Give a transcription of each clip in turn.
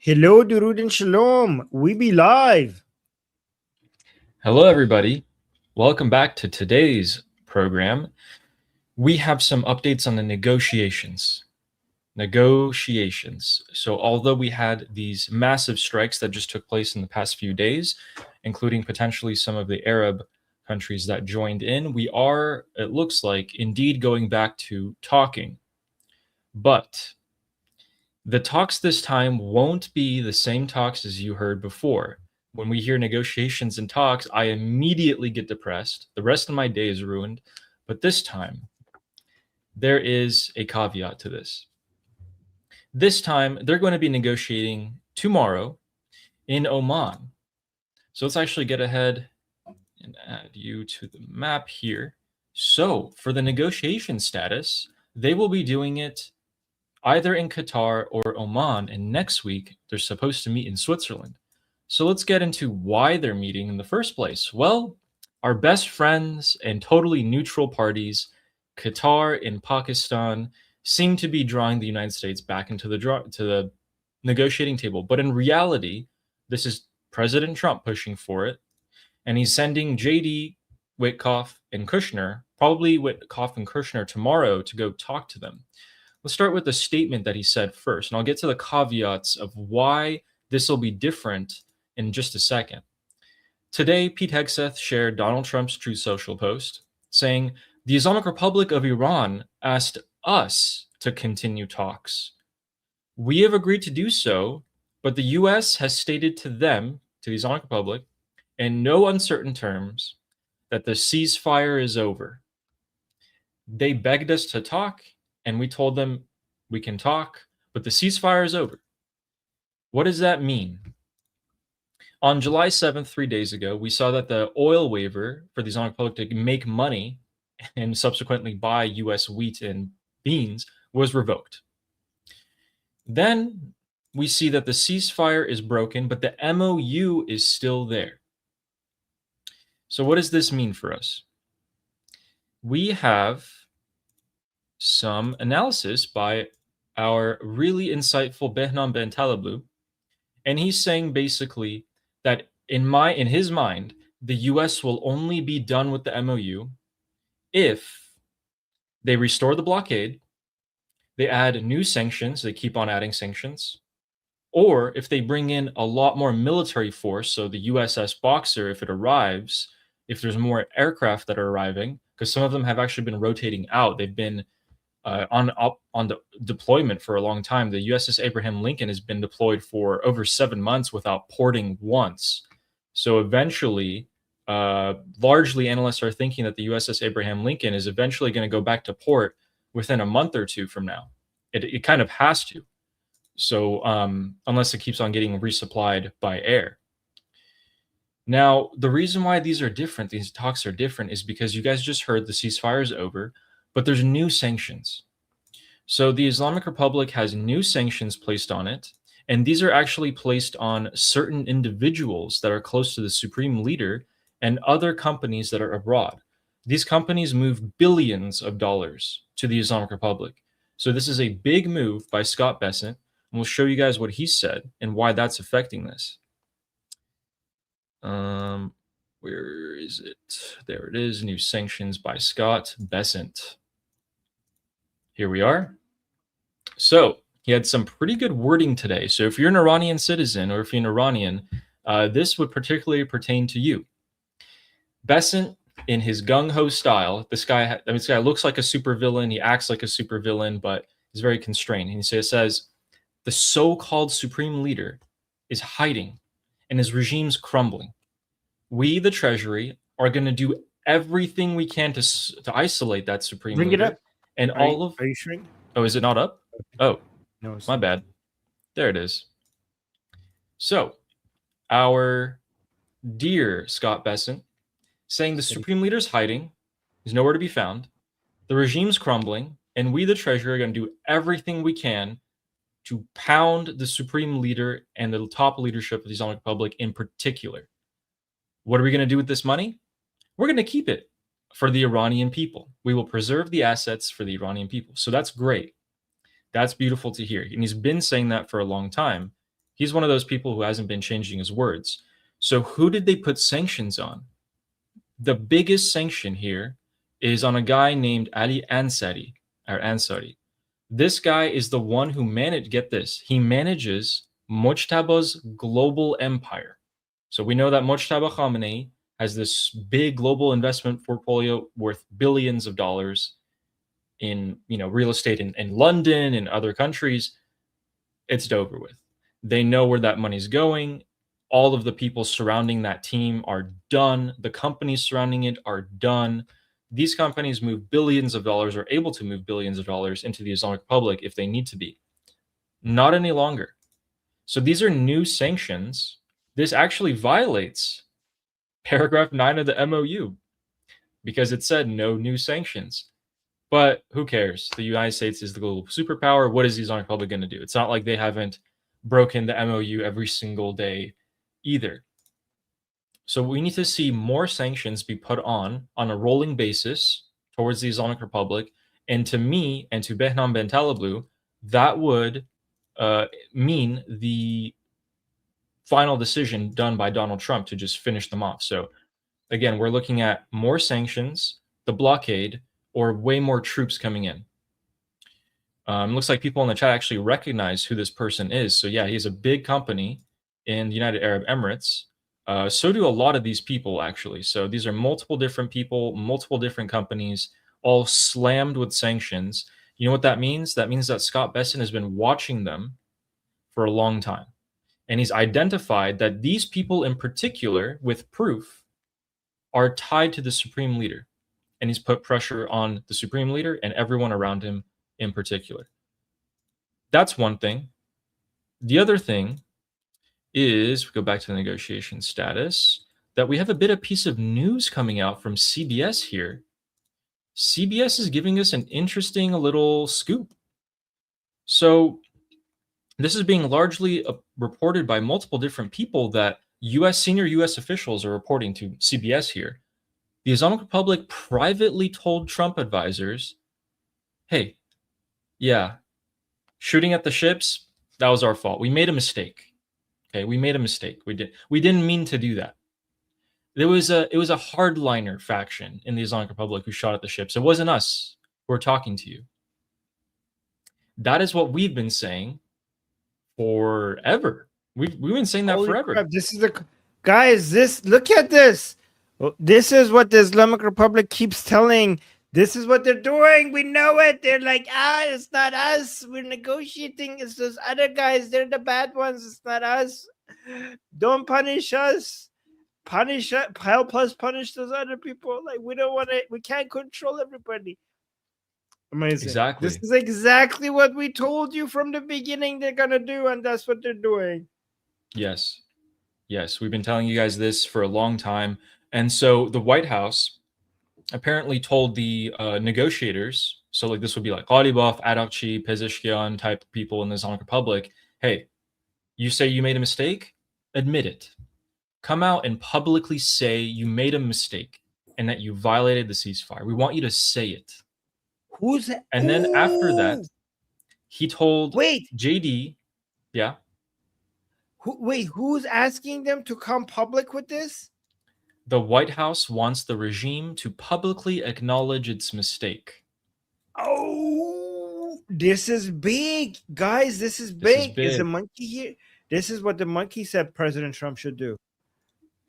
Hello, Durud and Shalom. We be live. Hello, everybody. Welcome back to today's program. We have some updates on the negotiations. So although we had these massive strikes that just took place in the past few days, including potentially some of the Arab countries that joined in, we are, it looks like, indeed going back to talking. But the talks this time won't be the same talks as you heard before. When we hear negotiations and talks, I immediately get depressed. The rest of my day is ruined. But this time, there is a caveat to this. This time, they're going to be negotiating tomorrow in Oman. So let's actually get ahead and add you to the map here. So for the negotiation status, they will be doing it either in Qatar or Oman, and next week they're supposed to meet in Switzerland. So let's get into why they're meeting in the first place. Well, our best friends and totally neutral parties, Qatar and Pakistan, seem to be drawing the United States back into the negotiating table. But in reality, this is President Trump pushing for it, and he's sending JD, Witkoff, and Kushner, probably Witkoff and Kushner tomorrow, to go talk to them. Let's start with the statement that he said first, and I'll get to the caveats of why this will be different in just a second. Today, Pete Hegseth shared Donald Trump's Truth Social post saying, "The Islamic Republic of Iran asked us to continue talks. We have agreed to do so, but the U.S. has stated to them, to the Islamic Republic, in no uncertain terms, that the ceasefire is over. They begged us to talk, and we told them we can talk, but the ceasefire is over." What does that mean? On July 7th, 3 days ago, we saw that the oil waiver for the Islamic Republic to make money and subsequently buy U.S. wheat and beans was revoked. Then we see that the ceasefire is broken, but the MOU is still there. So what does this mean for us? We have some analysis by our really insightful Behnam Ben Talablu, and he's saying basically that in his mind, the US will only be done with the MOU if they restore the blockade, they add new sanctions, they keep on adding sanctions, or if they bring in a lot more military force, so the USS Boxer, if it arrives, if there's more aircraft that are arriving, because some of them have actually been rotating out. They've been on the deployment for a long time. The USS Abraham Lincoln has been deployed for over 7 months without porting once. So eventually, largely analysts are thinking that the USS Abraham Lincoln is eventually going to go back to port within a month or two from now. It kind of has to. So unless it keeps on getting resupplied by air. Now, the reason why these talks are different, is because you guys just heard the ceasefire is over, but there's new sanctions. So the Islamic Republic has new sanctions placed on it, and these are actually placed on certain individuals that are close to the supreme leader and other companies that are abroad. These companies move billions of dollars to the Islamic Republic. So this is a big move by Scott Bessent, and we'll show you guys what he said and why that's affecting this. Where is it? There it is, new sanctions by Scott Bessent. Here we are. So he had some pretty good wording today. So if you're an Iranian citizen or if you're an Iranian, this would particularly pertain to you. Bessent, in his gung-ho style, this guy looks like a supervillain. He acts like a supervillain, but he's very constrained. And he says, the so-called supreme leader is hiding and his regime's crumbling. We, the Treasury, are going to do everything we can to isolate that supreme Bring leader. it up. And Are you sure? Oh, is it not up? Oh, No, it's my not. bad. There it is. So, our dear Scott Bessent saying the supreme leader is hiding, he's nowhere to be found, the regime's crumbling, and we, the Treasury, are going to do everything we can to pound the supreme leader and the top leadership of the Islamic Republic in particular. What are we going to do with this money? We're going to keep it for the Iranian people. We will preserve the assets for the Iranian people. So that's great. That's beautiful to hear. And he's been saying that for a long time. He's one of those people who hasn't been changing his words. So who did they put sanctions on? The biggest sanction here is on a guy named Ali Ansari or Ansari. This guy is the one who managed, get this, he manages Mojtaba's global empire. So we know that Mojtaba Khamenei has this big global investment portfolio worth billions of dollars in real estate in London and other countries. It's over with. They know where that money's going. All of the people surrounding that team are done. The companies surrounding it are done. These companies move billions of dollars, are able to move billions of dollars into the Islamic Republic if they need to be. Not any longer. So these are new sanctions. This actually violates paragraph 9 of the MOU because it said no new sanctions. But who cares? The United States is the global superpower. What is the Islamic Republic going to do? It's not like they haven't broken the MOU every single day either. So we need to see more sanctions be put on a rolling basis towards the Islamic Republic. And to me and to Behnam Ben Talablu, that would mean the final decision done by Donald Trump to just finish them off. So again, we're looking at more sanctions, the blockade, or way more troops coming in. Looks like people in the chat actually recognize who this person is. So yeah, he's a big company in the United Arab Emirates. So do a lot of these people, actually. So these are multiple different people, multiple different companies, all slammed with sanctions. You know what that means? That means that Scott Bessent has been watching them for a long time. And he's identified that these people in particular, with proof, are tied to the supreme leader. And he's put pressure on the supreme leader and everyone around him in particular. That's one thing. The other thing is, we go back to the negotiation status, that we have a bit of piece of news coming out from CBS here. CBS is giving us an interesting little scoop. So this is being largely reported by multiple different people that senior US officials are reporting to CBS here. The Islamic Republic privately told Trump advisors, hey, yeah, shooting at the ships, that was our fault. We made a mistake. Okay, we made a mistake. We didn't mean to do that. It was a hardliner faction in the Islamic Republic who shot at the ships. It wasn't us who were talking to you. That is what we've been saying forever. We've been saying that Holy forever. crap, this is the guys. Look at this. This is what the Islamic Republic keeps telling. This is what they're doing. We know it. They're like, it's not us. We're negotiating. It's those other guys. They're the bad ones. It's not us. Don't punish us. Help us punish those other people. Like, we don't want to. We can't control everybody. Amazing. Exactly. This is exactly what we told you from the beginning they're gonna do, and that's what they're doing. Yes. Yes, we've been telling you guys this for a long time. And so the White House apparently told the negotiators, so like this would be like Ghalibaf, Arakchi, Pezeshkian type people in the Islamic Republic, hey, you say you made a mistake? Admit it. Come out and publicly say you made a mistake and that you violated the ceasefire. We want you to say it. And then after that, he told JD, yeah. Who's asking them to come public with this? The White House wants the regime to publicly acknowledge its mistake. Oh, this is big, guys. This is big. Is the monkey here? This is what the monkey said President Trump should do.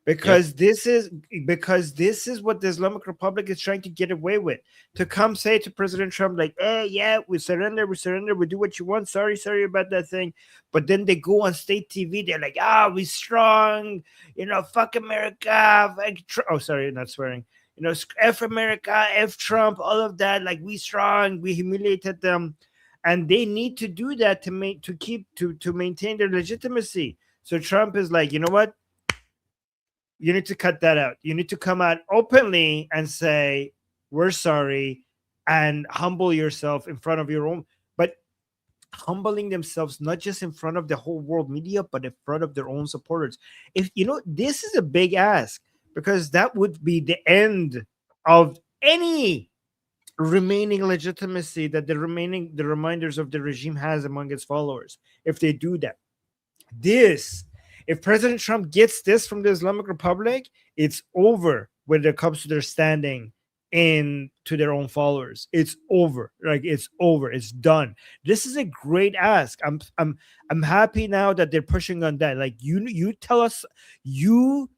Because this is what the Islamic Republic is trying to get away with. To come say to President Trump, like, hey, yeah, we surrender, we do what you want. Sorry about that thing. But then they go on state TV, they're like, we strong, fuck America. Oh, sorry, not swearing. F America, F Trump, all of that. Like, we strong, we humiliated them. And they need to do that to maintain their legitimacy. So Trump is like, you know what? You need to cut that out. You need to come out openly and say, we're sorry, and humble yourself in front of your own, but humbling themselves not just in front of the whole world media, but in front of their own supporters. If this is a big ask, because that would be the end of any remaining legitimacy that the reminders of the regime has among its followers if they do that. This, if President Trump gets this from the Islamic Republic, it's over when it comes to their standing in to their own followers. It's over. Like it's over. It's done. This is a great ask. I'm happy now that they're pushing on that. Like you tell us, you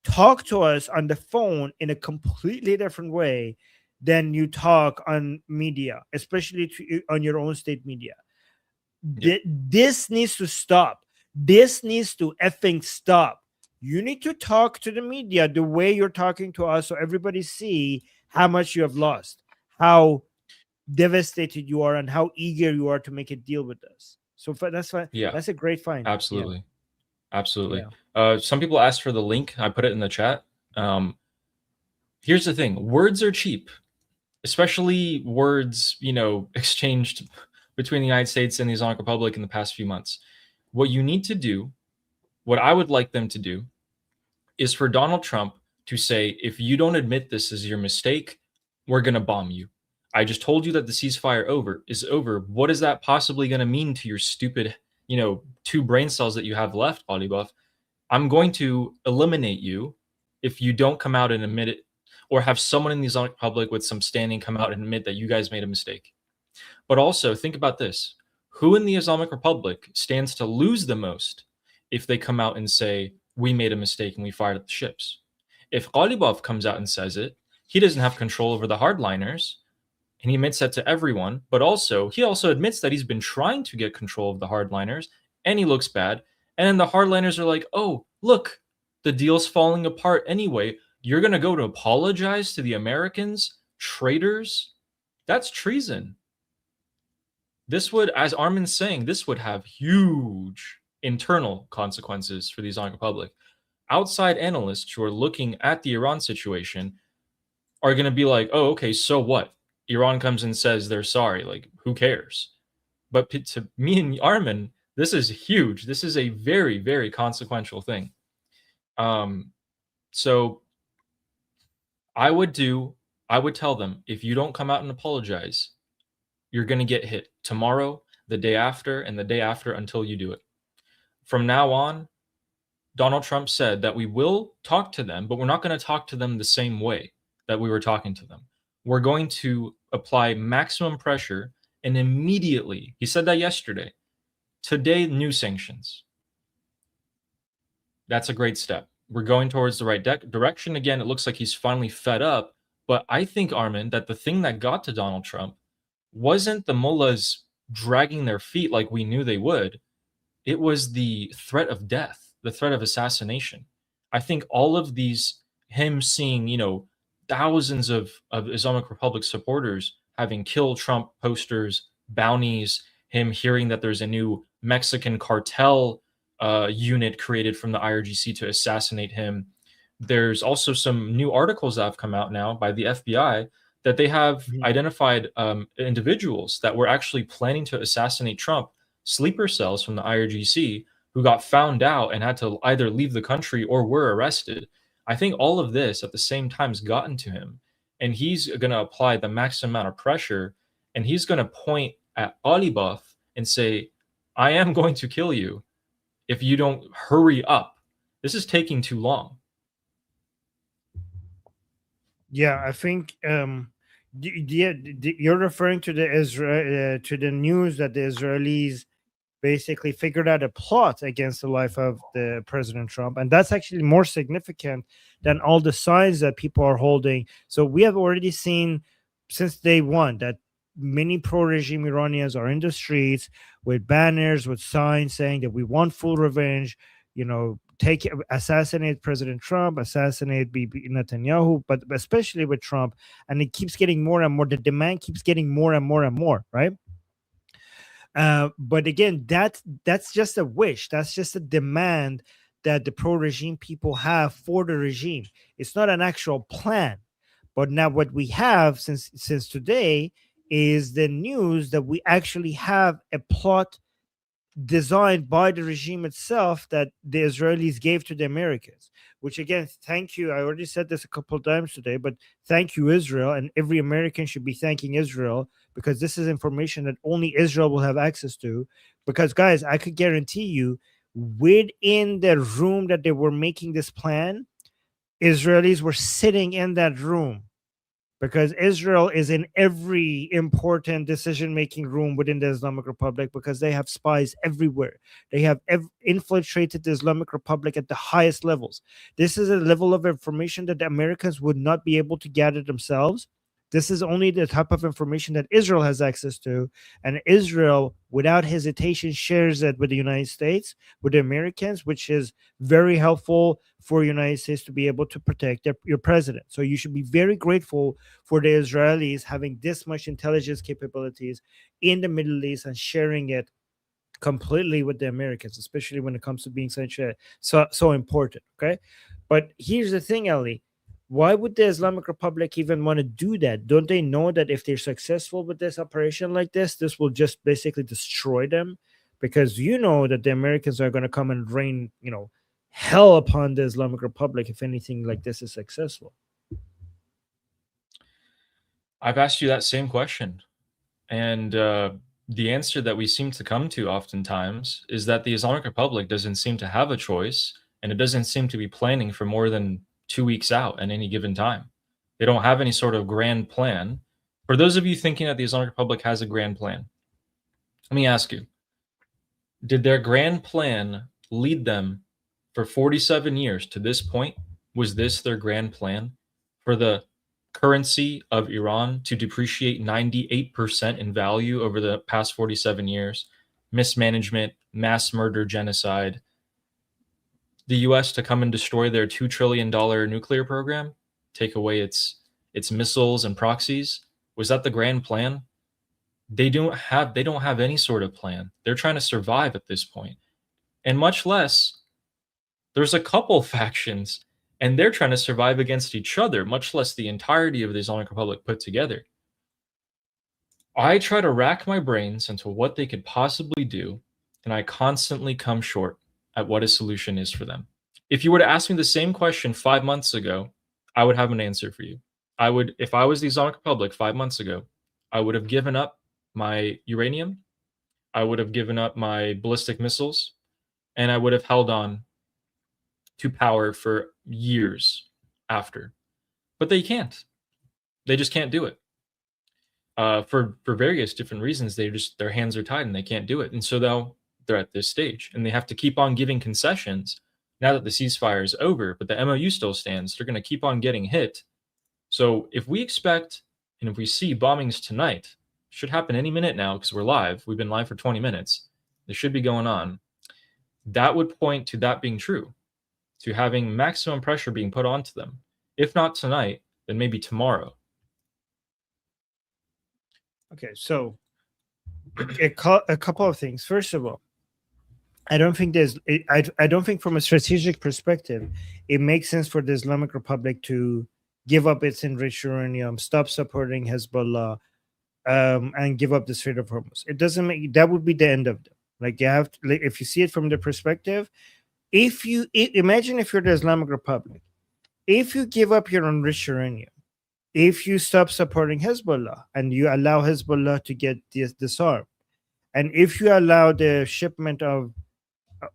talk to us on the phone in a completely different way than you talk on media, especially on your own state media. This needs to stop. This needs to effing stop. You need to talk to the media the way you're talking to us, so everybody see how much you have lost, how devastated you are, and how eager you are to make a deal with us. So that's fine. Yeah, that's a great find. absolutely. Yeah. Absolutely. Yeah. Some people asked for the link. I put it in the chat. Here's the thing. Words are cheap, especially words, exchanged between the United States and the Islamic Republic in the past few months. What you need to do, what I would like them to do, is for Donald Trump to say, if you don't admit this is your mistake, we're going to bomb you. I just told you that the ceasefire is over. What is that possibly going to mean to your stupid, 2 brain cells that you have left, Ghalibaf? I'm going to eliminate you if you don't come out and admit it, or have someone in the Islamic Republic with some standing come out and admit that you guys made a mistake. But also think about this. Who in the Islamic Republic stands to lose the most if they come out and say, we made a mistake and we fired at the ships? If Ghalibaf comes out and says it, he doesn't have control over the hardliners, and he admits that to everyone, but he also admits that he's been trying to get control of the hardliners, and he looks bad. And then the hardliners are like, oh, look, the deal's falling apart anyway. You're going to go to apologize to the Americans? Traitors? That's treason. This would, as Armin's saying, this would have huge internal consequences for the Islamic Republic. Outside analysts who are looking at the Iran situation are going to be like, oh, okay, so what? Iran comes and says they're sorry. Like, who cares? But to me and Armin, this is huge. This is a very, very consequential thing. So I would tell them, if you don't come out and apologize, you're going to get hit tomorrow, the day after, and the day after until you do it. From now on, Donald Trump said that we will talk to them, but we're not going to talk to them the same way that we were talking to them. We're going to apply maximum pressure, and immediately, he said that yesterday, today, new sanctions. That's a great step. We're going towards the right direction. Again, it looks like he's finally fed up. But I think, Armin, that the thing that got to Donald Trump wasn't the mullahs dragging their feet like we knew they would. It was the threat of death, the threat of assassination. I think all of these, him seeing, thousands of Islamic Republic supporters having killed Trump posters, bounties, him hearing that there's a new Mexican cartel unit created from the IRGC to assassinate him. There's also some new articles that have come out now by the FBI that they have identified individuals that were actually planning to assassinate Trump, sleeper cells from the IRGC, who got found out and had to either leave the country or were arrested. I think all of this at the same time has gotten to him, and he's going to apply the maximum amount of pressure, and he's going to point at Ghalibaf and say, I am going to kill you if you don't hurry up. This is taking too long. Yeah, I think you're referring to the news that the Israelis basically figured out a plot against the life of the President Trump, and that's actually more significant than all the signs that people are holding. So we have already seen since day one that many pro-regime Iranians are in the streets with banners, with signs saying that we want full revenge, assassinate President Trump, assassinate Bibi Netanyahu, but especially with Trump. And it keeps getting more and more. The demand keeps getting more and more and more, right? But again, that's just a wish. That's just a demand that the pro-regime people have for the regime. It's not an actual plan. But now what we have since today is the news that we actually have a plot designed by the regime itself that the Israelis gave to the Americans, which again, thank you. I already said this a couple of times today, but thank you, Israel. And every American should be thanking Israel, because this is information that only Israel will have access to. Because guys, I could guarantee you, within the room that they were making this plan, Israelis were sitting in that room, because Israel is in every important decision-making room within the Islamic Republic, because they have spies everywhere. They have infiltrated the Islamic Republic at the highest levels. This is a level of information that the Americans would not be able to gather themselves. This is only the type of information that Israel has access to, and Israel, without hesitation, shares it with the United States, with the Americans, which is very helpful for the United States to be able to protect your president. So you should be very grateful for the Israelis having this much intelligence capabilities in the Middle East and sharing it completely with the Americans, especially when it comes to being so important. Okay, but here's the thing, Ali. Why would the Islamic Republic even want to do that? Don't they know that if they're successful with this operation like this will just basically destroy them? Because you know that the Americans are going to come and rain, hell upon the Islamic Republic if anything like this is successful. I've asked you that same question, and the answer that we seem to come to oftentimes is that the Islamic Republic doesn't seem to have a choice, and it doesn't seem to be planning for more than 2 weeks out at any given time. They don't have any sort of grand plan. For those of you thinking that the Islamic Republic has a grand plan, let me ask you, did their grand plan lead them for 47 years to this point? Was this their grand plan for the currency of Iran to depreciate 98% in value over the past 47 years? Mismanagement, mass murder, genocide. The US to come and destroy their $2 trillion nuclear program, take away its missiles and proxies. Was that the grand plan? They don't have any sort of plan. They're trying to survive at this point. And much less, there's a couple factions and they're trying to survive against each other, much less the entirety of the Islamic Republic put together. I try to rack my brains into what they could possibly do, and I constantly come short at what a solution is for them. If you were to ask me the same question 5 months ago, I would have an answer for you. If I was the Islamic Republic 5 months ago, I would have given up my uranium, I would have given up my ballistic missiles, and I would have held on to power for years after. But they can't. They just can't do it. For various different reasons, their hands are tied and they can't do it. And so now they're at this stage, and they have to keep on giving concessions now that the ceasefire is over, but the MOU still stands. They're going to keep on getting hit. So if we expect and if we see bombings tonight, should happen any minute now because we're live. We've been live for 20 minutes. They should be going on. That would point to that being true, to having maximum pressure being put onto them. If not tonight, then maybe tomorrow. Okay, so a couple of things. First of all, I don't think I don't think from a strategic perspective, it makes sense for the Islamic Republic to give up its enriched uranium, stop supporting Hezbollah, and give up the Strait of Hormuz. It doesn't make that would be the end of them. Like you have to, like, if you see it from the perspective, imagine if you're the Islamic Republic, if you give up your enriched uranium, if you stop supporting Hezbollah and you allow Hezbollah to get disarmed, and if you allow the shipment of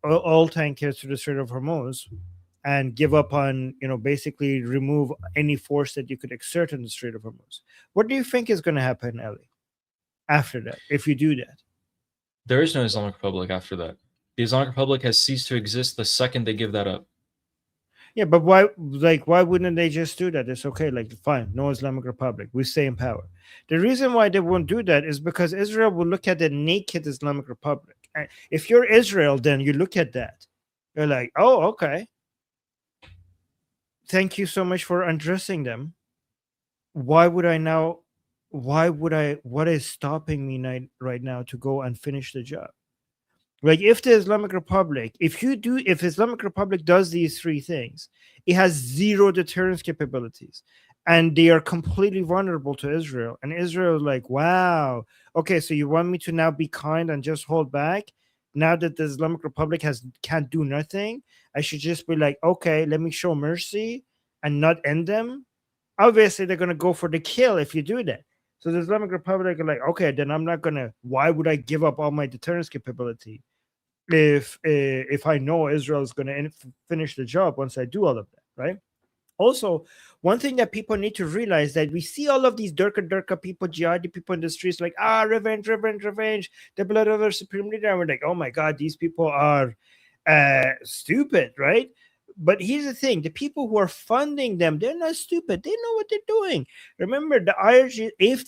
oil tankers to the Strait of Hormuz and give up on, basically remove any force that you could exert in the Strait of Hormuz, what do you think is going to happen, Ellie, after that, if you do that? There is no Islamic Republic after that. The Islamic Republic has ceased to exist the second they give that up. Yeah, but why wouldn't they just do that? It's okay, like, fine, no Islamic Republic, we stay in power. The reason why they won't do that is because Israel will look at the naked Islamic Republic. And if you're Israel, then you look at that, you're like, oh, okay, thank you so much for undressing them. What is stopping me right now to go and finish the job? Like, if the Islamic Republic, if Islamic Republic does these three things, it has zero deterrence capabilities, and they are completely vulnerable to Israel. And Israel is like, wow, okay, so you want me to now be kind and just hold back? Now that the Islamic Republic can't do nothing, I should just be like, okay, let me show mercy and not end them. Obviously, they're gonna go for the kill if you do that. So the Islamic Republic are like, okay, then I'm not gonna. Why would I give up all my deterrence capability? if I know Israel is going to finish the job once I do all of that, right? Also, one thing that people need to realize that we see all of these Durka people, jihadi people in the streets, like, revenge, revenge, revenge, the blood of our supreme leader. And we're like, oh my God, these people are stupid, right? But here's the thing: the people who are funding them, they're not stupid. They know what they're doing. Remember, the IRG, if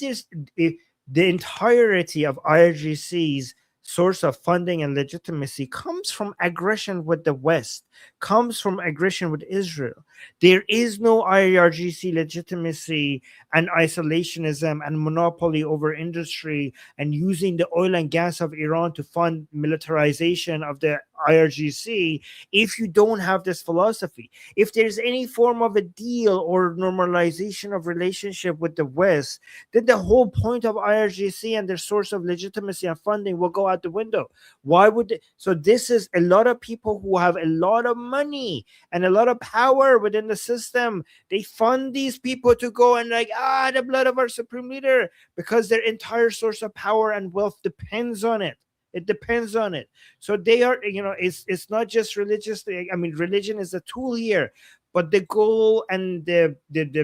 the entirety of IRGC's source of funding and legitimacy comes from aggression with the West, comes from aggression with Israel. There is no IRGC legitimacy and isolationism and monopoly over industry and using the oil and gas of Iran to fund militarization of the IRGC if you don't have this philosophy. If there's any form of a deal or normalization of relationship with the West, then the whole point of IRGC and their source of legitimacy and funding will go out the window. Why would they? So this is a lot of people who have a lot of money and a lot of power within the system. They fund these people to go and like, the blood of our supreme leader, because their entire source of power and wealth depends on it. It depends on it. So they are, it's not just religious. I mean, religion is a tool here, but the goal and the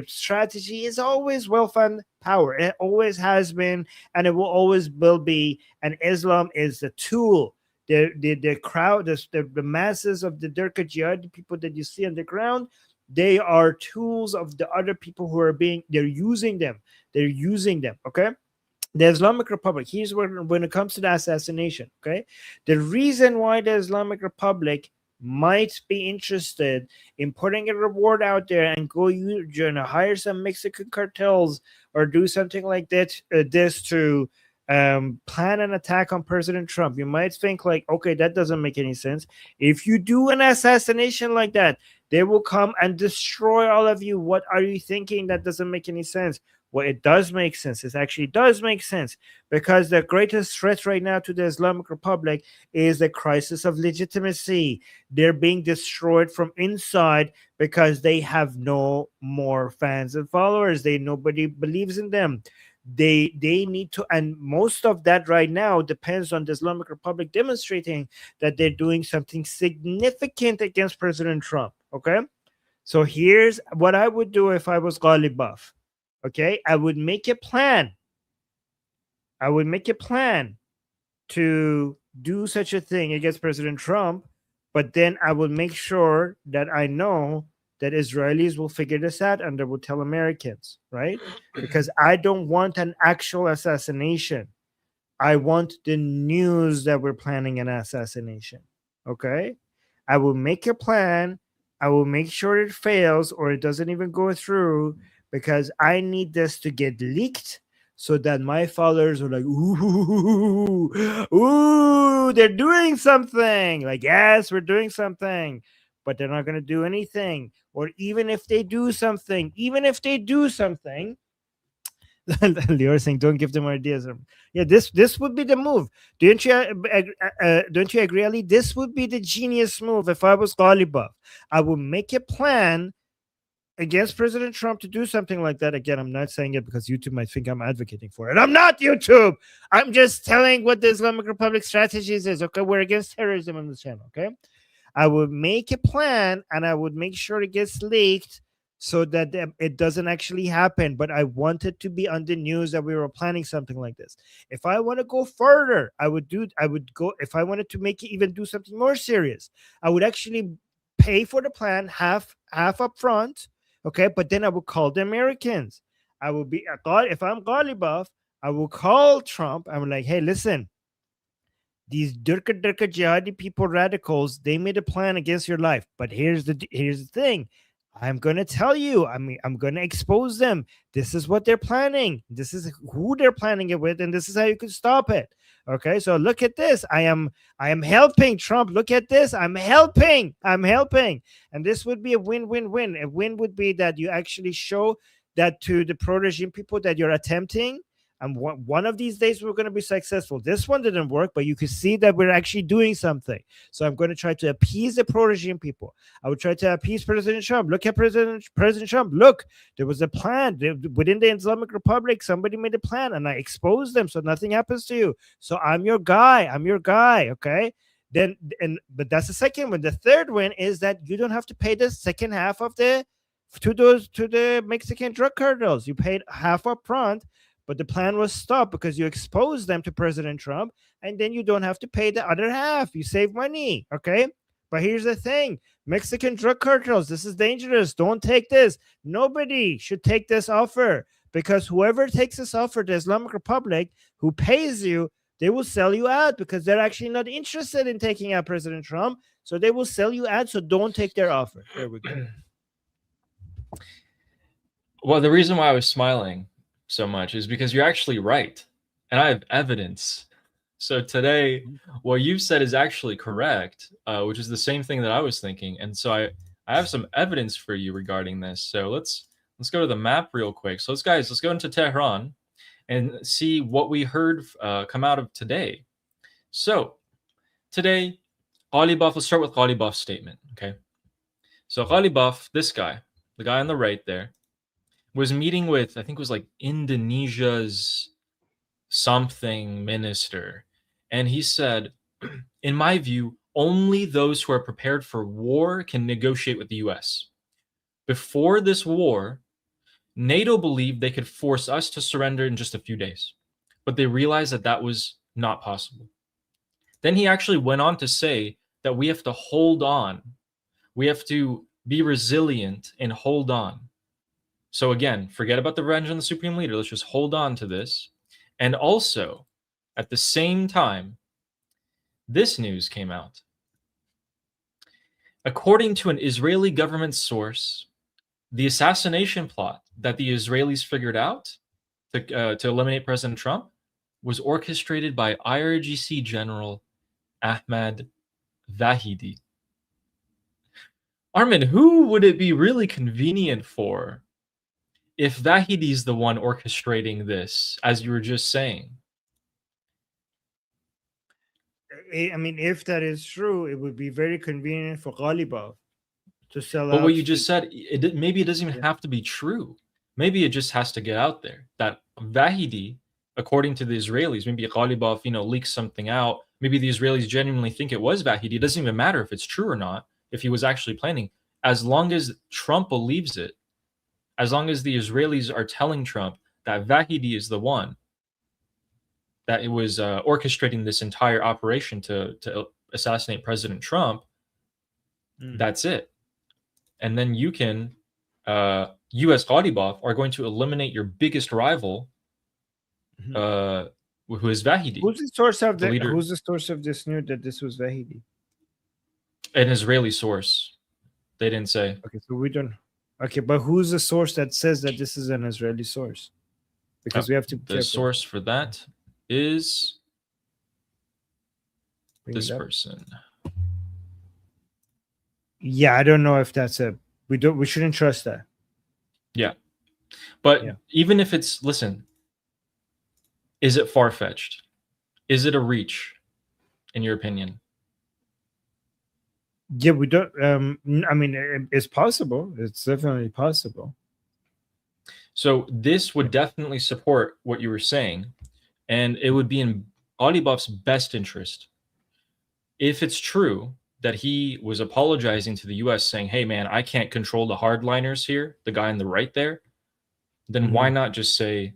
strategy is always wealth and power. It always has been, and it will always will be. And Islam is the tool. The crowd, the masses of the Durka jihad people that you see on the ground, they are tools of the other people who are they're using them. They're using them. Okay. The Islamic Republic, here's when it comes to the assassination, okay? The reason why the Islamic Republic might be interested in putting a reward out there and go hire some Mexican cartels or do something like that, this to plan an attack on President Trump. You might think like, okay, that doesn't make any sense. If you do an assassination like that, they will come and destroy all of you. What are you thinking? That doesn't make any sense. Well, it does make sense. It actually does make sense, because the greatest threat right now to the Islamic Republic is the crisis of legitimacy. They're being destroyed from inside because they have no more fans and followers. Nobody believes in them. They need to, and most of that right now depends on the Islamic Republic demonstrating that they're doing something significant against President Trump. Okay, so here's what I would do if I was Ghalibaf. Okay, I would make a plan. I would make a plan to do such a thing against President Trump, but then I will make sure that I know that Israelis will figure this out and they will tell Americans, right? Because I don't want an actual assassination. I want the news that we're planning an assassination. Okay, I will make a plan. I will make sure it fails or it doesn't even go through, because I need this to get leaked so that my followers are like, ooh, they're doing something. Like, yes, we're doing something, but they're not going to do anything. Or even if they do something, Lior saying, don't give them ideas. Yeah, this would be the move. Don't you agree, Ali? This would be the genius move if I was Ghalibaf. I would make a plan against President Trump to do something like that. Again, I'm not saying it because YouTube might think I'm advocating for it. I'm not YouTube. I'm just telling what the Islamic Republic strategies is. Okay, we're against terrorism on this channel. Okay, I would make a plan and I would make sure it gets leaked so that it doesn't actually happen. But I wanted to be on the news that we were planning something like this. If I want to go further, I would go. If I wanted to make it even do something more serious, I would actually pay for the plan half up front. Okay, but then I will call the Americans. I will be if I'm Ghalibaf, I will call Trump. I'm like, hey, listen, these Durka jihadi people, radicals, they made a plan against your life. But here's the thing. I'm going to tell you. I mean, I'm going to expose them. This is what they're planning. This is who they're planning it with, and this is how you can stop it. Okay, so look at this. I am helping Trump. Look at this. I'm helping. And this would be a win-win-win. A win would be that you actually show that to the pro-regime people that you're attempting. And one of these days we're going to be successful. This one didn't work, but you can see that we're actually doing something. So I'm going to try to appease the pro-regime people. I would try to appease President Trump. Look at President Trump. Look, there was a plan within the Islamic Republic. Somebody made a plan, and I exposed them so nothing happens to you. So I'm your guy. Okay. But that's the second one. The third one is that you don't have to pay the second half of the to the Mexican drug cartels. You paid half up front, but the plan was stopped because you exposed them to President Trump, and then you don't have to pay the other half. You save money, okay? But here's the thing: Mexican drug cartels. This is dangerous. Don't take this. Nobody should take this offer, because whoever takes this offer, the Islamic Republic, who pays you, they will sell you out because they're actually not interested in taking out President Trump. So they will sell you out. So don't take their offer. There we go. Well, the reason why I was smiling so much is because you're actually right. And I have evidence. So today, what you've said is actually correct, which is the same thing that I was thinking. And so I have some evidence for you regarding this. So let's go to the map real quick. So let's go into Tehran and see what we heard come out of today. So today, Ghalibaf, let's start with Ghalibaf's statement, okay? So Ghalibaf, this guy, the guy on the right there, was meeting with, I think it was like Indonesia's something minister. And he said, in my view, only those who are prepared for war can negotiate with the US. Before this war, NATO believed they could force us to surrender in just a few days, but they realized that that was not possible. Then he actually went on to say that we have to hold on. We have to be resilient and hold on. So again, forget about the revenge on the supreme leader. Let's just hold on to this. And also, at the same time, this news came out. According to an Israeli government source, the assassination plot that the Israelis figured out to eliminate President Trump was orchestrated by IRGC General Ahmad Vahidi. Armin, who would it be really convenient for if Vahidi's the one orchestrating this, as you were just saying? I mean, if that is true, it would be very convenient for Ghalibaf to sell out. But what you just said, maybe it doesn't even have to be true. Maybe it just has to get out there that Vahidi, according to the Israelis, maybe Ghalibaf, leaks something out. Maybe the Israelis genuinely think it was Vahidi. It doesn't even matter if it's true or not, if he was actually planning. As long as Trump believes it, as long as the Israelis are telling Trump that Vahidi is the one that it was orchestrating this entire operation to assassinate President Trump, that's it. And then you can, you as Ghalibaf are going to eliminate your biggest rival, who is Vahidi. Who's the source of Who's the source of this news that this was Vahidi? An Israeli source. They didn't say. Okay, so we don't. Okay, but who's the source that says that this is an Israeli source? Because we have to be the careful. Source for that is this person. Yeah, I don't know if that's we shouldn't trust that. Yeah. But even if it's, listen, is it far-fetched? Is it a reach, in your opinion? Yeah, we don't. I mean, it's possible. It's definitely possible. So this would definitely support what you were saying, and it would be in Ghalibaf's best interest if it's true that he was apologizing to the U.S. saying, hey, man, I can't control the hardliners here, the guy on the right there, then why not just say,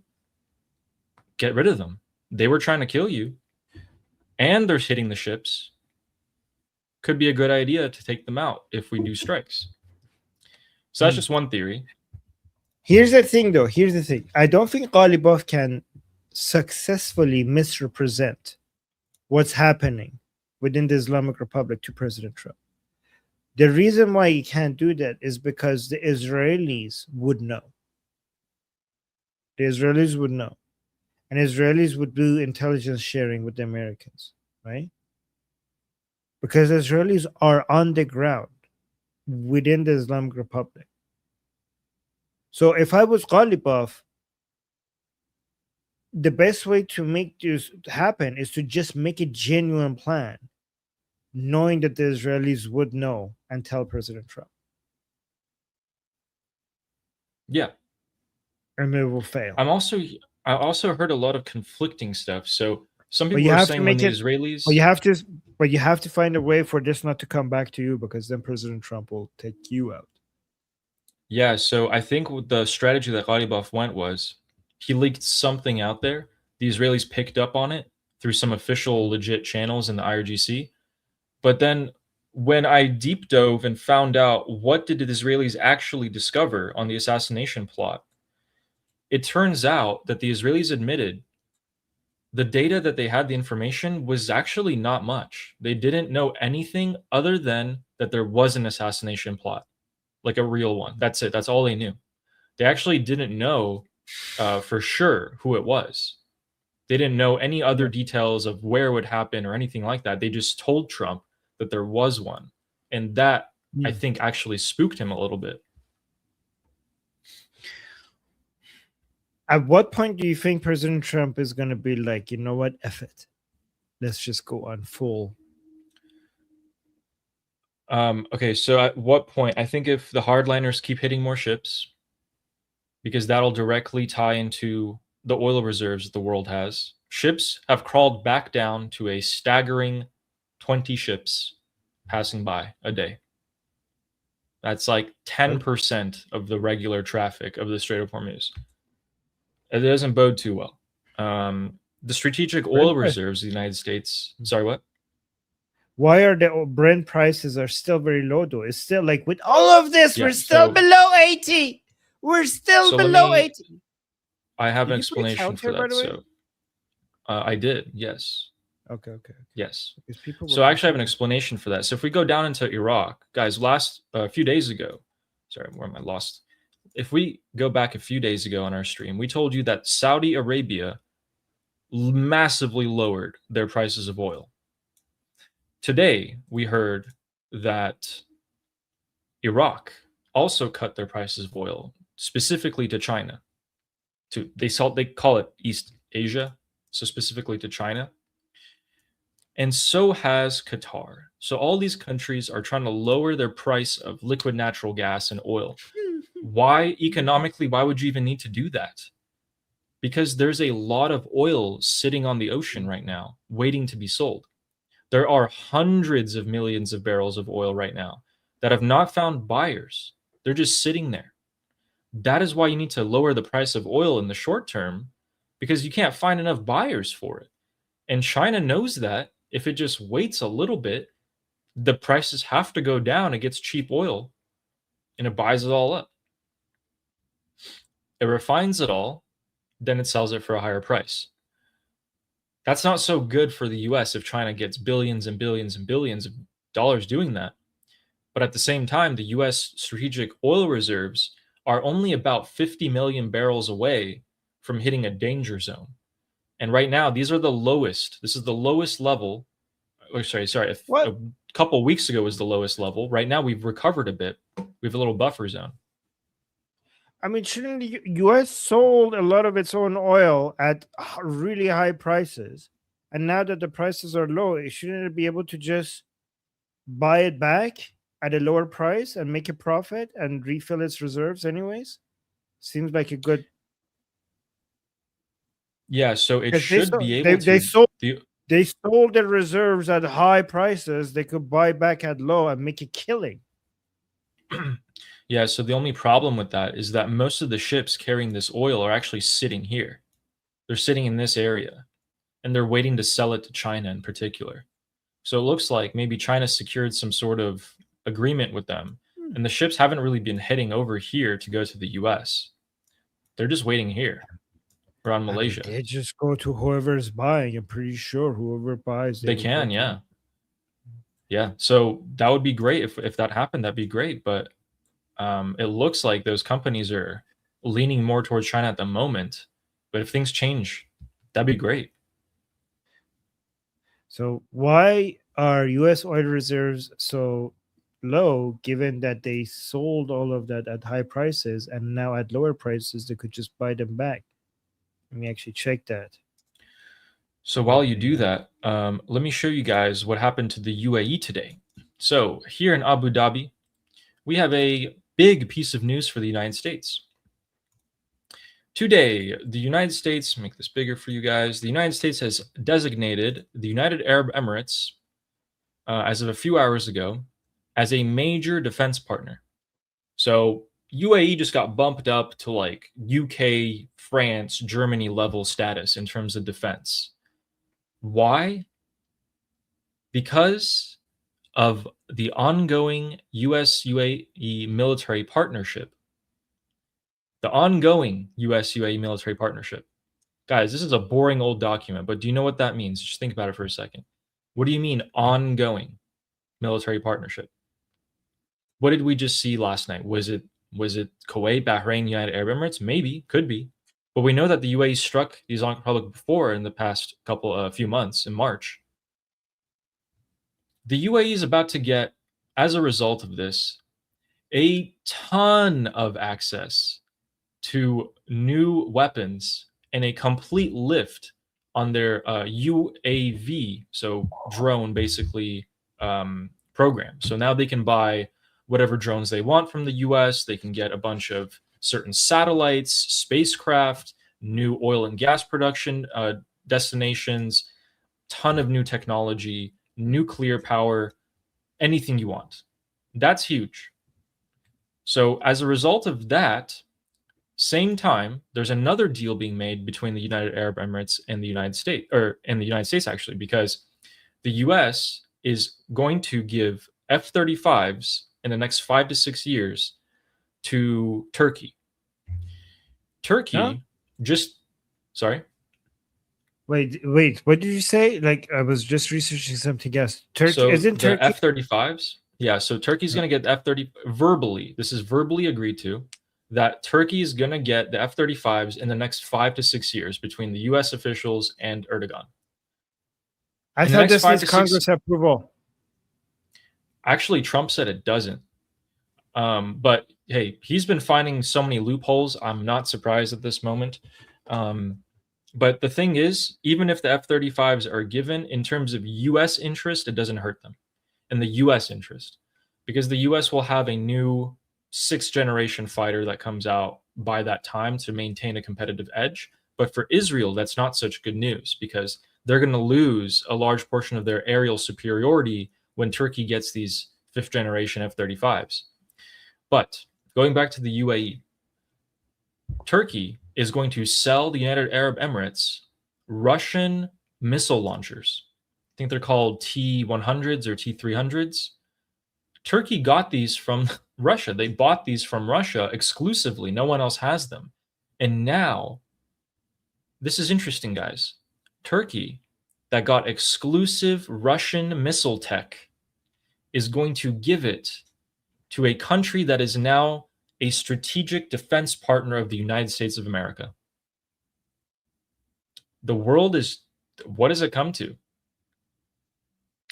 get rid of them? They were trying to kill you, and they're hitting the ships. Could be a good idea to take them out if we do strikes. So that's just one theory. Here's the thing, though. Here's the thing. I don't think Ghalibaf can successfully misrepresent what's happening within the Islamic Republic to President Trump. The reason why he can't do that is because the Israelis would know. The Israelis would know. And Israelis would do intelligence sharing with the Americans, right? Because Israelis are on the ground within the Islamic Republic. So if I was Ghalibaf, the best way to make this happen is to just make a genuine plan, knowing that the Israelis would know and tell President Trump. Yeah. And it will fail. I also heard a lot of conflicting stuff. So Some But people you are have to saying when make the it. Israelis, But you have to find a way for this not to come back to you, because then President Trump will take you out. yeah. So I think the strategy that Gharibaf went was he leaked something out there. The Israelis picked up on it through some official, legit channels in the IRGC. But then when I deep dove and found out what did the Israelis actually discover on the assassination plot, it turns out that the Israelis admitted the data that they had, the information was actually not much. They didn't know anything other than that there was an assassination plot, like a real one. That's it. That's all they knew. They actually didn't know for sure who it was. They didn't know any other Yeah. details of where it would happen or anything like that. They just told Trump that there was one. And that, I Yeah. think, actually spooked him a little bit. At what point do you think President Trump is going to be like, you know what, F it, let's just go on full? Okay, so at what point? I think if the hardliners keep hitting more ships, because that'll directly tie into the oil reserves the world has. Ships have crawled back down to a staggering 20 ships passing by a day. That's like 10% of the regular traffic of the Strait of Hormuz. It doesn't bode too well. The strategic oil reserves of the United States. Sorry, what? Why are the Brent prices are still very low though? It's still like, with all of this, Yeah, we're still so below 80. We're still so below 80. I have an Did you put a explanation count for here, by that. the way? So I did, yes. Okay. Yes. Because people were So I actually have an confused. explanation for that. So if we go down into Iraq, guys, last a few days ago, sorry, where am I lost? If we go back a few days ago on our stream, we told you that Saudi Arabia massively lowered their prices of oil. Today, we heard that Iraq also cut their prices of oil, specifically to China. They call it East Asia, so specifically to China. And so has Qatar. So all these countries are trying to lower their price of liquid natural gas and oil. Why economically? Why would you even need to do that? Because there's a lot of oil sitting on the ocean right now, waiting to be sold. There are hundreds of millions of barrels of oil right now that have not found buyers. They're just sitting there. That is why you need to lower the price of oil in the short term, because you can't find enough buyers for it. And China knows that if it just waits a little bit, the prices have to go down. It gets cheap oil and it buys it all up. It refines it all, then it sells it for a higher price. That's not so good for the US if China gets billions and billions and billions of dollars doing that. But at the same time, the US strategic oil reserves are only about 50 million barrels away from hitting a danger zone. And right now, these are the lowest. This is the lowest level. Oh, sorry. A couple of weeks ago was the lowest level. Right now, we've recovered a bit. We have a little buffer zone. I mean, shouldn't the U.S. sold a lot of its own oil at really high prices, and now that the prices are low, shouldn't it be able to just buy it back at a lower price and make a profit and refill its reserves anyways? Seems like a good. Yeah, so it should be able to. They sold the reserves at high prices. They could buy back at low and make a killing. Yeah, so the only problem with that is that most of the ships carrying this oil are actually sitting here. They're sitting in this area, and they're waiting to sell it to China in particular. So it looks like maybe China secured some sort of agreement with them, and the ships haven't really been heading over here to go to the US. They're just waiting here around Malaysia. They just go to whoever's buying. I'm pretty sure whoever buys, they can, yeah. Yeah, so that would be great if that happened. That'd be great, but it looks like those companies are leaning more towards China at the moment. But if things change, that'd be great. So why are U.S. oil reserves so low, given that they sold all of that at high prices, and now at lower prices they could just buy them back? Let me actually check that. So while you do that, let me show you guys what happened to the UAE today. So here in Abu Dhabi, we have a big piece of news for the United States. Today, the United States, make this bigger for you guys, the United States has designated the United Arab Emirates, as of a few hours ago, as a major defense partner. So UAE just got bumped up to like UK, France, Germany level status in terms of defense. Why? Because of the ongoing US UAE military partnership. The ongoing US UAE military partnership. Guys, this is a boring old document, but do you know what that means? Just think about it for a second. What do you mean ongoing military partnership? What did we just see last night? Was it Kuwait, Bahrain, United Arab Emirates? Maybe, could be. But we know that the UAE struck the Islamic Republic before in the past few months in March. The UAE is about to get, as a result of this, a ton of access to new weapons and a complete lift on their UAV, so drone basically, program. So now they can buy whatever drones they want from the US. They can get a bunch of certain satellites, spacecraft, new oil and gas production destinations, ton of new technology, nuclear power, anything you want. That's huge. So as a result of that, same time, there's another deal being made between the United Arab Emirates and the United States, or in the United States actually, because the US is going to give F-35s in the next 5 to 6 years to Turkey. Turkey just, sorry? Wait, what did you say? Like, I was just researching something else. Turkey, so isn't the Turkey? F-35s, yeah, so Turkey's going to get the F-30 verbally. This is verbally agreed to, that Turkey is going to get the F-35s in the next 5 to 6 years between the US officials and Erdogan. I thought this needs Congress approval. Actually, Trump said it doesn't. But hey, he's been finding so many loopholes. I'm not surprised at this moment. But the thing is, even if the F-35s are given in terms of US interest, it doesn't hurt them in the US interest, because the US will have a new 6th generation fighter that comes out by that time to maintain a competitive edge. But for Israel, that's not such good news, because they're going to lose a large portion of their aerial superiority when Turkey gets these 5th generation F-35s. But going back to the UAE, Turkey is going to sell the United Arab Emirates Russian missile launchers. I think they're called T-100s or T-300s. Turkey got these from Russia. They bought these from Russia exclusively. No one else has them. And now, this is interesting, guys. Turkey, that got exclusive Russian missile tech, is going to give it to a country that is now a strategic defense partner of the United States of America. The world is, what does it come to?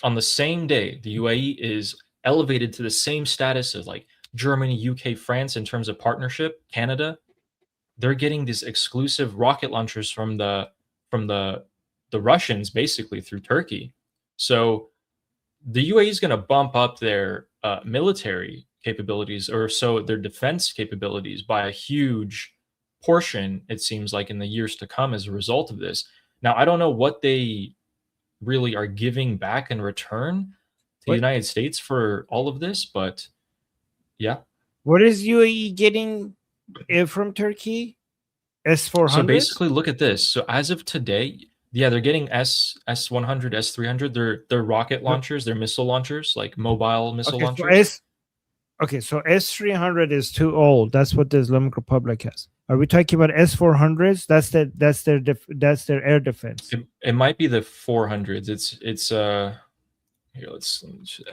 On the same day, the UAE is elevated to the same status as like Germany, UK, France in terms of partnership, Canada. They're getting these exclusive rocket launchers from the Russians, basically through Turkey. So the UAE is going to bump up their military capabilities, or so their defense capabilities, by a huge portion, it seems like, in the years to come as a result of this. Now, I don't know what they really are giving back in return to the United States for all of this, but yeah. What is UAE getting from Turkey? S-400? So basically, look at this. So as of today, yeah, they're getting S-100, S-300. They're rocket launchers, they're missile launchers, like mobile missile launchers. So S-300 is too old. That's what the Islamic Republic has. Are we talking about S-400s? That's their air defense. It might be the 400s. It's here. Let's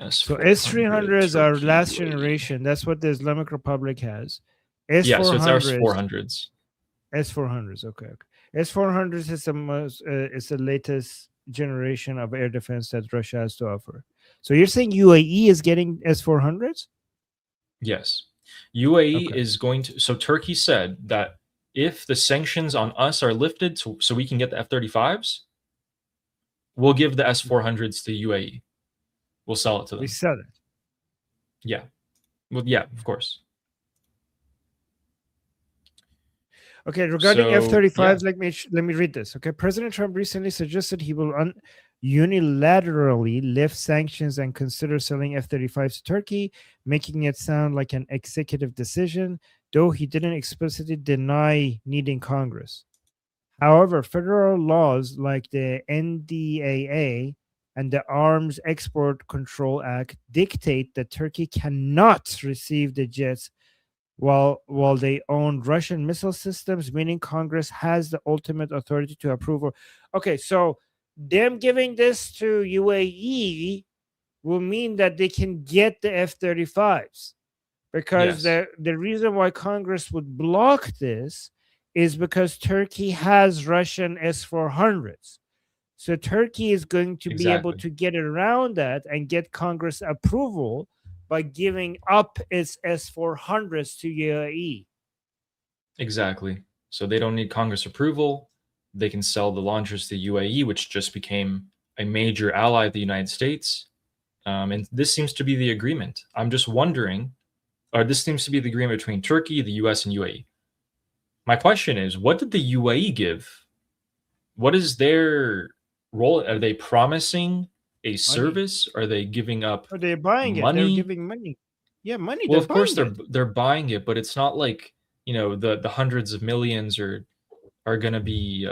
so S-300s are last generation. That's what the Islamic Republic has. S-400s, yeah, so it's S-400s. S-400s. Okay. S-400s is the most. It's the latest generation of air defense that Russia has to offer. So you're saying UAE is getting S-400s? Yes. UAE is going to, so Turkey said that if the sanctions on us are lifted so we can get the F-35s, we'll give the S-400s to UAE. We'll sell it to them. We sell it? Yeah. Well, yeah, of course. Okay, regarding So yeah, F-35s, let me read this. Okay, President Trump recently suggested he will unilaterally lift sanctions and consider selling F-35s to Turkey, making it sound like an executive decision, though he didn't explicitly deny needing Congress. However, federal laws like the NDAA and the Arms Export Control Act dictate that Turkey cannot receive the jets while they own Russian missile systems, meaning Congress has the ultimate authority to approve. Okay, so them giving this to UAE will mean that they can get the F-35s, because yes, the reason why Congress would block this is because Turkey has Russian S-400s. So Turkey is going to be able exactly, to get around that and get Congress approval by giving up its S-400s to UAE. exactly. So they don't need Congress approval. They can sell the launchers to UAE, which just became a major ally of the United States. And this seems to be the agreement. I'm just wondering, or this seems to be the agreement between Turkey, the US, and UAE. My question is, what did the UAE give? What is their role? Are they promising a Money. service? Are they giving up Oh, they're buying it. They're money? giving money. Yeah, money. Well, They're of course buying it. they're buying it, but it's not like, the hundreds of millions are going to be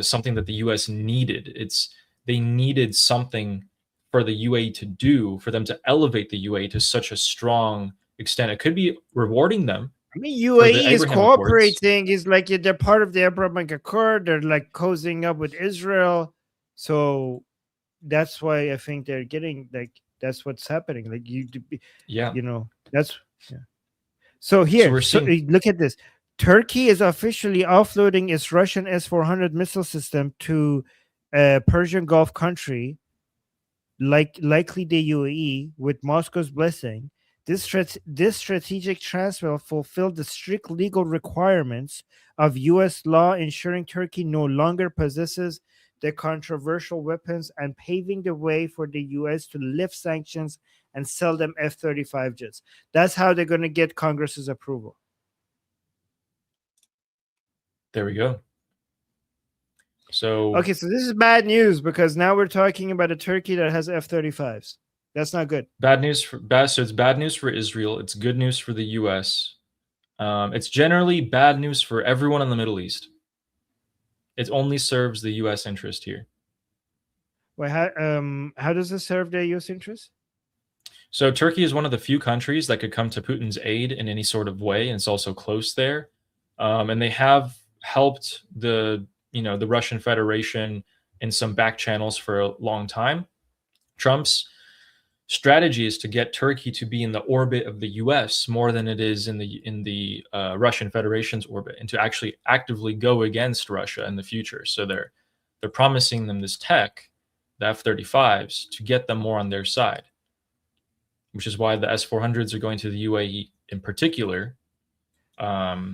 something that the US needed. It's They needed something for the UAE to do, for them to elevate the UAE to such a strong extent. It could be rewarding them I mean, for the UAE is Abraham Accords. cooperating. Is like they're part of the Abraham Accord. They're like cozying up with Israel. So that's why I think they're getting like that's what's happening. Like Yeah. that's yeah. So So here, we're seeing look at this. Turkey is officially offloading its Russian S-400 missile system to a Persian Gulf country, likely the UAE, with Moscow's blessing. This strategic transfer fulfilled the strict legal requirements of U.S. law, ensuring Turkey no longer possesses the controversial weapons and paving the way for the U.S. to lift sanctions and sell them F-35 jets. That's how they're going to get Congress's approval. There we go. So Okay, so this is bad news because now we're talking about a Turkey that has F-35s. That's not good. so it's bad news for Israel. It's good news for the U.S. It's generally bad news for everyone in the Middle East. It only serves the U.S. interest here. Wait, how does this serve the U.S. interest? So Turkey is one of the few countries that could come to Putin's aid in any sort of way, and it's also close there. And they have helped the Russian Federation in some back channels for a long time. Trump's strategy is to get Turkey to be in the orbit of the U.S. more than it is in the Russian Federation's orbit, and to actually actively go against Russia in the future. So they're promising them this tech, the F-35s, to get them more on their side, which is why the S-400s are going to the UAE in particular. But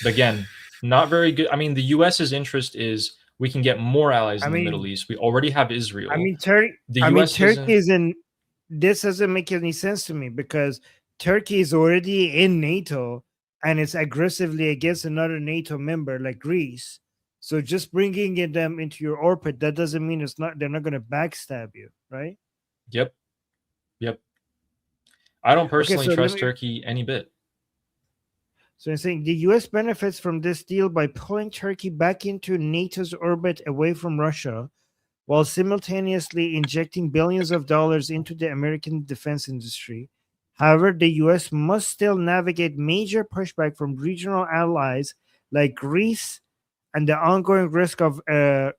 again, not very good. I mean, the US's interest is we can get more allies in the Middle East. We already have Israel. The US Turkey doesn't. is in. This doesn't make any sense to me because Turkey is already in NATO and it's aggressively against another NATO member like Greece. So just bringing them into your orbit, that doesn't mean they're not going to backstab you, right? Yep. Yep. I don't Okay, personally so trust Turkey any bit. So I'm saying the US benefits from this deal by pulling Turkey back into NATO's orbit away from Russia, while simultaneously injecting billions of dollars into the American defense industry. However, the US must still navigate major pushback from regional allies like Greece and the ongoing risk of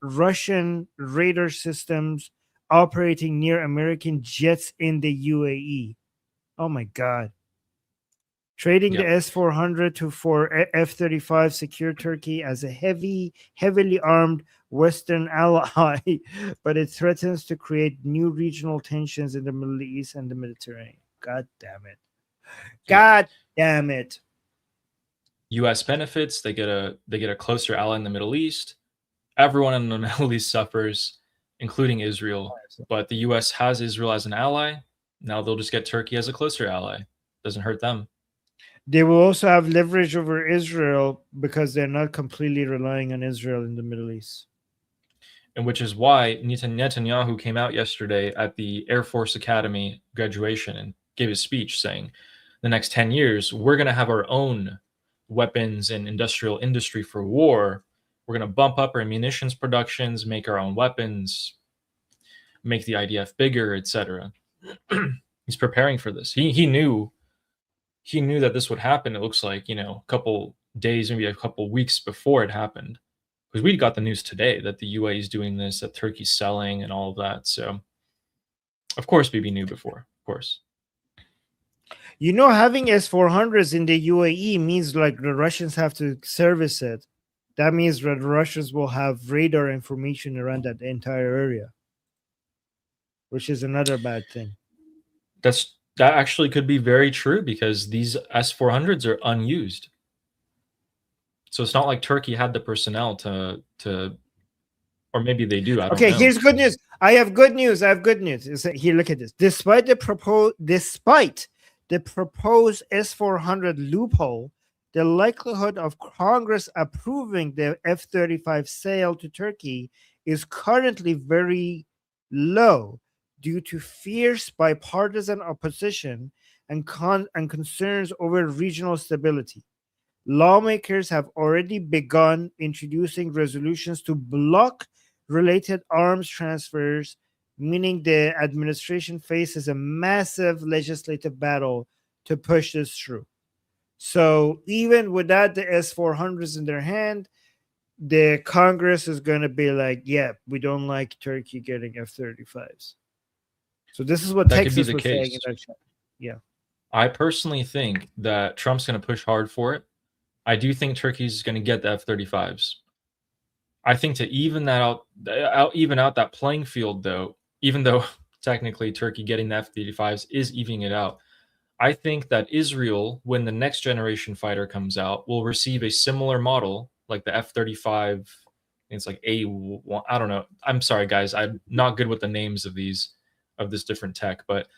Russian radar systems operating near American jets in the UAE. Oh my God. Trading the Yep. S-400 for F-35 secure Turkey as a heavily armed Western ally, but it threatens to create new regional tensions in the Middle East and the Mediterranean. God damn it. God damn it. US benefits, they get a closer ally in the Middle East. Everyone in the Middle East suffers, including Israel. But the US has Israel as an ally. Now they'll just get Turkey as a closer ally. Doesn't hurt them. They will also have leverage over Israel because they're not completely relying on Israel in the Middle East. And which is why Netanyahu came out yesterday at the Air Force Academy graduation and gave a speech saying, the next 10 years, we're going to have our own weapons and industrial industry for war. We're going to bump up our munitions productions, make our own weapons, make the IDF bigger, etc. He's preparing for this. He knew that this would happen. It looks like, a couple days, maybe a couple weeks before it happened, because we got the news today that the UAE is doing this, that Turkey's selling, and all of that. So, of course, BB knew before. Of course. Having S-400s in the UAE means like the Russians have to service it. That means that the Russians will have radar information around that entire area, which is another bad thing. That actually could be very true because these S-400s are unused. So it's not like Turkey had the personnel to or maybe they do. I don't know. Here's good news. I have good news. Here, look at this. Despite the proposed S-400 loophole, the likelihood of Congress approving the F-35 sale to Turkey is currently very low due to fierce bipartisan opposition and concerns over regional stability. Lawmakers have already begun introducing resolutions to block related arms transfers, meaning the administration faces a massive legislative battle to push this through. So even without the S-400s in their hand, the Congress is going to be like, yeah, we don't like Turkey getting F-35s. So this is what Texas was saying in that chat. Yeah. I personally think that Trump's going to push hard for it. I do think Turkey's going to get the F-35s. I think to even out that playing field, though, even though technically Turkey getting the F-35s is evening it out, I think that Israel, when the next generation fighter comes out, will receive a similar model like the F-35. It's like A1. I don't know. I'm sorry, guys. I'm not good with the names of this different tech, but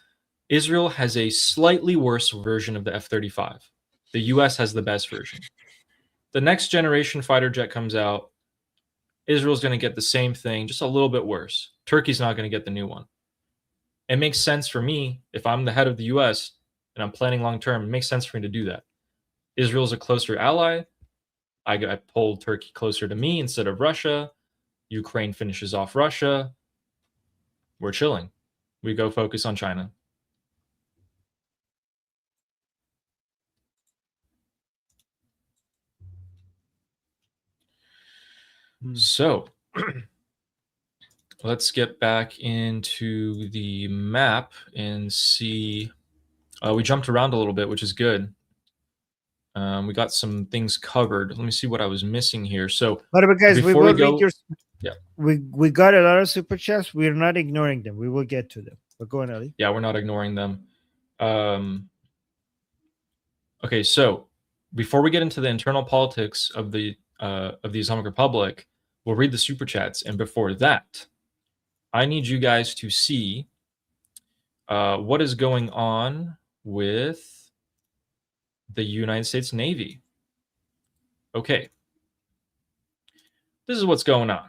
Israel has a slightly worse version of the F-35. The US has the best version. The next generation fighter jet comes out, Israel's going to get the same thing, just a little bit worse. Turkey's not going to get the new one. It makes sense for me, if I'm the head of the US and I'm planning long term, it makes sense for me to do that. Israel's a closer ally. I pulled Turkey closer to me instead of Russia. Ukraine finishes off Russia. We're chilling. We go focus on China. So let's get back into the map and see. We jumped around a little bit, which is good. We got some things covered. Let me see what I was missing here. So, guys, we will read your. Yeah, we got a lot of super chats. We're not ignoring them. We will get to them. But go on, Ali. Yeah, we're not ignoring them. Okay, so before we get into the internal politics of the Islamic Republic, we'll read the super chats, and before that, I need you guys to see what is going on with the United States Navy. Okay, this is what's going on.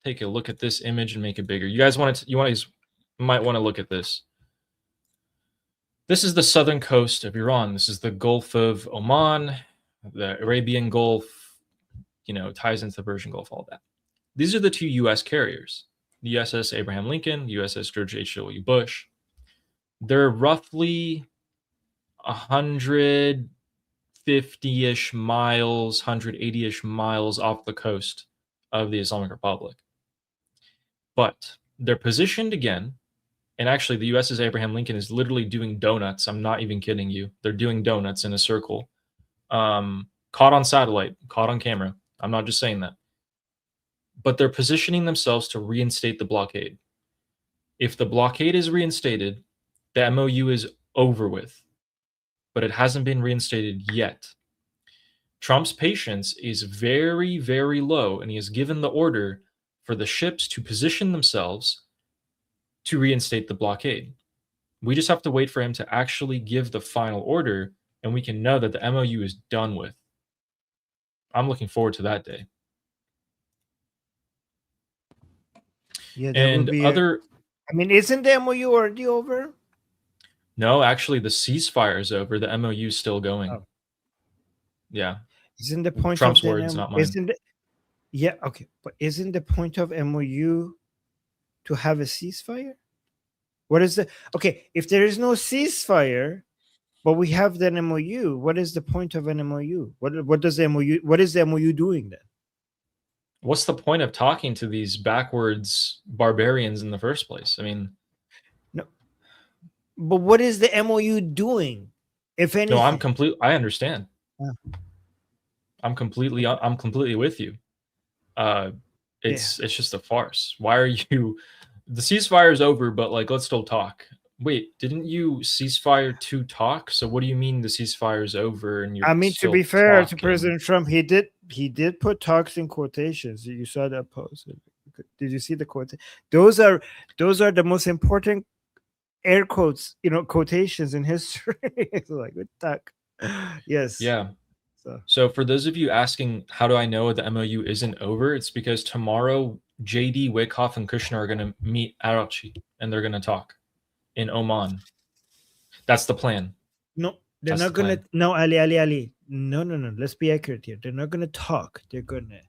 Take a look at this image and make it bigger. You guys might want to look at this. This is the southern coast of Iran. This is the Gulf of Oman, the Arabian Gulf, ties into the Persian Gulf, all that. These are the two U.S. carriers, the USS Abraham Lincoln, the USS George H.W. Bush. They're roughly 150-ish miles, 180-ish miles off the coast of the Islamic Republic. But they're positioned again, and actually the USS Abraham Lincoln is literally doing donuts. I'm not even kidding you. They're doing donuts in a circle. Caught on satellite, caught on camera. I'm not just saying that. But they're positioning themselves to reinstate the blockade. If the blockade is reinstated, the MOU is over with. But it hasn't been reinstated yet. Trump's patience is very, very low, and he has given the order for the ships to position themselves to reinstate the blockade. We just have to wait for him to actually give the final order and we can know that the MOU is done with. I'm looking forward to that day. Yeah, that And would be other. I mean, isn't the MOU already over? No, actually, the ceasefire is over. The MOU is still going. Oh. Yeah. Isn't the point Trump's of the words, not mine. yeah, okay, but isn't the point of MOU to have a ceasefire? What is the okay? If there is no ceasefire, but we have the MOU, what is the point of an MOU? What does the MOU? What is the MOU doing then? What's the point of talking to these backwards barbarians in the first place? I mean, no. But what is the MOU doing? If anything, no, I understand. Yeah. I'm completely with you. It's just a farce. Why are you? The ceasefire is over, but like, let's still talk. Wait, didn't you ceasefire to talk? So what do you mean the ceasefire is over and you're? I mean, still to be fair talking? to President Trump, he did put talks in quotations. You saw that post. Did you see the quote? Those are the most important air quotes, quotations in history. It's like good talk. Yes. Yeah. So for those of you asking, how do I know the MOU isn't over? It's because tomorrow JD, Wyckoff, and Kushner are going to meet Arachi, and they're going to talk in Oman. That's the plan. No, they're not going to. No, Ali. No. Let's be accurate here. They're not going to talk. They're going to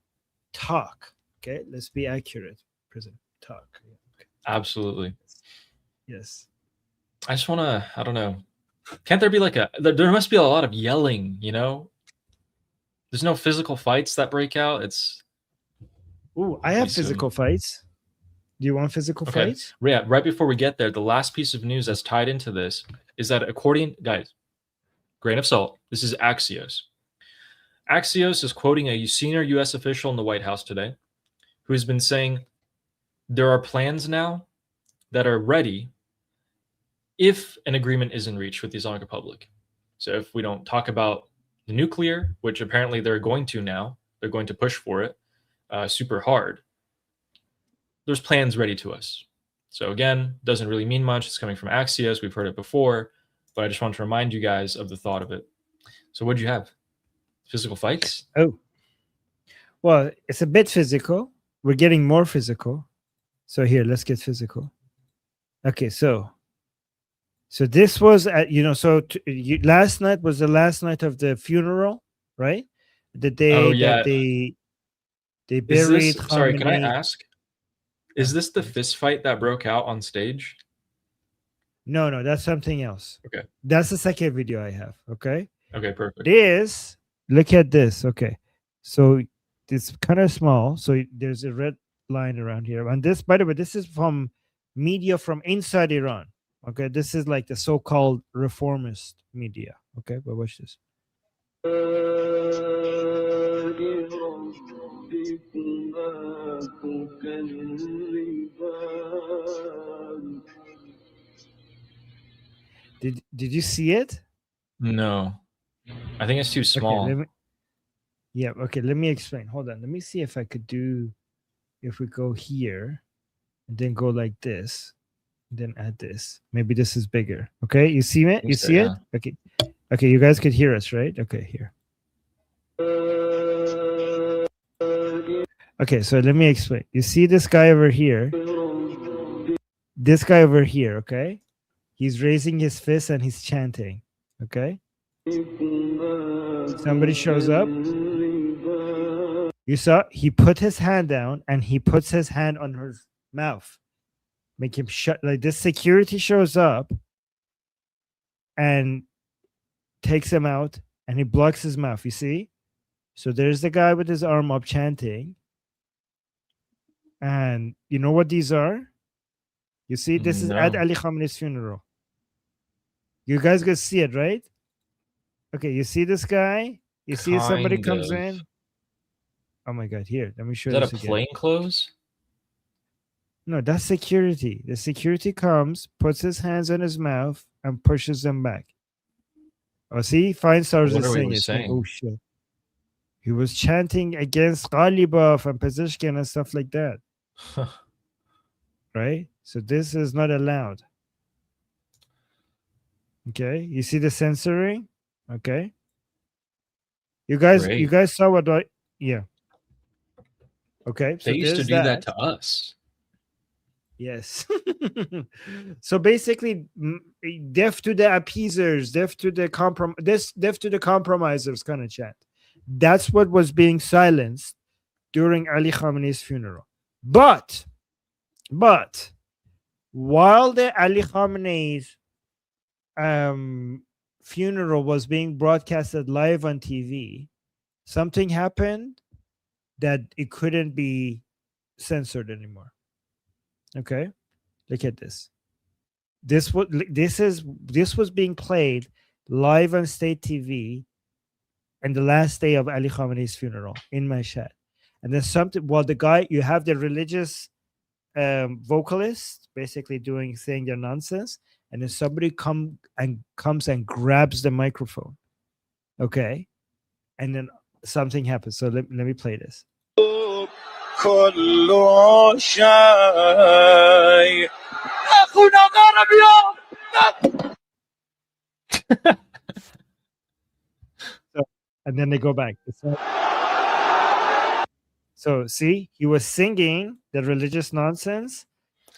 talk. Okay, let's be accurate. President, talk. Okay. Absolutely. Yes. I just want to. I don't know. Can't there be like there must be a lot of yelling, There's no physical fights that break out. It's. Ooh, I have physical fights. Do you want physical fights? Yeah, right before we get there, the last piece of news that's tied into this is that guys, grain of salt, this is Axios. Axios is quoting a senior U.S. official in the White House today who has been saying there are plans now that are ready if an agreement isn't reached with the Islamic Republic. So if we don't talk about the nuclear, which apparently they're going to now, they're going to push for it super hard. There's plans ready to us. So again, doesn't really mean much. It's coming from Axios. We've heard it before, but I just want to remind you guys of the thought of it. So what did you have? Physical fights? Oh, well, it's a bit physical. We're getting more physical. So here, let's get physical. Okay, so this was last night was the last night of the funeral, right? The day that they buried. Sorry, can I ask? Is this the fist fight that broke out on stage? No, that's something else. Okay. That's the second video I have. Okay. Okay, perfect. Look at this. Okay. So it's kind of small. So there's a red line around here. And this, by the way, this is from media from inside Iran. Okay. This is like the so-called reformist media. Okay. But watch this. Did you see it? No, I think it's too small. Okay, let me explain. Hold on. Let me see if I could do, if we go here and then go like this, then add this. Maybe this is bigger. Okay, you see it? You see it? Okay, you guys could hear us, right? Okay, here. Okay, so let me explain. You see this guy over here? This guy over here, okay? He's raising his fist and he's chanting, okay? Somebody shows up. You saw he put his hand down and he puts his hand on his mouth. Make him shut. Like this security shows up and takes him out and he blocks his mouth. You see? So there's the guy with his arm up chanting. And you know what these are? You see, this is at Ali Khamenei's funeral. You guys can see it, right? Okay, you see this guy? You see somebody comes in? Oh my God, here, let me show you. Is that a plainclothes? No, that's security. The security comes, puts his hands on his mouth, and pushes them back. Oh, see? Fine Stars is saying it. Oh shit. He was chanting against Ghalibaf and Pezeshkian and stuff like that. Right? So this is not allowed. Okay, you see the censoring? Okay, you guys Great. saw what I yeah. Okay, They so used to there's do that that. to us. Yes. So basically, deaf to the appeasers, deaf to the compromisers kind of chant. That's what was being silenced during Ali Khamenei's funeral. But, but while the Ali Khamenei's um, funeral was being broadcasted live on TV, something happened that it couldn't be censored anymore. Okay, look at this. This was being played live on state TV and the last day of Ali Khamenei's funeral in Mashhad. And then something, well, the guy, you have the religious vocalist basically saying their nonsense, and then somebody comes and grabs the microphone. Okay. And then something happens. So let me play this. So, and then they go back. So see, he was singing the religious nonsense,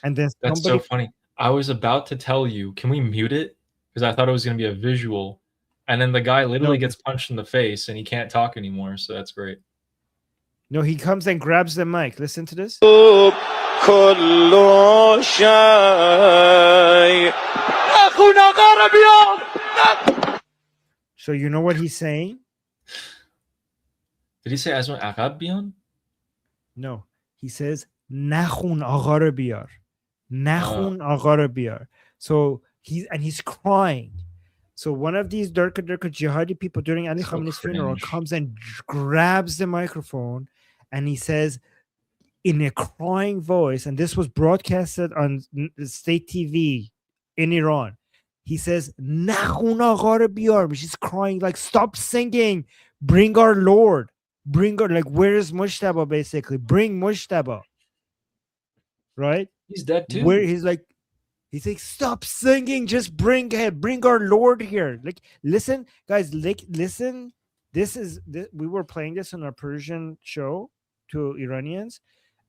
and then That's so funny. I was about to tell you, can we mute it? Because I thought it was going to be a visual, and then the guy literally gets punched in the face, and he can't talk anymore. So that's great. No, he comes and grabs the mic. Listen to this. So you know what he's saying? Did he say Azman Aqab Bion? No, he says Nakhun agha ro biyar. Nakhun agha ro biyar. So he's crying. So one of these Durka jihadi people during Ali Khamenei's funeral comes and grabs the microphone, and he says in a crying voice, and this was broadcasted on state TV in Iran. He says, Nakhun agha ro biyar, which is crying like, stop singing, bring our Lord. Bring our, like, where is Mushtaba basically? Bring Mushtaba. Right? He's dead too. Where he's like, stop singing, just bring our Lord here. Like, listen, guys, listen. We were playing this on our Persian show to Iranians,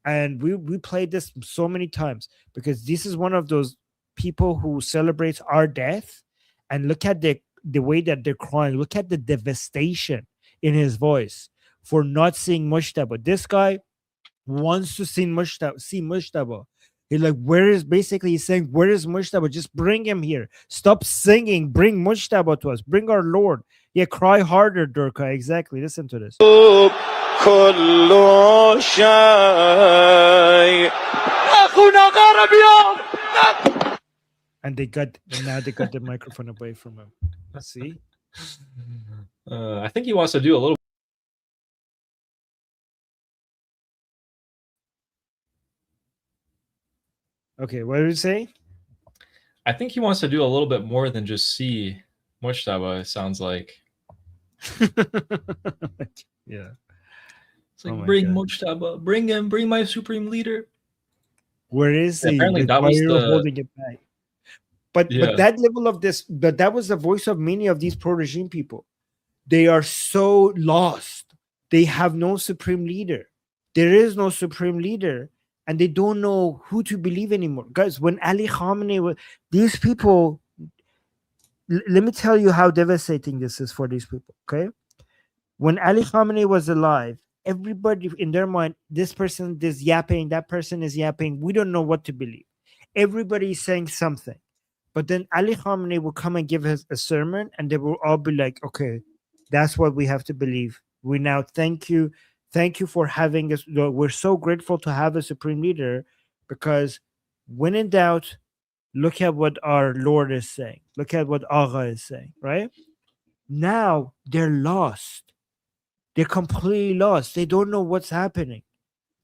and we played this so many times because this is one of those people who celebrates our death. And look at the way that they're crying. Look at the devastation in his voice for not seeing Mushtaba. This guy wants to see Mushtaba. He's like, he's saying, where is Mushtaba? Just bring him here. Stop singing. Bring Mushtaba to us. Bring our Lord. Yeah, cry harder, Durka. Exactly. Listen to this. And now they got the microphone away from him. See? I think he wants to do a little. Okay, what did you say? I think he wants to do a little bit more than just see Mushtaba, it sounds like. Yeah. It's like, bring Mushtaba, bring him, bring my supreme leader. Where is he? Apparently, that was holding it back. But that level of this, but that was the voice of many of these pro-regime people. They are so lost. They have no supreme leader. There is no supreme leader, and they don't know who to believe anymore. Guys, when Ali Khamenei these people, let me tell you how devastating this is for these people, okay? When Ali Khamenei was alive, everybody in their mind, this person is yapping, that person is yapping. We don't know what to believe. Everybody is saying something. But then Ali Khamenei will come and give us a sermon, and they will all be like, okay, that's what we have to believe. We now thank you for having us. We're so grateful to have a supreme leader, because when in doubt, look at what our Lord is saying. Look at what Agha is saying, right? Now they're lost. They're completely lost. They don't know what's happening.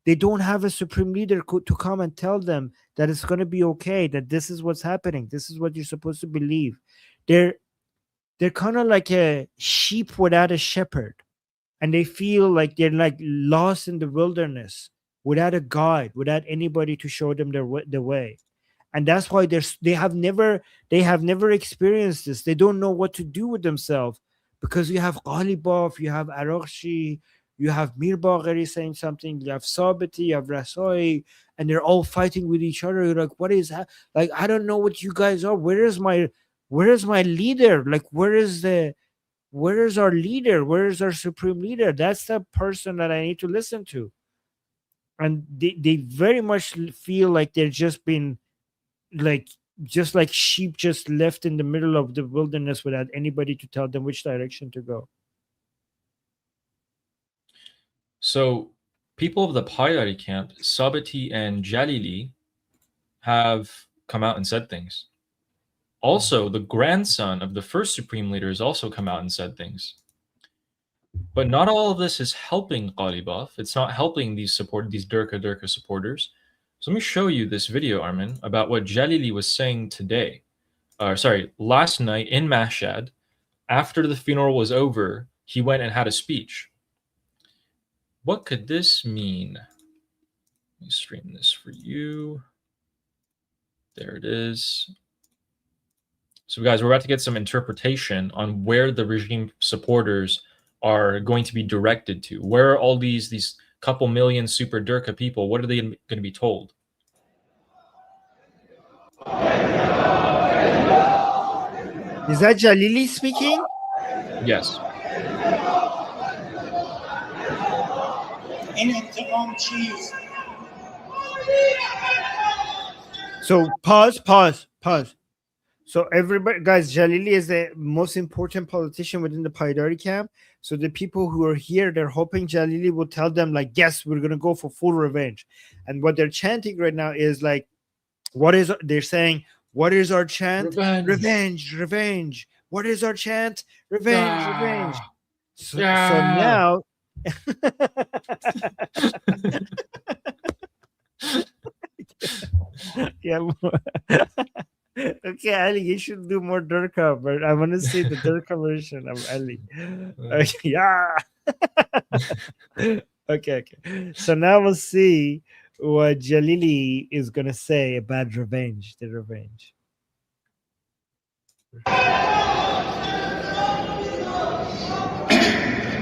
They don't have a supreme leader to come and tell them that it's going to be okay, that this is what's happening. This is what you're supposed to believe. They're kind of like a sheep without a shepherd. And they feel like they're like lost in the wilderness without a guide, without anybody to show them the way. And that's why they have never experienced this. They don't know what to do with themselves, because you have Ghalibaf, you have Araghchi, you have Mir Bagheri saying something, you have Sabiti, you have Rasoi, and they're all fighting with each other. You're like, what is that? Like, I don't know what you guys are. Where is my leader? Like, where is our leader? Where is our supreme leader? That's the person that I need to listen to. And they very much feel like they're just been like just like sheep just left in the middle of the wilderness without anybody to tell them which direction to go. So people of the Paidari camp, Sabiti and Jalili, have come out and said things. Also, the grandson of the first supreme leader has also come out and said things. But not all of this is helping Ghalibaf. It's not helping these Durka supporters. So let me show you this video, Armin, about what Jalili was saying today. Last night in Mashhad. After the funeral was over, he went and had a speech. What could this mean? Let me stream this for you. There it is. So guys, we're about to get some interpretation on where the regime supporters are going to be directed to. Where are all these couple million super Durka people? What are they going to be told? Is that Jalili speaking? Yes. So pause. So everybody, guys, Jalili is the most important politician within the Paidari camp. So the people who are here, they're hoping Jalili will tell them like, yes, we're going to go for full revenge. And what they're chanting right now is like, they're saying, what is our chant? Revenge. What is our chant? Revenge. So now... yeah. Okay, Ali, you should do more Durka, but I want to see the Durka version of Ali. Yeah. Okay. So now we'll see what Jalili is going to say about revenge. The revenge.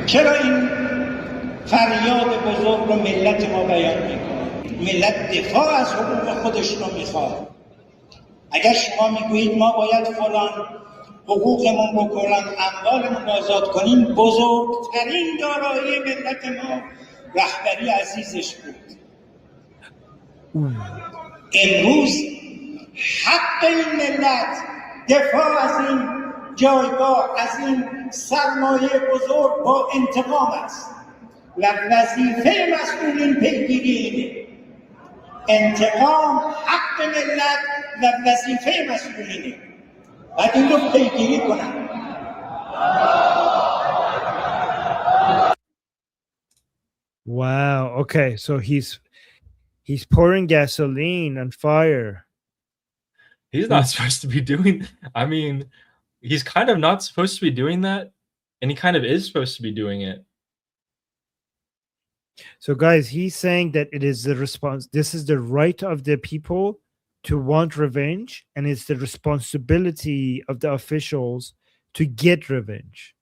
چرا این فریاد بزرگ رو ملت ما بیان میکنه؟ ملت دفاع از حقوق خودش رو میخواد. اگر شما میگویید ما باید فلان حقوقمون بکنن، اموالمون آزاد کنیم، بزرگترین دارایی ملت ما رهبری عزیزش بود. امروز حق این ملت دفاع از این جایگاه، از این سرمایه بزرگ با انتقام است و وظیفه مسئولین پیگیری اینه. انتقام حق ملت و وظیفه مسئولینه. باید این رو پیگیری کنن. Wow. Okay, so he's pouring gasoline on fire. He's not supposed to be doing. I mean, he's kind of not supposed to be doing that, and he kind of is supposed to be doing it. So, guys, he's saying that it is the response. This is the right of the people to want revenge, and it's the responsibility of the officials to get revenge.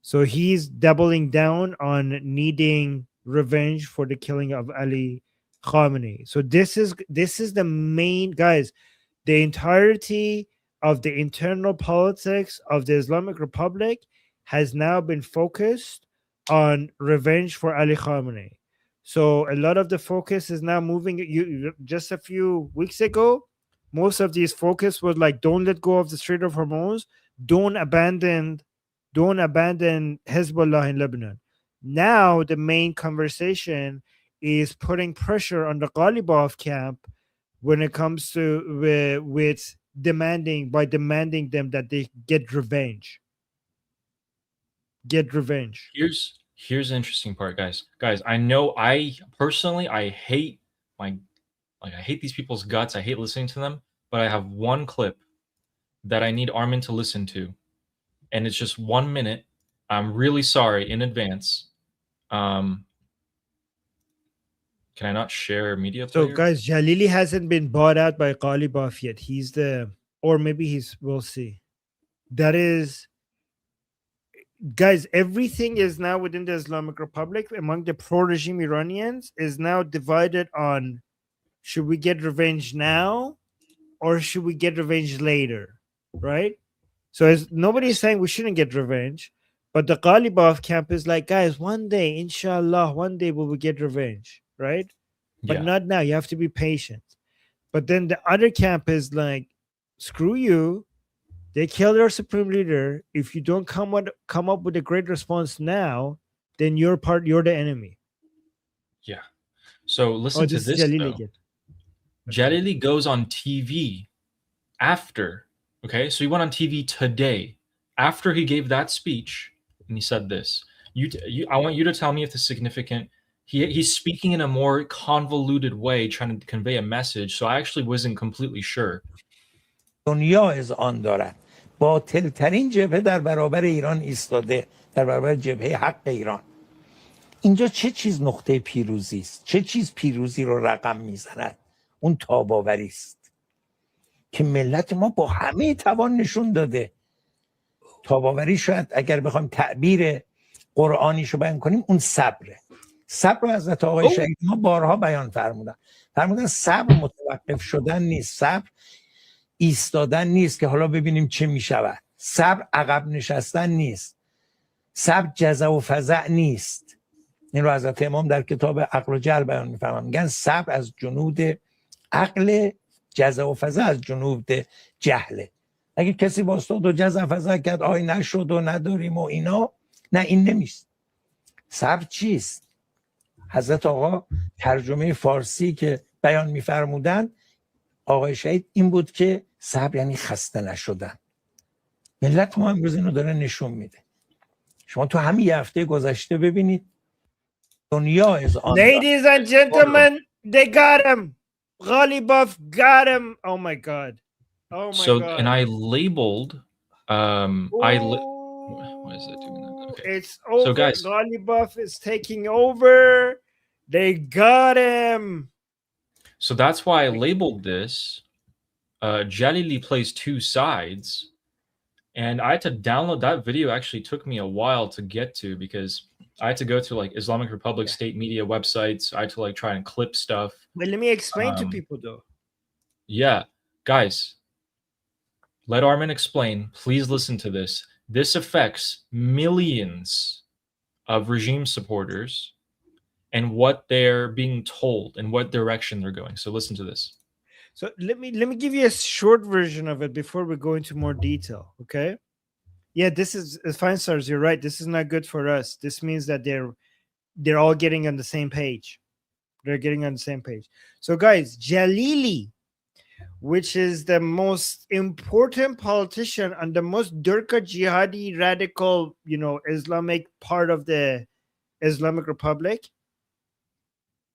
So he's doubling down on needing revenge for the killing of Ali Khamenei. So this is the main, guys. The entirety of the internal politics of the Islamic Republic has now been focused on revenge for Ali Khamenei. So a lot of the focus is now moving. Just a few weeks ago, most of these focus was like, don't let go of the Strait of Hormuz, don't abandon Hezbollah in Lebanon. Now the main conversation is putting pressure on the Ghalibaf camp when it comes to with demanding them that they get revenge. Here's the interesting part, guys. I know I hate I hate these people's guts. I hate listening to them, but I have one clip that I need Armin to listen to, and it's just 1 minute. I'm really sorry in advance. Can I not share media player? So, guys, Jalili hasn't been bought out by Ghalibaf yet. We'll see. That is, guys, everything is now within the Islamic Republic among the pro-regime Iranians is now divided on should we get revenge now or should we get revenge later, right? So nobody is saying we shouldn't get revenge, but the Ghalibaf camp is like, guys, one day, inshallah, one day we will get revenge, right? But not now. You have to be patient. But then the other camp is like, screw you. They killed our supreme leader. If you don't come up with a great response now, then you're the enemy. Yeah. So listen to this. Jalili goes on TV after. Okay, so he went on TV today after he gave that speech, and he said this. I want you to tell me if this is significant. He's speaking in a more convoluted way, trying to convey a message. So I actually wasn't completely sure. دنیا اذعان دارد باطل ترین جبهه در برابر ایران ایستاده، در برابر جبهه حق ایران. اینجا چه چیز نقطه پیروزی است؟ چه چیز پیروزی رو رقم میزند؟ اون تاباوری است که ملت ما با همه توان نشون داده. تاباوری شاید اگر بخوایم تعبیر قرآنیشو بیان کنیم اون صبره. صبر رو حضرت آقای شهید ما بارها بیان فرمودن صبر متوقف شدن نیست، صبر ایستادن نیست که حالا ببینیم چه میشود، صبر عقب نشستن نیست، صبر جزع و فزع نیست. این رو حضرت امام در کتاب عقل و جهل بیان میفرمایند، میگن صبر از جنود عقل، جزع و فزع از جنود جهله. اگه کسی باستاد و جزع و فزع کرد آی نشد و نداریم و اینا، نه این نمیست. صبر چیست؟ حضرت آقا ترجمه فارسی که بیان میفرمودن آقای شهید این بود که صبر یعنی خسته نشدن. ملت ما امروز اینو داره نشون میده. شما تو همین یه هفته گذشته ببینید دنیا از آن. Ladies and gentlemen, they got him. Ghalibaf got him. Oh my god. Oh my god. And I labeled why is that doing that? Okay. It's over. So guys, Ghalibaf is taking over. They got him. So that's why I labeled this Jalili plays two sides, and I had to download that video. Actually took me a while to get to because I had to go to like Islamic Republic state media websites. I had to like try and clip stuff. But let me explain to people though. Yeah, guys, let Armin explain. Please listen to this. This affects millions of regime supporters and what they're being told and what direction they're going. So listen to this. So let me give you a short version of it before we go into more detail. Okay. Yeah, this is fine, stars. You're right. This is not good for us. This means that they're all getting on the same page. They're getting on the same page. So guys, Jalili, which is the most important politician and the most Durka jihadi radical, Islamic part of the Islamic Republic,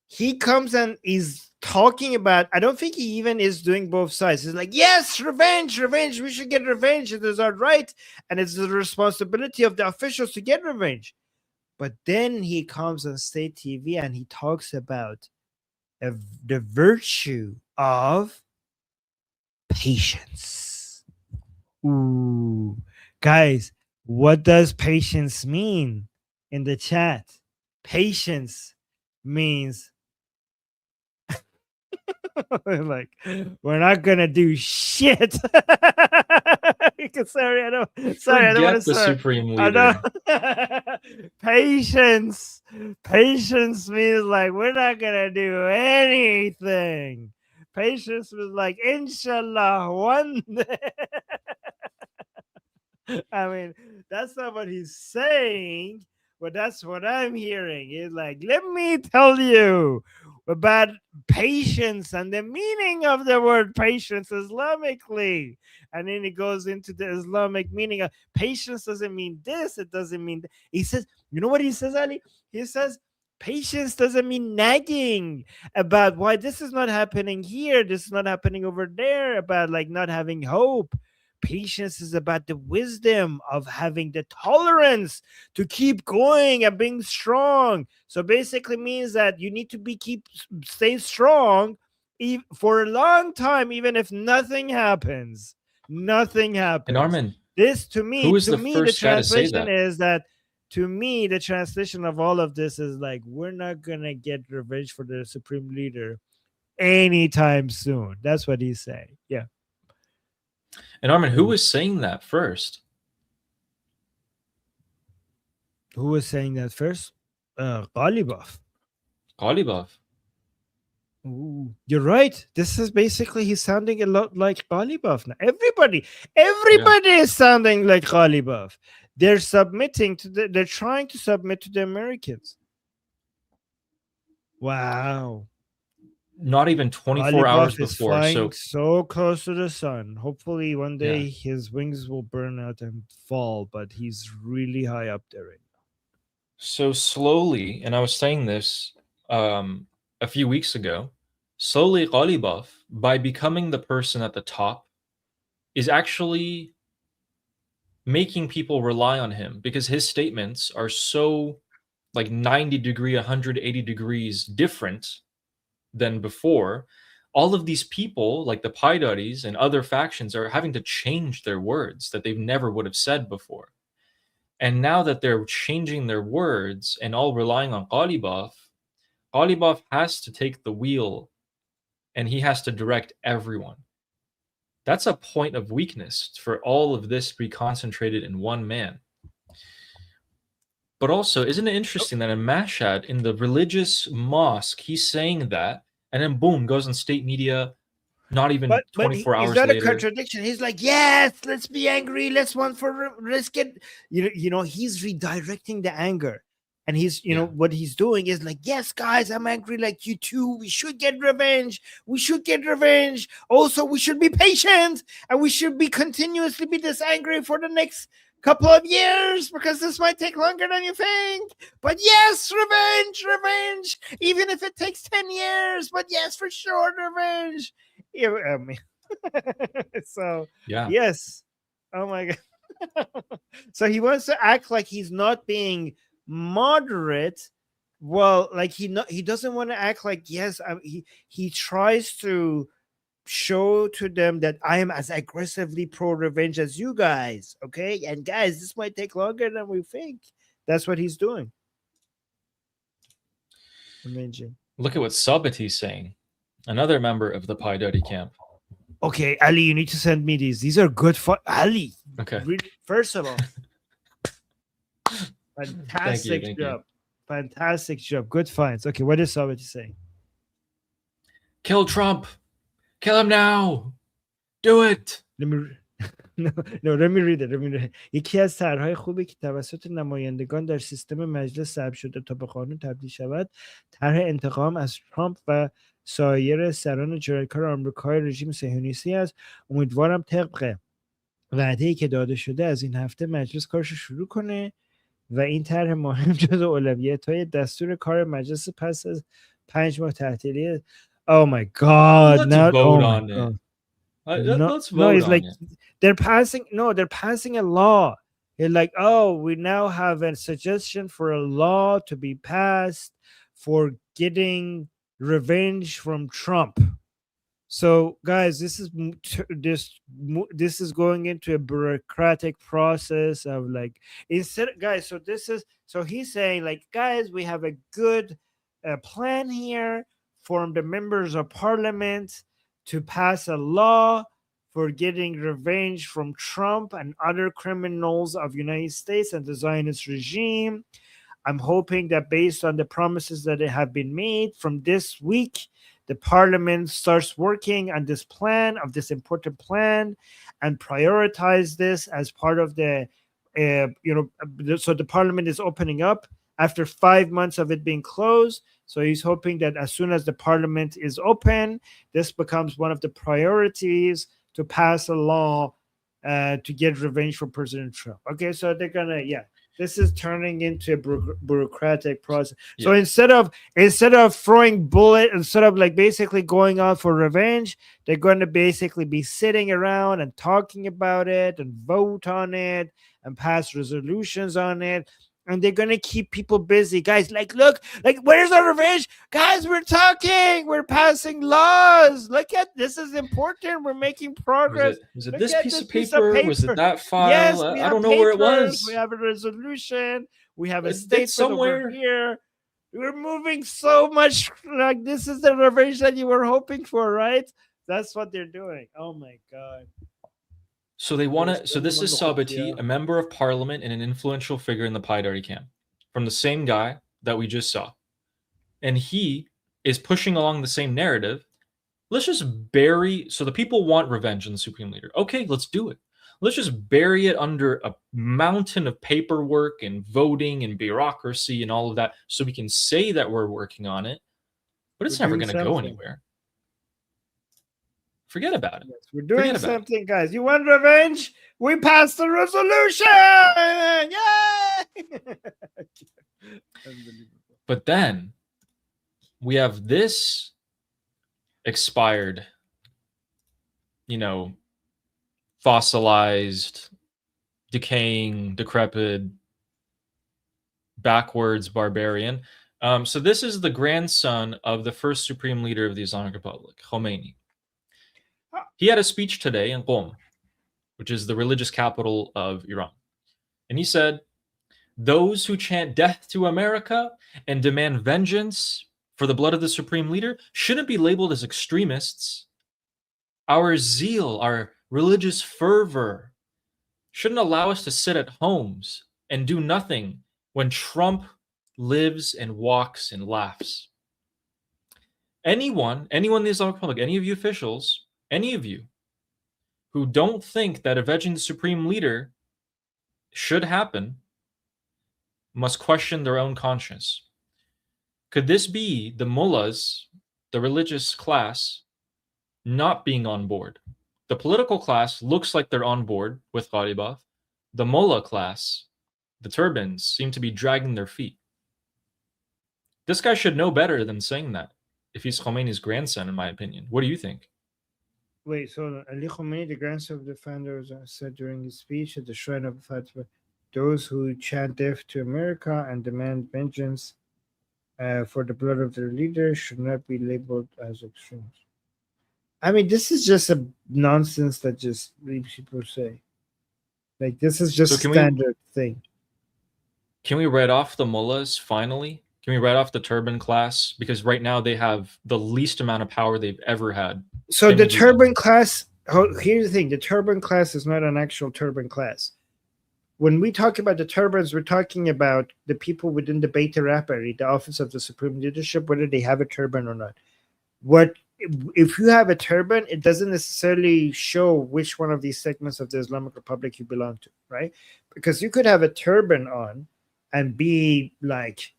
he comes and is talking about, I don't think he even is doing both sides. He's like, yes, revenge, we should get revenge. It is our right, and it's the responsibility of the officials to get revenge. But then he comes on state TV and he talks about the virtue of patience. Ooh, guys, what does patience mean in the chat? Patience means like we're not gonna do shit. Sorry, I don't want to the supreme leader. Patience means like we're not gonna do anything. Patience was like, inshallah, one day. I mean, that's not what he's saying, but that's what I'm hearing. He's like, let me tell you about patience and the meaning of the word patience Islamically. And then he goes into the Islamic meaning of patience doesn't mean this, it doesn't mean that. He says, you know what he says, Ali? He says, patience doesn't mean nagging about why this is not happening here, this is not happening over there, about like not having hope. Patience is about the wisdom of having the tolerance to keep going and being strong. So basically means that you need to stay strong for a long time, even if nothing happens. Nothing happens. And Armin, This to me, Who is the first guy to say translation that? is that. To me, the translation of all of this is like, we're not gonna get revenge for the supreme leader anytime soon. That's what he's saying. Yeah. And Armin, who was saying that first? Who was saying that first? Ghalibaf. Ghalibaf. Ooh, you're right. This is basically, he's sounding a lot like Ghalibaf now. Everybody is sounding like Ghalibaf. They're submitting to they're trying to submit to the Americans. Wow. Not even 24 hours before. Flying so close to the sun. Hopefully one day his wings will burn out and fall, but he's really high up there right now. So slowly, and I was saying this a few weeks ago, slowly Ghalibaf, by becoming the person at the top, is actually making people rely on him, because his statements are so like 180 degrees different than before. All of these people, like the Paidaris and other factions, are having to change their words that they've never would have said before. And now that they're changing their words and all relying on Ghalibaf has to take the wheel and he has to direct everyone. That's a point of weakness for all of this to be concentrated in one man. But also, isn't it interesting that in Mashhad, in the religious mosque, he's saying that, and then boom, goes on state media, not even 24 hours later. Is that a contradiction? He's like, yes, let's be angry. Let's get, he's redirecting the anger. And he's, what he's doing is like, yes, guys, I'm angry like you too. We should get revenge. Also, we should be patient. And we should be continuously be this angry for the next couple of years, because this might take longer than you think. But yes, revenge. Even if it takes 10 years. But yes, for sure, revenge. So, yes. Oh, my God. So he wants to act like he's not being moderate. Well, like he doesn't want to act like, yes, he tries to show to them that I am as aggressively pro-revenge as you guys, okay? And guys, this might take longer than we think. That's what he's doing. Amazing. Look at what Sabati's saying, another member of the Paidari camp. Okay, Ali, you need to send me these. These are good for Ali. Okay. Really, first of all, fantastic job. Fantastic job. Good finds. Okay, what is Sabati saying? Kill Trump. Kill him now. Do it. Let me read it. یکی از طرح‌های خوبی که توسط نمایندگان در سیستم مجلس ثبت شده تا به قانون تبدیل شود، طرح انتقام از ترامپ و سایر سران جنایتکار آمریکای رژیم صهیونیستی است. امیدوارم طبق وعده‌ای که داده شده از این هفته مجلس کارش رو شروع کنه و این طرح مهم جزو اولویت‌های دستور کار مجلس پس از 5 ماه تعطیلی. Oh my God! Let's vote on it. Let's vote it's on like it. they're passing a law. They're like, oh, we now have a suggestion for a law to be passed for getting revenge from Trump. So, guys, this is going into a bureaucratic process of like, guys. So he's saying like, guys, we have a good plan here for the members of parliament to pass a law for getting revenge from Trump and other criminals of the United States and the Zionist regime. I'm hoping that based on the promises that have been made from this week, the parliament starts working on this plan, of this important plan, and prioritize this as part of the, so the parliament is opening up after 5 months of it being closed. So he's hoping that as soon as the parliament is open, this becomes one of the priorities to pass a law to get revenge for President Trump. Okay, so they're gonna, this is turning into a bureaucratic process. So instead of throwing bullet, instead of like basically going out for revenge, they're going to basically be sitting around and talking about it and vote on it and pass resolutions on it. and they're gonna keep people busy, guys. Like, look, like, where's our revenge, guys? We're talking, we're passing laws. Look at this, is important. We're making progress. Was it Look this at piece this of paper? Was it that file? Yes, we I have don't know where it papers. We was. have a resolution. We have a It's statement somewhere over here. We're moving so much. Like, this is the revenge that you were hoping for, right? That's what they're doing. Oh my god. So they want to. So this is Sabati, a member of parliament and an influential figure in the Paidari camp, from the same guy that we just saw, and he is pushing along the same narrative. Let's just bury. So the people want revenge on the supreme leader. Okay, let's do it. Let's just bury it under a mountain of paperwork and voting and bureaucracy and all of that, so we can say that we're working on it, but it's never going to go anywhere. Forget about it. Yes, we're doing something, guys. You want revenge? We passed the resolution! Yay! But then we have this expired, fossilized, decaying, decrepit, backwards barbarian. So this is the grandson of the first supreme leader of the Islamic Republic, Khomeini. He had a speech today in Qom, which is the religious capital of Iran. And he said, those who chant death to America and demand vengeance for the blood of the supreme leader shouldn't be labeled as extremists. Our zeal, our religious fervor shouldn't allow us to sit at homes and do nothing when Trump lives and walks and laughs. Anyone in the Islamic Republic, any of you officials, any of you who don't think that avenging the supreme leader should happen must question their own conscience. Could this be the mullahs, the religious class, not being on board? The political class looks like they're on board with Ghalibaf. The mullah class, the turbans, seem to be dragging their feet. This guy should know better than saying that, if he's Khomeini's grandson, in my opinion. What do you think? Wait, so Ali Khomeini, the grandson of the founders, said during his speech at the Shrine of Fatwa, those who chant death to America and demand vengeance for the blood of their leader should not be labeled as extremists. I mean, this is just a nonsense that just people say. Like, this is just a standard thing. Can we write off the mullahs finally? Can we write off the turban class? Because right now they have the least amount of power they've ever had. So the turban class, here's the thing, the turban class is not an actual turban class. When we talk about the turbans, we're talking about the people within the Beit Rabari, the office of the supreme leadership, whether they have a turban or not. If you have a turban, it doesn't necessarily show which one of these segments of the Islamic Republic you belong to, right? Because you could have a turban on and be like,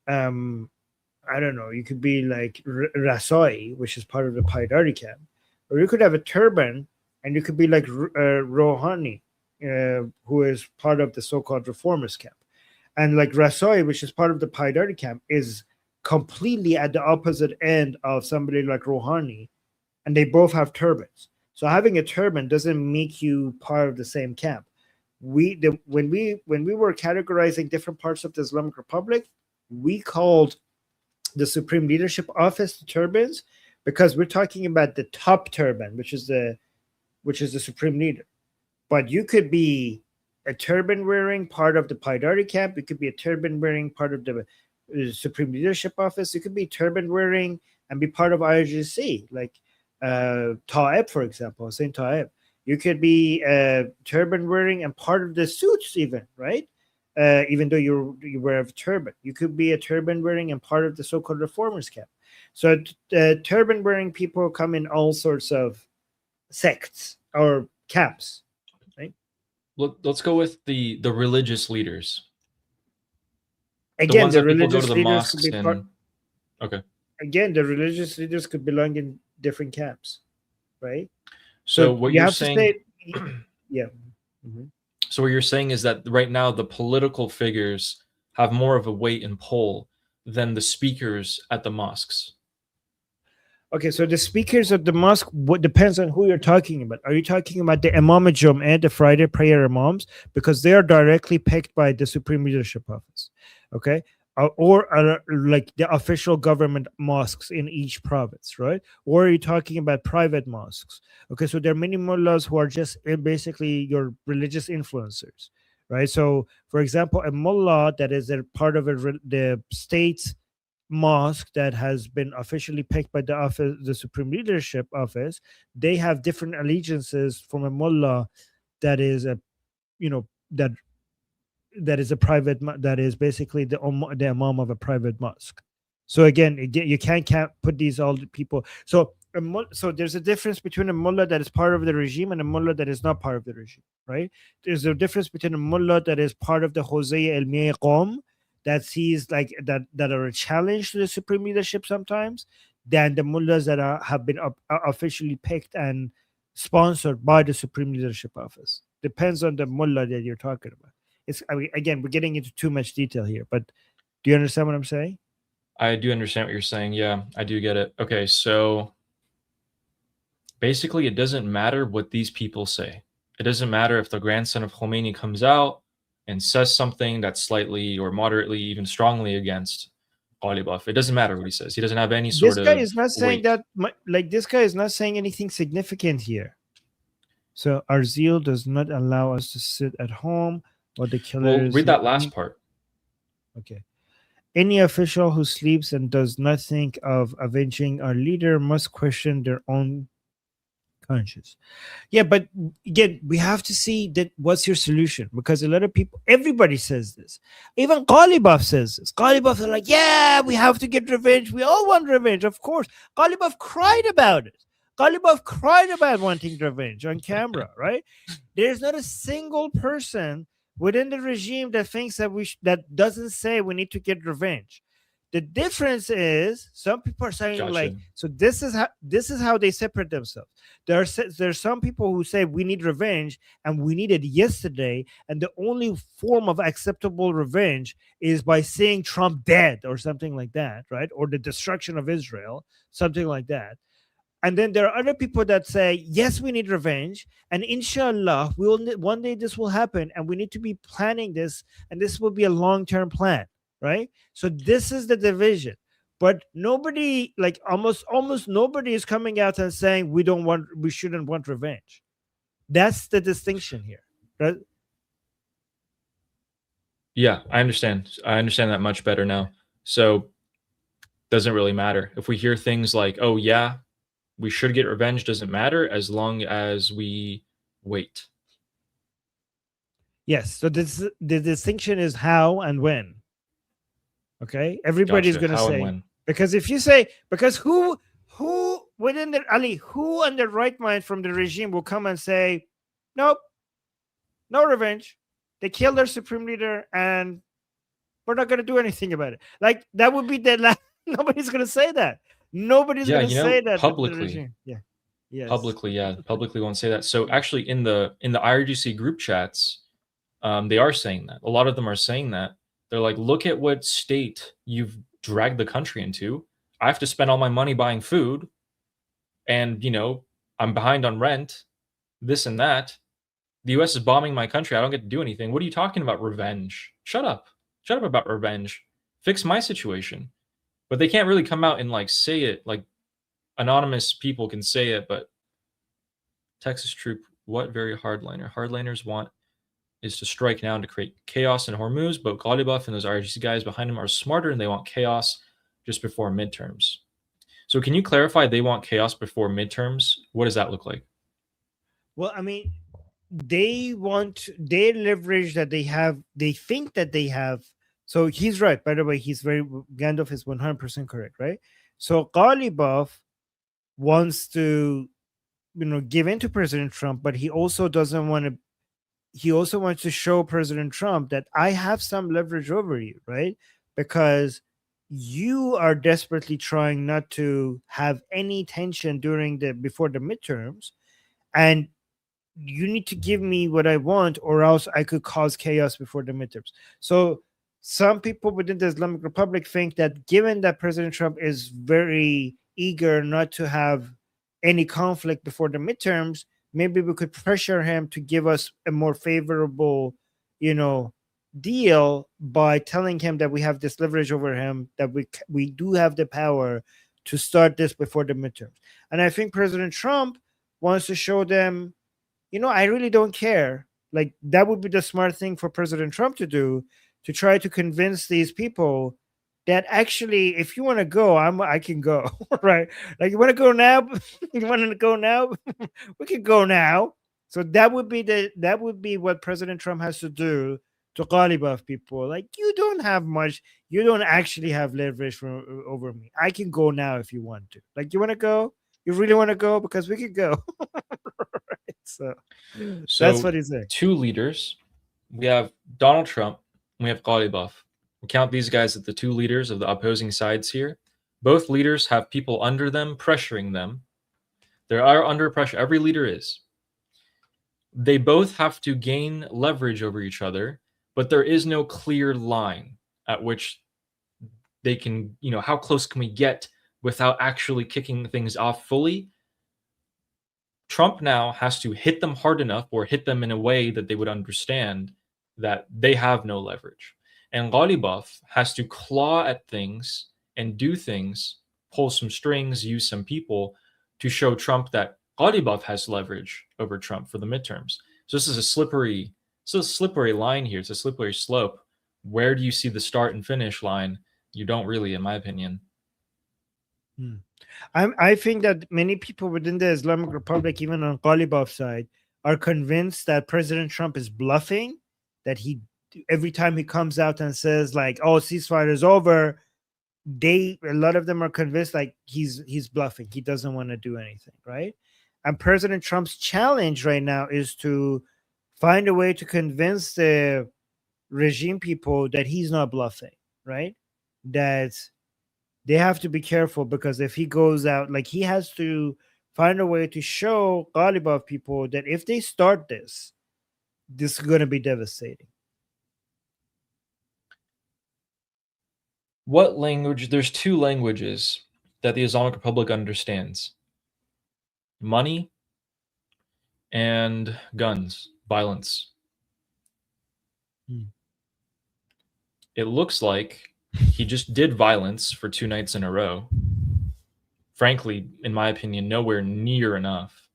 I don't know, you could be like Rasoi, which is part of the Paidari camp, or you could have a turban and you could be like Rouhani, who is part of the so-called reformers camp. And like Rasoi, which is part of the Paidari camp, is completely at the opposite end of somebody like Rouhani, and they both have turbans. So having a turban doesn't make you part of the same camp. When we were categorizing different parts of the Islamic Republic, we called the Supreme Leadership Office the turbans because we're talking about the top turban, which is the Supreme Leader. But you could be a turban wearing part of the Paidari camp. You could be a turban wearing part of the Supreme Leadership Office. You could be turban wearing and be part of IRGC, like Taib, for example, Saint Taib. You could be turban wearing and part of the suits, even, right? Even though you wear a turban, you could be a turban wearing and part of the so-called reformers camp. So turban wearing people come in all sorts of sects or camps, right? Let's go with the religious leaders. Again, the religious leaders could be okay. Again, the religious leaders could belong in different camps, right? So what you're saying, yeah. Mm-hmm. So what you're saying is that right now the political figures have more of a weight and pull than the speakers at the mosques. Okay, so the speakers of the mosque, what depends on who you're talking about. Are you talking about the Imam al-Jum'ah, the Friday prayer imams, because they are directly picked by the Supreme Leadership Office, okay? Or are like the official government mosques in each province, right? Or are you talking about private mosques? Okay, so there are many mullahs who are just basically your religious influencers, right? So, for example, a mullah that is a part of the state's mosque that has been officially picked by the office, the Supreme Leadership Office, they have different allegiances from a mullah that is a, you know, that is a private, that is basically the imam of a private mosque. So again, you can't put these all the people. So so there's a difference between a mullah that is part of the regime and a mullah that is not part of the regime, right? There's a difference between a mullah that is part of the Hosea Ilmiya Qom, that sees like that are a challenge to the supreme leadership sometimes, than the mullahs that have been officially picked and sponsored by the Supreme Leadership Office. Depends on the mullah that you're talking about. I mean, again, we're getting into too much detail here, but do you understand what I'm saying? I do understand what you're saying. Yeah, I do get it. Okay, so basically, it doesn't matter what these people say. It doesn't matter if the grandson of Khomeini comes out and says something that's slightly or moderately, even strongly against Ghalibaf. It doesn't matter what he says. He doesn't have any sort of This guy is not saying weight. that, like, this guy is not saying anything significant here. So our zeal does not allow us to sit at home while the killers. Well, read that last part. Okay. Any official who sleeps and does not think of avenging our leader must question their own conscience. Yeah, but again, we have to see that what's your solution, because a lot of people, everybody says this. Even Ghalibaf says this. Ghalibaf are like, yeah, we have to get revenge. We all want revenge, of course. Ghalibaf cried about it. Ghalibaf cried about wanting revenge on camera, right? There's not a single person within the regime that thinks that that doesn't say we need to get revenge. The difference is some people are saying like, so this is how they separate themselves. There's some people who say we need revenge and we need it yesterday, and the only form of acceptable revenge is by seeing Trump dead or something like that, right? Or the destruction of Israel, something like that. And then there are other people that say, yes, we need revenge. And inshallah, one day this will happen. And we need to be planning this. And this will be a long-term plan, right? So this is the division. But nobody, like almost nobody is coming out and saying we shouldn't want revenge. That's the distinction here, right? Yeah, I understand. I understand that much better now. So doesn't really matter. If we hear things like, oh, yeah, we should get revenge, doesn't matter as long as we wait. Yes. So the distinction is how and when. Okay. Everybody's going to say, because if you say, because who within the Ali, who in their right mind from the regime will come and say, nope, no revenge. They killed their supreme leader and we're not going to do anything about it. Like that would be the last. Nobody's going to say that. Nobody's going to say that publicly. Yeah. Yes. Publicly, yeah. Publicly won't say that. So actually in the IRGC group chats, they are saying that. A lot of them are saying that. They're like, look at what state you've dragged the country into. I have to spend all my money buying food and, I'm behind on rent, this and that. The US is bombing my country. I don't get to do anything. What are you talking about? Revenge. Shut up. Shut up about revenge. Fix my situation. But they can't really come out and like say it. Like anonymous people can say it, but Texas troop, what very hardliner? Hardliners want is to strike now and to create chaos in Hormuz, but Ghalibaf and those RGC guys behind him are smarter and they want chaos just before midterms. So can you clarify they want chaos before midterms? What does that look like? Well, I mean, they leverage that they think that they have. So he's right. By the way, Gandalf is 100% correct, right? So Ghalibaf wants to, give in to President Trump, but he also doesn't want to. He also wants to show President Trump that I have some leverage over you, right? Because you are desperately trying not to have any tension before the midterms, and you need to give me what I want, or else I could cause chaos before the midterms. So some people within the Islamic Republic think that given that President Trump is very eager not to have any conflict before the midterms, maybe we could pressure him to give us a more favorable, deal by telling him that we have this leverage over him, that we do have the power to start this before the midterms. And I think President Trump wants to show them, I really don't care. Like, that would be the smart thing for President Trump to do, to try to convince these people that actually, if you want to go, I can go, right? Like, you want to go now? You want to go now? We can go now. So that would be what President Trump has to do to Ghalibaf people. Like, you don't have much. You don't actually have leverage over me. I can go now if you want to. Like, you want to go? You really want to go? Because we could go. Right? So that's what he's saying. Two leaders. We have Donald Trump. We have Ghalibaf. We count these guys as the two leaders of the opposing sides here. Both leaders have people under them pressuring them. They are under pressure. Every leader is. They both have to gain leverage over each other, but there is no clear line at which they can, how close can we get without actually kicking things off fully. Trump now has to hit them hard enough, or hit them in a way that they would understand that they have no leverage. And Ghalibaf has to claw at things and do things, pull some strings, use some people to show Trump that Ghalibaf has leverage over Trump for the midterms. So this is a slippery line here. It's a slippery slope. Where do you see the start and finish line? You don't really, in my opinion. I think that many people within the Islamic Republic, even on Ghalibaf's side, are convinced that President Trump is bluffing, that every time he comes out and says, like, oh, ceasefire is over, a lot of them are convinced like he's bluffing. He doesn't want to do anything, right? And President Trump's challenge right now is to find a way to convince the regime people that he's not bluffing, right? That they have to be careful, because if he goes out, like, he has to find a way to show Ghalibaf people that if they start this is going to be devastating. What language? There's two languages that the Islamic Republic understands: money and guns, violence. It looks like he just did violence for 2 nights in a row. Frankly, in my opinion, nowhere near enough.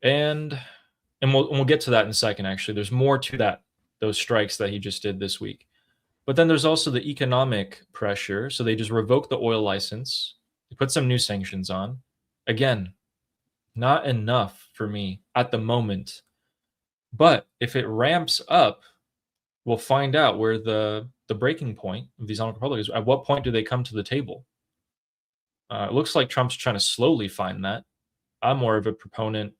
And we'll get to that in a second, actually. There's more to those strikes that he just did this week. But then there's also the economic pressure. So they just revoked the oil license. They put some new sanctions on. Again, not enough for me at the moment. But if it ramps up, we'll find out where the breaking point of the Islamic Republic is. At what point do they come to the table? It looks like Trump's trying to slowly find that. I'm more of a proponent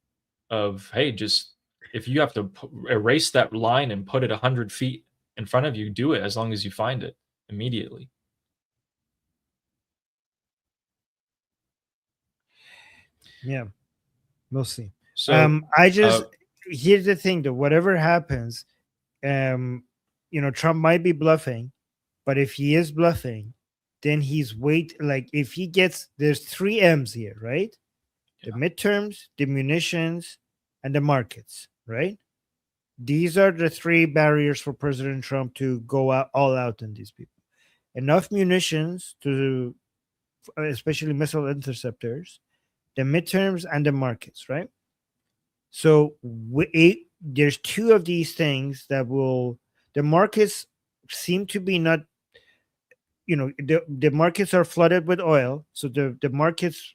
of, hey, just if you have to erase that line and put it 100 feet in front of you, do it, as long as you find it immediately. Yeah, we'll see. So here's the thing, though. Whatever happens, Trump might be bluffing, but if he is bluffing, then if he gets, there's 3 M's here, right? Yeah. The midterms, the munitions, and the markets, right? These are the 3 barriers for President Trump to go all out on these people. Enough munitions especially missile interceptors, the midterms, and the markets, right? So there's 2 of these things that the markets seem to be not, the markets are flooded with oil. So the markets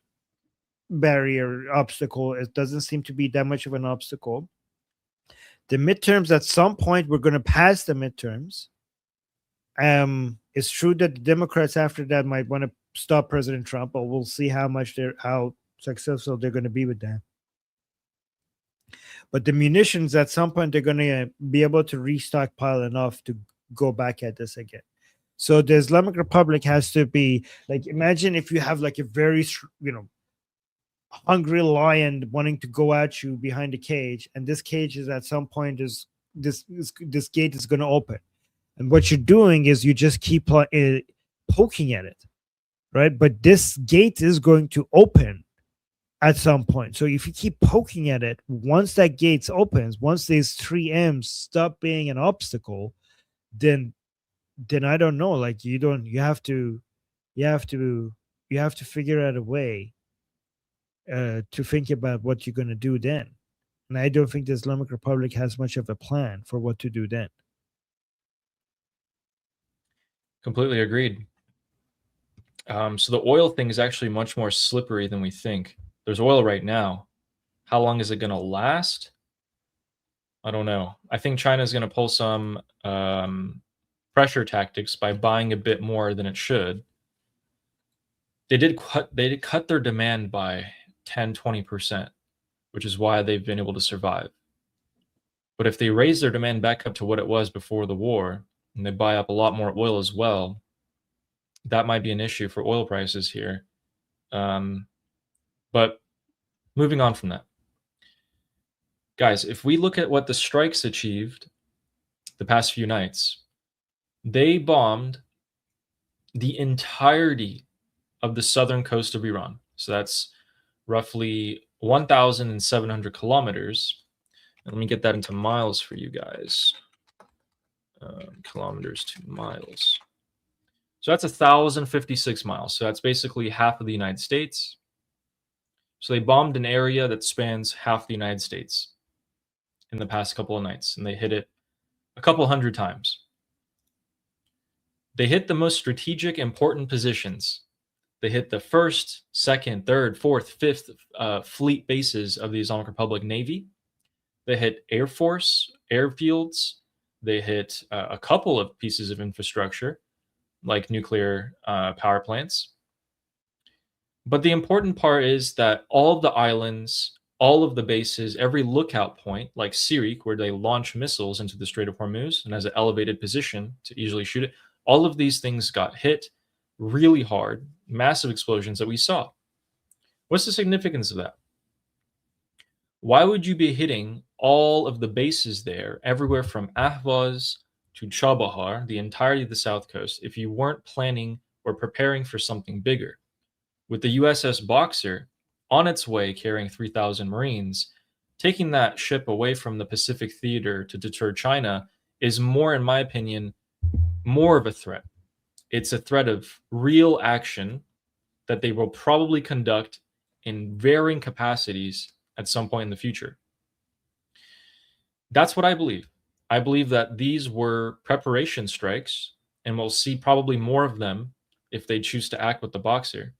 barrier obstacle, it doesn't seem to be that much of an obstacle. The midterms, at some point, we're going to pass the midterms. It's true that the Democrats after that might want to stop President Trump, but we'll see how successful they're going to be with that. But the munitions, at some point, they're going to be able to restockpile enough to go back at this again. So the Islamic Republic has to be like, imagine if you have like a very, hungry lion wanting to go at you behind a cage, and this cage is at some point this gate is going to open, and what you're doing is you just keep poking at it, right? But this gate is going to open at some point. So if you keep poking at it, once that gate opens, once these 3Ms stop being an obstacle, then I don't know. Like you have to figure out a way to think about what you're going to do then. And I don't think the Islamic Republic has much of a plan for what to do then. Completely agreed. So the oil thing is actually much more slippery than we think. There's oil right now. How long is it going to last? I don't know. I think China is going to pull some pressure tactics by buying a bit more than it should. They did cut their demand by 10-20%, which is why they've been able to survive. But if they raise their demand back up to what it was before the war, and they buy up a lot more oil as well, that might be an issue for oil prices here. But moving on from that, guys, if we look at what the strikes achieved the past few nights, they bombed the entirety of the southern coast of Iran. So that's roughly 1,700 kilometers. And let me get that into miles for you guys. Kilometers to miles. So that's 1,056 miles. So that's basically half of the United States. So they bombed an area that spans half the United States in the past couple of nights, and they hit it a couple hundred times. They hit the most strategic, important positions. They hit the 1st, 2nd, 3rd, 4th, 5th fleet bases of the Islamic Republic Navy. They hit Air Force, airfields. They hit a couple of pieces of infrastructure, like nuclear power plants. But the important part is that all of the islands, all of the bases, every lookout point, like Sirik, where they launch missiles into the Strait of Hormuz and has an elevated position to easily shoot it, all of these things got hit really hard, massive explosions that we saw. What's the significance of that? Why would you be hitting all of the bases there, everywhere from Ahvaz to Chabahar, the entirety of the south coast, if you weren't planning or preparing for something bigger? With the USS Boxer on its way carrying 3,000 Marines, taking that ship away from the Pacific theater to deter China is more, in my opinion, more of a threat. It's a threat of real action that they will probably conduct in varying capacities at some point in the future. That's what I believe. I believe that these were preparation strikes, and we'll see probably more of them if they choose to act with the Boxer.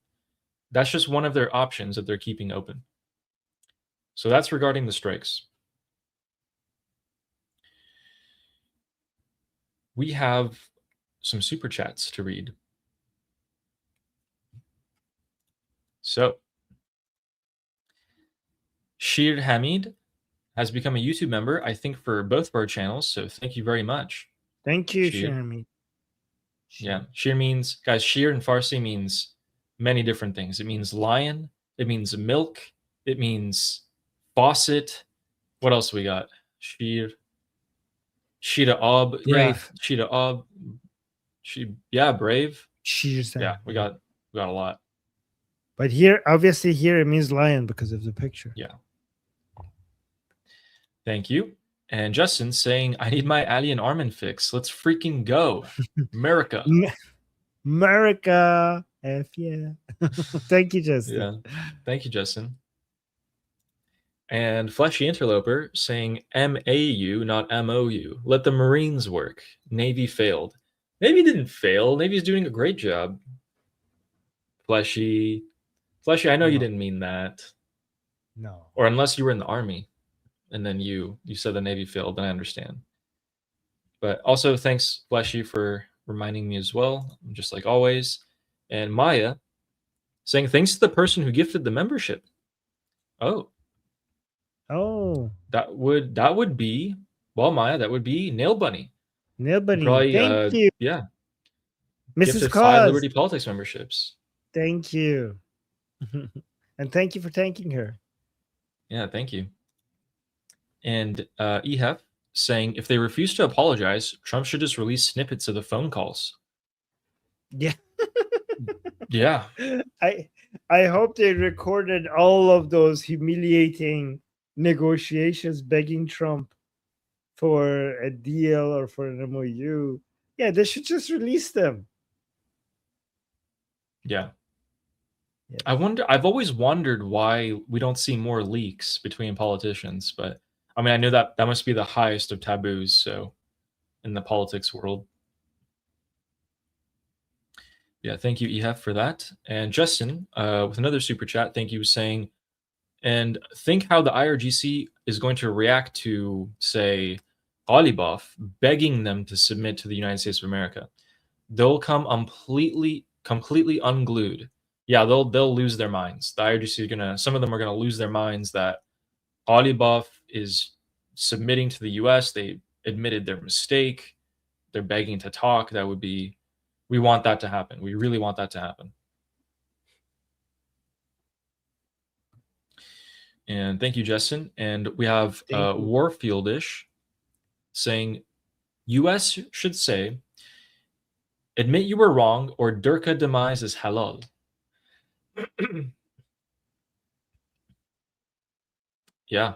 That's just one of their options that they're keeping open. So that's regarding the strikes. We have some super chats to read. So, Shir Hamid has become a YouTube member, I think, for both of our channels. So thank you very much. Thank you, Shir Hamid. Yeah, Shir means, guys, Shir in Farsi means many different things. It means lion. It means milk. It means faucet. What else we got? Shir. Shira Ab. Brave. Yeah, Shira Ab. Yeah, brave. Shir's yeah, we got a lot. But here, obviously, here it means lion because of the picture. Yeah. Thank you. And Justin saying, I need my alien armament fix. Let's freaking go. America. America. F yeah. Thank you, Justin. Yeah. Thank you, Justin. And Fleshy Interloper saying MAU, not MOU. Let the Marines work. Navy failed. Navy didn't fail. Navy's doing a great job. Fleshy, I know you didn't mean that. No. Or unless you were in the Army and then you said the Navy failed, then I understand. But also thanks, Fleshy, for reminding me as well, just like always. And Maya saying thanks to the person who gifted the membership. Oh. That would be, well, Maya, that would be Nail Bunny. Nail Bunny. Probably, thank you. Yeah. Mrs. Gifted 5 Liberty Politics memberships. Thank you. And thank you for thanking her. Yeah, thank you. And EHEF saying if they refuse to apologize, Trump should just release snippets of the phone calls. Yeah. Yeah. I hope they recorded all of those humiliating negotiations begging Trump for a deal or for an MOU. Yeah, they should just release them. Yeah. I've always wondered why we don't see more leaks between politicians, but I mean, I know that must be the highest of taboos, so in the politics world. Yeah, thank you, EF, for that. And Justin, with another super chat, thank you, saying, and think how the IRGC is going to react to, say, Ghalibaf begging them to submit to the United States of America. They'll come completely unglued. Yeah, they'll lose their minds. The IRGC some of them are gonna lose their minds that Ghalibaf is submitting to the US. They admitted their mistake. They're begging to talk. We want that to happen. We really want that to happen. And thank you, Justin. And we have Warfieldish saying, US should say, admit you were wrong or Durka demise is halal. Yeah.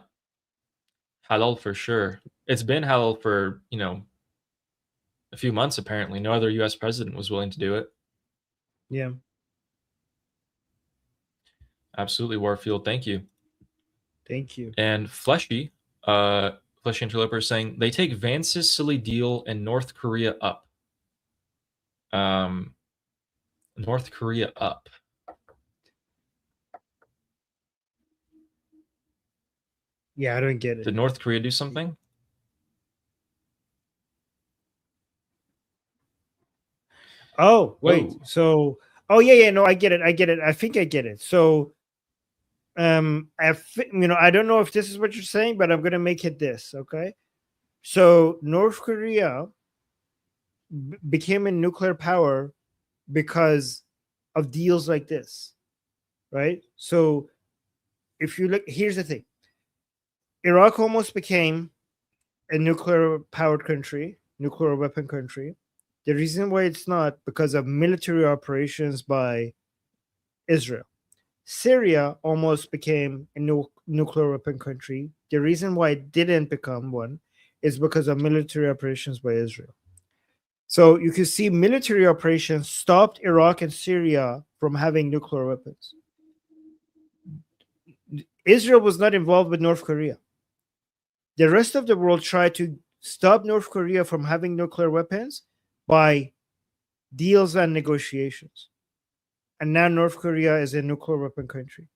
Halal for sure. It's been halal for, a few months apparently. No other US president was willing to do it. Yeah. Absolutely, Warfield. Thank you. Thank you. And Fleshy Interloper saying they take Vance's silly deal and North Korea up. North Korea up. Yeah, I don't get it. Did North Korea do something? Oh, wait. Whoa. So, yeah, no, I get it. I think I get it. So, I don't know if this is what you're saying, but I'm going to make it this, okay? So, North Korea became a nuclear power because of deals like this, right? So, if you look, here's the thing. Iraq almost became a nuclear powered country, nuclear weapon country. The reason why it's not because of military operations by Israel. Syria almost became a nuclear weapon country. The reason why it didn't become one is because of military operations by Israel. So you can see military operations stopped Iraq and Syria from having nuclear weapons. Israel was not involved with North Korea. The rest of the world tried to stop North Korea from having nuclear weapons by deals and negotiations. And now North Korea is a nuclear weapon country.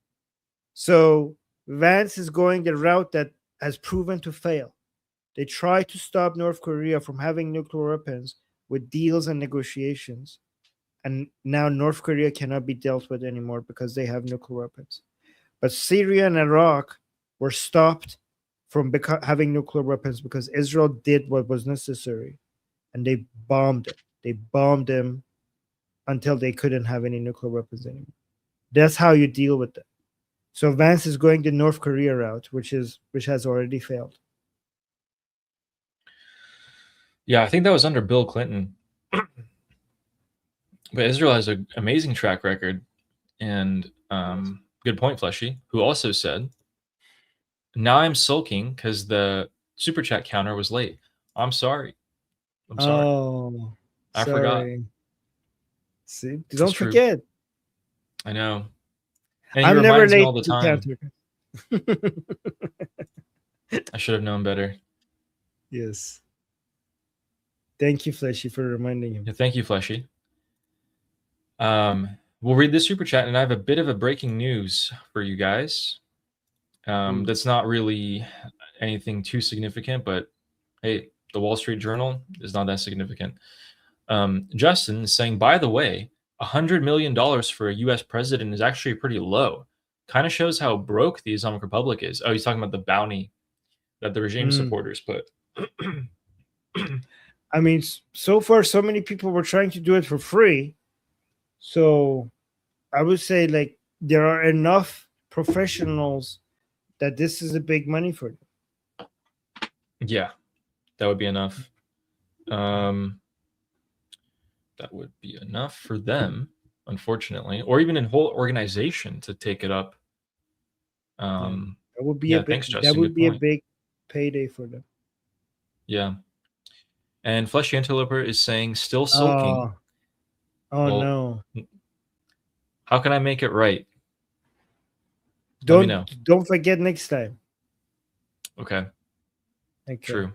So Vance is going the route that has proven to fail. They try to stop North Korea from having nuclear weapons with deals and negotiations. And now North Korea cannot be dealt with anymore because they have nuclear weapons. But Syria and Iraq were stopped from having nuclear weapons because Israel did what was necessary. And they bombed it. They bombed them until they couldn't have any nuclear weapons anymore. That's how you deal with them. So Vance is going the North Korea route, which has already failed. Yeah, I think that was under Bill Clinton. But Israel has an amazing track record. And good point, Fleshy, who also said, now I'm sulking because the super chat counter was late. I'm sorry. Oh, I forgot. See, don't forget. I know. And I'm never late all the time. I should have known better. Yes. Thank you, Fleshy, for reminding him. Yeah, thank you, Fleshy. We'll read this super chat, and I have a bit of a breaking news for you guys. That's not really anything too significant, but hey, the Wall Street Journal is not that significant. Justin is saying, by the way, $100 million for a U.S. president is actually pretty low. Kind of shows how broke the Islamic Republic is. Oh, he's talking about the bounty that the regime supporters put. I mean, so far, so many people were trying to do it for free. So I would say, like, there are enough professionals that this is a big money for them. Yeah, that would be enough. That would be enough for them. unfortunately, or even in whole organization to take it up. That would be a big, thanks, Justin. that would be a big payday for them. Yeah. And Fleshy Interloper is saying still sulking. Well, no. How can I make it right? Don't forget next time. Okay. True.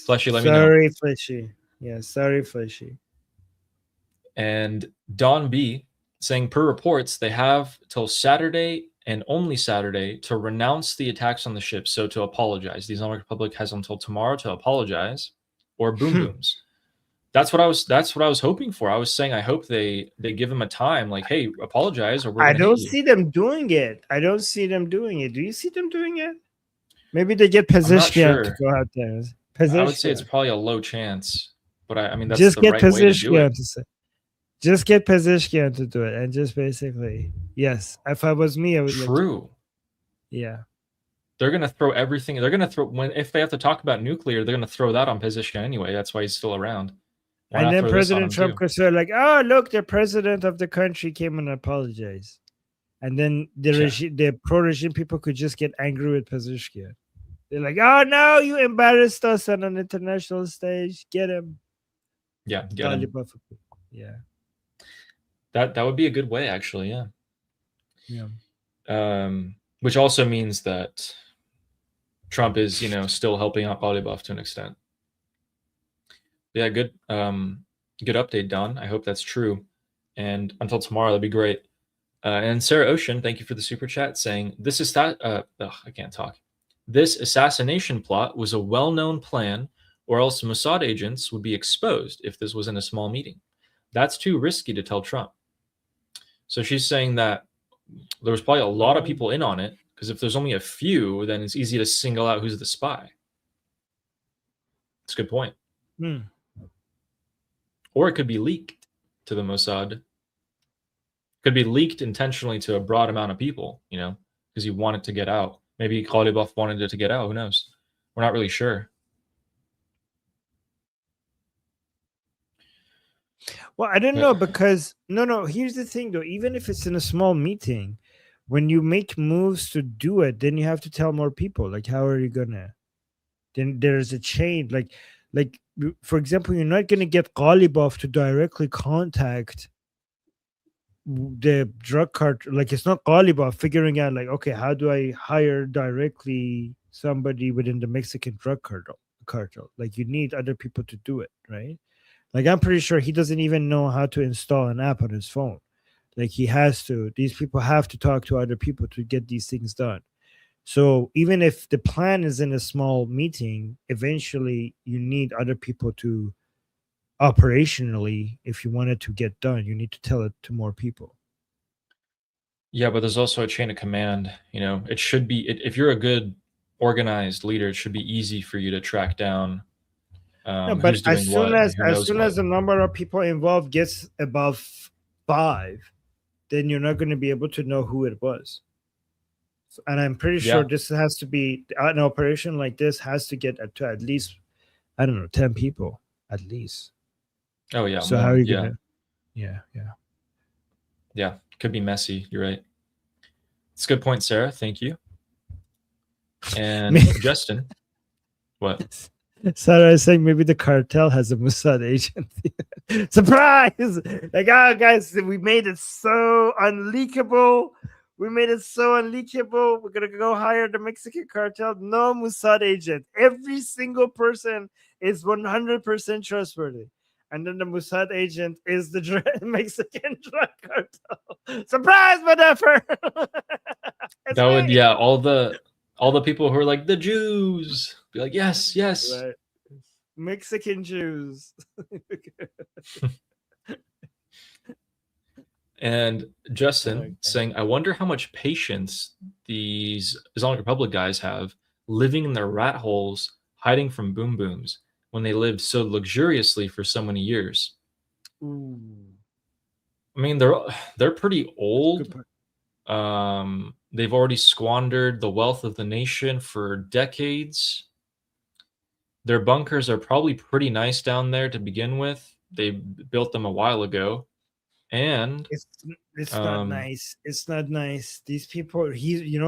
Fleshy, let me know. Sorry, Fleshy. Yeah, sorry, Fleshy. And Don B saying, per reports, they have till Saturday and only Saturday to renounce the attacks on the ship, so to apologize. The Islamic Republic has until tomorrow to apologize, or boom booms. That's what I was hoping for. I was saying I hope they give them a time, like, hey, apologize, or we're I don't see them doing it. I don't see them doing it. Do you see them doing it? Maybe they get Pezeshkian to go out there. I would say it's probably a low chance, but I mean that's just the get right way to do it. Just get Pezeshkian to do it, and just basically, yes. If I was me, I would. True. Yeah. They're gonna throw everything. They're gonna throw if they have to talk about nuclear, they're gonna throw that on Pezeshkian anyway. That's why he's still around. And then President Trump could say, like, oh, look, the president of the country came and apologized. And then the pro-regime people could just get angry with Pezeshkian. They're like, oh, no, you embarrassed us on an international stage. Get him. Yeah, get him. Yeah. That would be a good way, actually, yeah. Yeah. Which also means that Trump is, still helping out Ghalibaf to an extent. Yeah, good update, Don. I hope that's true. And until tomorrow, that'd be great. And Sarah Ocean, thank you for the super chat, saying this is that. I can't talk. This assassination plot was a well-known plan, or else Mossad agents would be exposed if this was in a small meeting. That's too risky to tell Trump. So she's saying that there was probably a lot of people in on it, because if there's only a few, then it's easy to single out who's the spy. That's a good point. Or it could be leaked to the Mossad. Could be leaked intentionally to a broad amount of people, because you want it to get out. Maybe Ghalibaf wanted it to get out. Who knows? We're not really sure. Well, I don't know, because no. Here's the thing, though. Even if it's in a small meeting, when you make moves to do it, then you have to tell more people. Like, how are you gonna? Then there's a chain. Like for example, you're not gonna get Ghalibaf to directly contact the drug cartel. Like, it's not Ghalibaf figuring out, like, okay, how do I hire directly somebody within the Mexican drug cartel? Like, you need other people to do it, right? Like, I'm pretty sure he doesn't even know how to install an app on his phone. Like, these people have to talk to other people to get these things done. So even if the plan is in a small meeting, eventually you need other people to operationally, if you want it to get done, you need to tell it to more people. Yeah, but there's also a chain of command. It should be, if you're a good organized leader, it should be easy for you to track down but as soon as the number of people involved gets above 5, then you're not going to be able to know who it was. And I'm pretty sure this has to be an operation like this has to get to at least, I don't know, 10 people at least. Oh yeah. So how are you gonna? Yeah. Could be messy. You're right. It's a good point, Sarah. Thank you. And Justin, what? Sarah is saying maybe the cartel has a Mossad agent. Surprise! Like, oh, guys, we made it so unleakable. We're gonna go hire the Mexican cartel. No Mossad agent. Every single person is 100% trustworthy. And then the Mossad agent is the Mexican drug cartel. Surprise, motherfucker! That would, all the people who are like the Jews be like, yes. Right. Mexican Jews. And Justin saying, I wonder how much patience these Islamic Republic guys have living in their rat holes, hiding from boom booms when they lived so luxuriously for so many years. Ooh. I mean, they're pretty old. They've already squandered the wealth of the nation for decades. Their bunkers are probably pretty nice down there to begin with. They built them a while ago. And it's not nice. It's not nice. These people,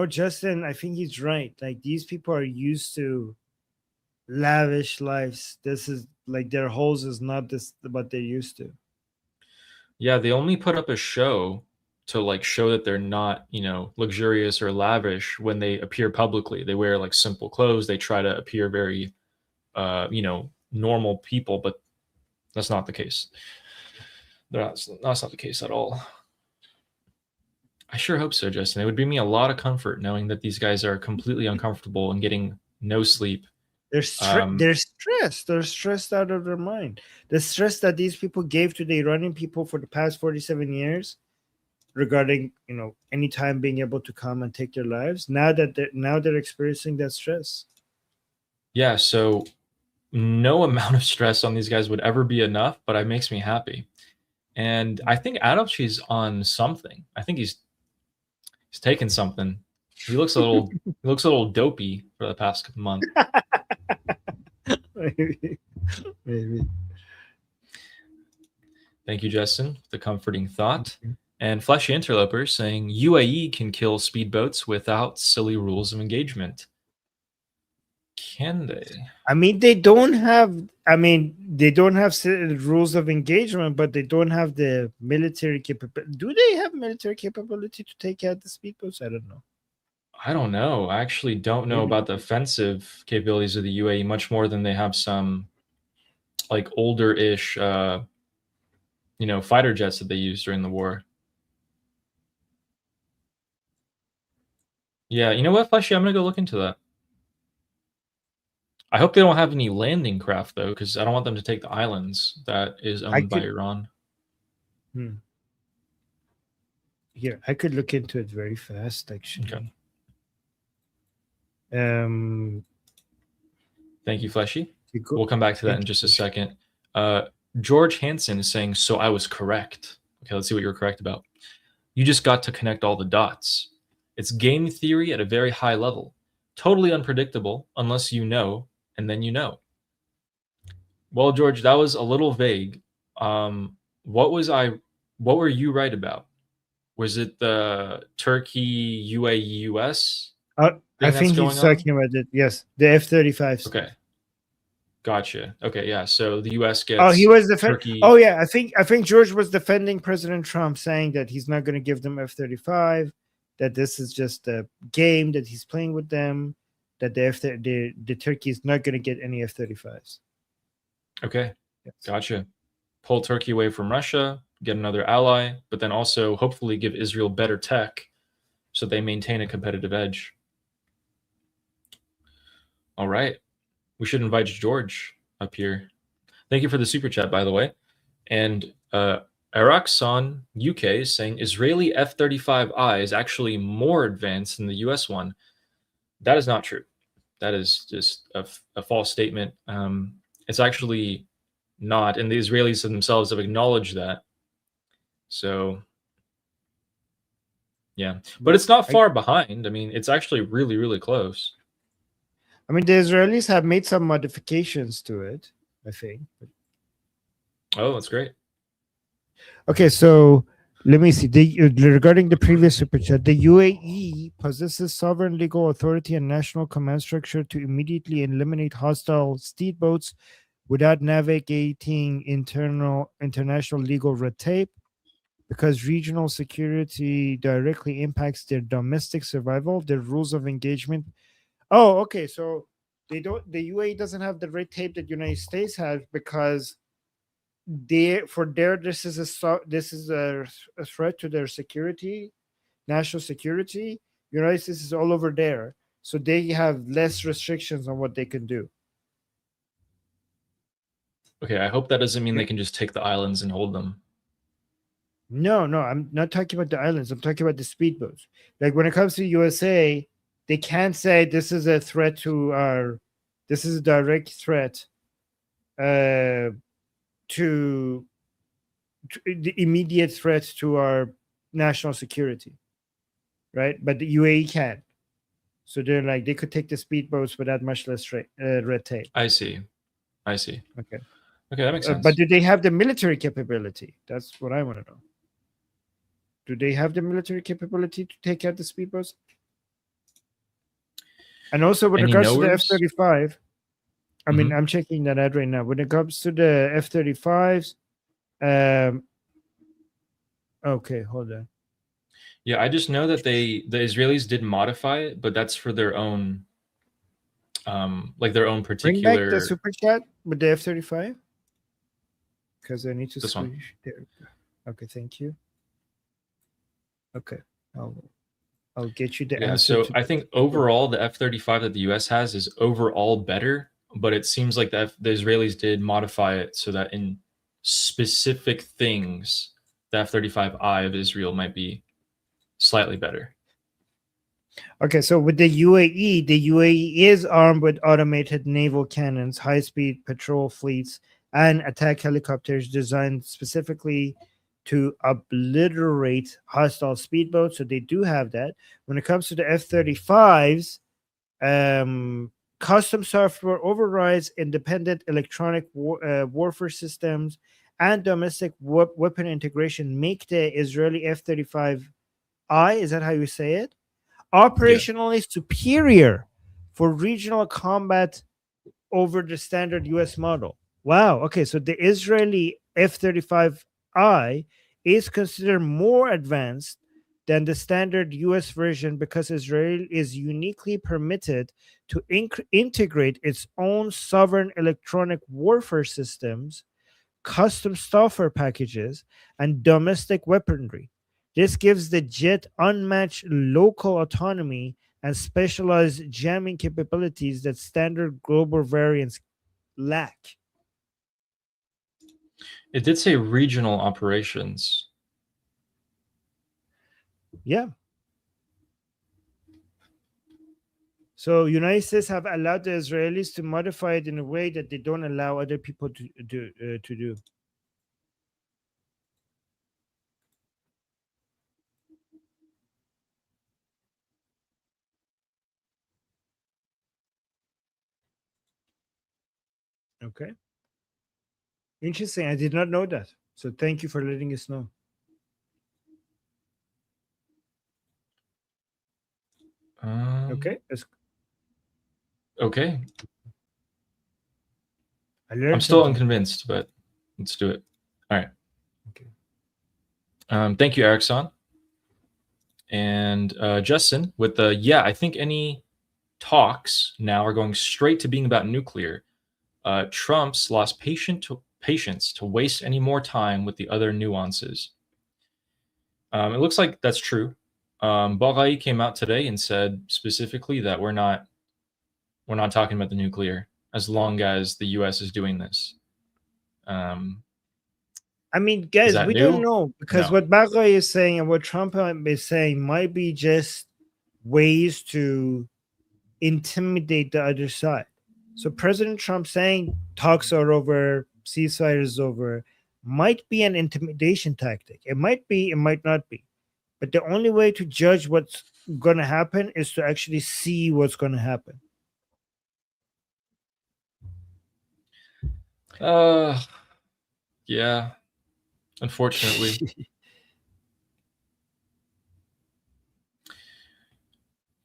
Justin, I think he's right. Like, these people are used to lavish lives. This is like their holes is not this what they're used to. Yeah, they only put up a show to like show that they're not, luxurious or lavish when they appear publicly. They wear like simple clothes. They try to appear very, normal people, but that's not the case. That's not the case at all. I sure hope so, Justin. It would bring me a lot of comfort knowing that these guys are completely uncomfortable and getting no sleep. They're stressed. They're stressed out of their mind. The stress that these people gave to the Iranian people for the past 47 years regarding, any time being able to come and take their lives. Now they're experiencing that stress. Yeah, so no amount of stress on these guys would ever be enough, but it makes me happy. And I think Adolf's on something. I think he's taken something. He looks a little dopey for the past month. Maybe. Thank you, Justin, for the comforting thought. And Fleshy Interloper saying UAE can kill speedboats without silly rules of engagement. Can they? I mean, they don't have rules of engagement, but they don't have the military capability. Do they have military capability to take out the speedboats? I don't know. I don't know. I actually don't know about the offensive capabilities of the UAE much more than they have some like older-ish, fighter jets that they used during the war. Yeah, you know what, Fleshy? I'm going to go look into that. I hope they don't have any landing craft, though, because I don't want them to take the islands that is owned by Iran. Here, I could look into it very fast, actually. Okay. Thank you, Fleshy. We'll come back to that in just a second. George Hansen is saying, so I was correct. Okay, let's see what you're correct about. You just got to connect all the dots. It's game theory at a very high level. Totally unpredictable unless you know, and then you know. Well, George, that was a little vague. What were you right about? Was it the Turkey, UAE, US? I think he's talking about it. Yes, the F-35s. Okay, gotcha. Okay, yeah. So the US gets. Oh, he was Turkey. Oh, yeah. I think George was defending President Trump, saying that he's not going to give them F-35, that this is just a game that he's playing with them, that the Turkey is not going to get any F-35s. Okay, yes. Gotcha. Pull Turkey away from Russia, get another ally, but then also hopefully give Israel better tech so they maintain a competitive edge. All right. We should invite George up here. Thank you for the super chat, by the way. And Arakson UK is saying Israeli F-35I is actually more advanced than the US one. That is not true. That is just a false statement. It's actually not, and the Israelis themselves have acknowledged that. So, yeah. But it's not far behind. I mean, it's actually really, really close. I mean, the Israelis have made some modifications to it, I think. Oh, that's great. Okay, so let me see. Regarding the previous super chat, the UAE possesses sovereign legal authority and national command structure to immediately eliminate hostile speedboats without navigating international legal red tape, because regional security directly impacts their domestic survival. Their rules of engagement. Oh, okay. So the UAE doesn't have the red tape that the United States has, because this is a threat to their security, national security. United States is all over there, so they have less restrictions on what they can do. Okay, I hope that doesn't mean they can just take the islands and hold them. No, I'm not talking about the islands. I'm talking about the speedboats. Like, when it comes to USA, they can't say this is a threat to this is a direct threat to the immediate threat to our national security, right? But the UAE can. So they're like, they could take the speedboats without much less red tape. I see. Okay, that makes sense. but do they have the military capability? That's what I want to know. Do they have the military capability to take out the speedboats? And also, with Any regards to the knowers? F-35, I mean, Mhm. I'm checking that out right now. When it comes to the F-35s, okay, hold on. Yeah, I just know that the Israelis did modify it, but that's for their own, like their own Bring back the particular. super chat with the F-35 because I need to This one. switch there. Okay, thank you. Okay, I'll get you the Yeah, answer. so I think overall the F-35 that the U.S. has is overall better, but it seems like the Israelis did modify it so that in specific things, the F-35I of Israel might be slightly better. Okay, so with the UAE is armed with automated naval cannons, high-speed patrol fleets, and attack helicopters designed specifically to obliterate hostile speedboats. So they do have that. When it comes to the F-35s, custom software overrides independent electronic warfare systems and domestic weapon integration make the Israeli F-35I, is that how you say it, operationally superior for regional combat over the standard US model. Wow. Okay. So the Israeli F-35I is considered more advanced than the standard US version because Israel is uniquely permitted to integrate its own sovereign electronic warfare systems, custom software packages, and domestic weaponry. This gives the jet unmatched local autonomy and specialized jamming capabilities that standard global variants lack. It did say regional operations. Yeah. So United States have allowed the Israelis to modify it in a way that they don't allow other people to do. Okay. Interesting. I did not know that. So thank you for letting us know. Okay. Okay. I'm still unconvinced, but let's do it. All right. Okay. Thank you, Erickson. And Justin, with the, I think any talks now are going straight to being about nuclear. Trump's lost patience to waste any more time with the other nuances. It looks like that's true. Baghai came out today and said specifically that we're not talking about the nuclear as long as the U.S. is doing this. I mean, guys, we don't know because what Baghai is saying and what Trump is saying might be just ways to intimidate the other side. So President Trump saying talks are over, ceasefire is over, might be an intimidation tactic. It might be, it might not be. But the only way to judge what's going to happen is to actually see what's going to happen. Yeah, unfortunately.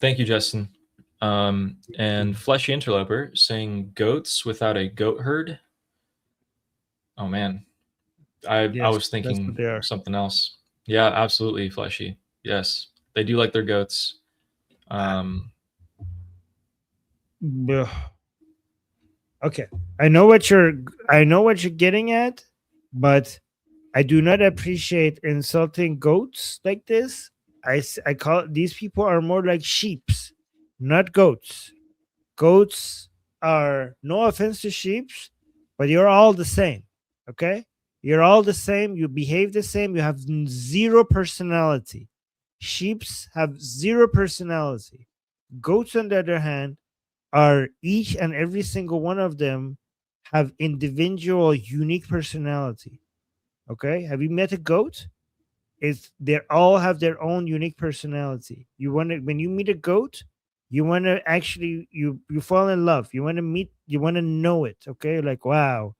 Thank you, Justin. And Fleshy Interloper saying goats without a goat herd. Oh man, I was thinking something else. Yeah, absolutely, Fleshy. Yes, they do like their goats. Okay, I know what you're getting at, but I do not appreciate insulting goats like this. I call these people are more like sheeps, not goats. Goats are, no offense to sheeps, but you're all the same. Okay, you're all the same. You behave the same. You have zero personality. Sheeps have zero personality. Goats, on the other hand, are each and every single one of them have individual, unique personality. Okay, have you met a goat? They all have their own unique personality. You want to, when you meet a goat, you want to actually you fall in love. You want to know it. Okay, like wow,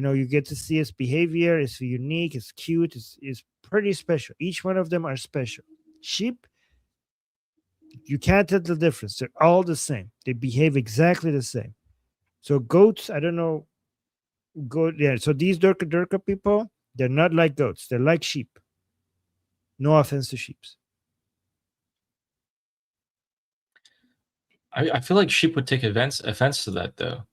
You get to see its behavior. It's unique. It's cute. It's pretty special. Each one of them are special. Sheep, you can't tell the difference. They're all the same. They behave exactly the same. So goats, I don't know. So these Durka people, they're not like goats. They're like sheep. No offense to sheep. I feel like sheep would take offense to that, though.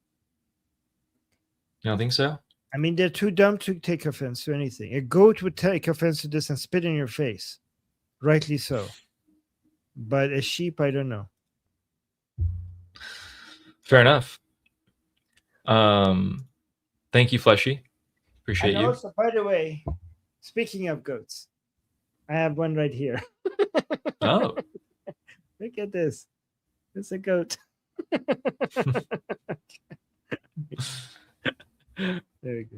You don't think so? I mean, they're too dumb to take offense to anything. A goat would take offense to this and spit in your face. Rightly so. But a sheep, I don't know. Fair enough. Thank you, Fleshy. Appreciate you. Also, by the way, speaking of goats, I have one right here. Oh. Look at this. It's a goat. There we go.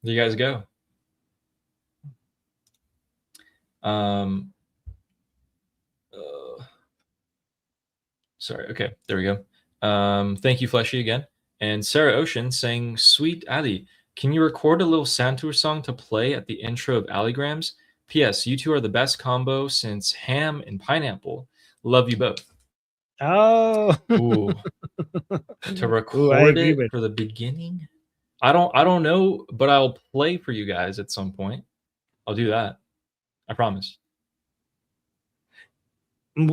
There you guys go. Sorry. Okay. There we go. Thank you, Fleshy, again. And Sarah Ocean saying, "Sweet Ali, can you record a little Santur song to play at the intro of Alligrams? P.S. You two are the best combo since ham and pineapple. Love you both." Oh. Ooh. To record it for the beginning? I don't know, but I'll play for you guys at some point. I'll do that. I promise.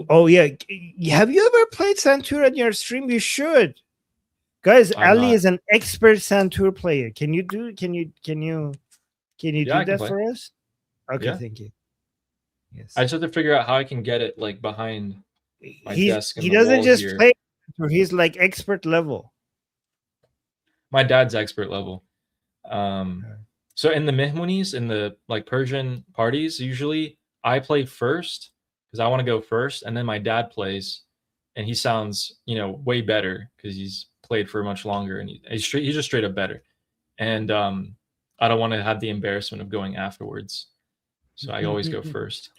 Oh yeah. Have you ever played Santur on your stream? You should. Guys, Ali is an expert Santur player. Can you do that for us? Okay, yeah. Thank you. Yes. I just have to figure out how I can get it like behind my desk. He doesn't just play, he's like expert level. My dad's expert level. So in the Mihmunis, in the like Persian parties, usually I play first because I want to go first, and then my dad plays, and he sounds, way better because he's played for much longer, and he's just straight up better. And I don't want to have the embarrassment of going afterwards, so I always go first.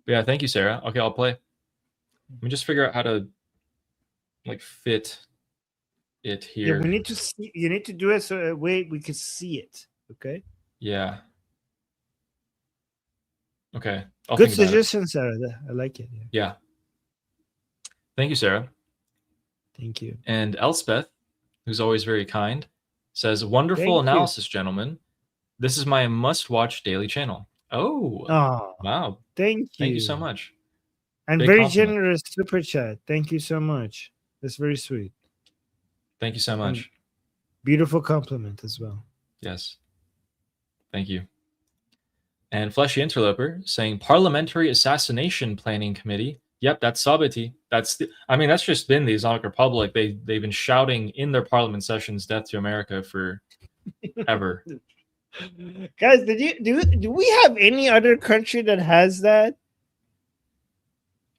But yeah, thank you, Sarah. Okay, I'll play. Let me just figure out how to like fit it here. Yeah, we need to see. You need to do it so a way we can see it. Okay. Yeah. Okay. Good suggestion, Sarah. I like it. Yeah. Thank you, Sarah. Thank you. And Elspeth, who's always very kind, says, "Wonderful analysis, gentlemen. This is my must-watch daily channel." Oh, wow. Thank you so much. And big very compliment. Generous super chat. Thank you so much. That's very sweet. Thank you so much. And beautiful compliment as well. Yes. Thank you. And Fleshy Interloper saying, "Parliamentary Assassination Planning Committee." Yep, that's Sabati. That's just been the Islamic Republic. They've been shouting in their parliament sessions "Death to America" for ever. Guys, do we have any other country that has that?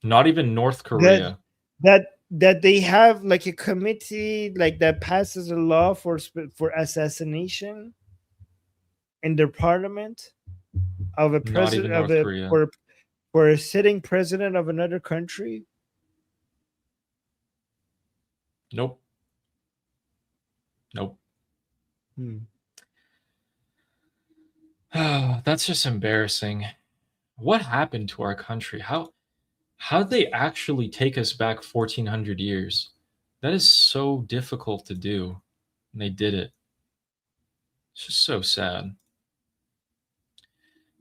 Not even North Korea. That they have like a committee like that passes a law for assassination in their parliament of a president for a sitting president of another country. Nope. That's just embarrassing. What happened to our country? How'd they actually take us back 1400 years? That is so difficult to do. And they did it. It's just so sad.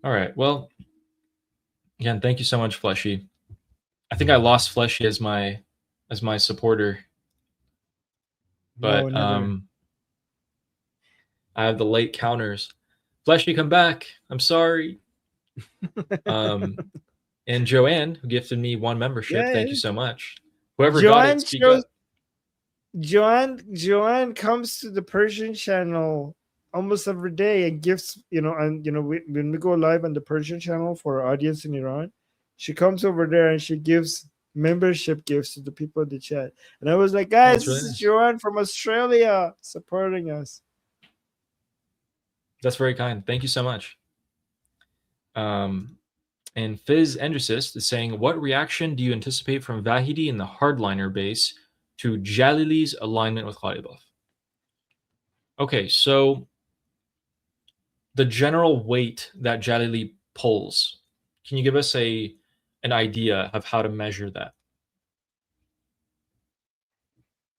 All right. Well, again, thank you so much, Fleshy. I think I lost Fleshy as my supporter. But I have the late counters. Fleshy, come back. I'm sorry. And Joanne, who gifted me 1 membership, thank you so much. Whoever got it, speak up. Joanne comes to the Persian channel almost every day and gifts, when we go live on the Persian channel for our audience in Iran, she comes over there and she gives membership gifts to the people in the chat. And I was like, guys, this is Joanne from Australia supporting us. That's very kind. Thank you so much. And Fizz Endricist is saying, "What reaction do you anticipate from Vahidi in the hardliner base to Jalili's alignment with Ghalibaf?" Okay, so the general weight that Jalili pulls, can you give us an idea of how to measure that?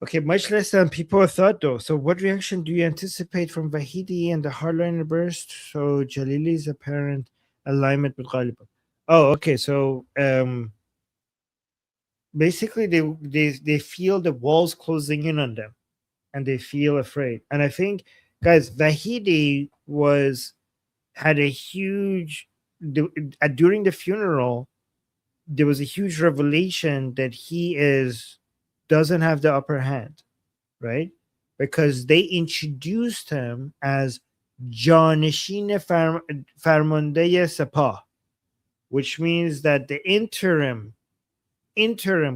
Okay, much less than people thought, though. So, what reaction do you anticipate from Vahidi and the hardliner burst? So, Jalili's apparent alignment with Ghalibaf. Oh, okay. So, basically, they feel the walls closing in on them, and they feel afraid. And I think, guys, Vahidi had a huge during the funeral. There was a huge revelation that he doesn't have the upper hand, right? Because they introduced him as Janishine Farmandeye Sepah, which means that the interim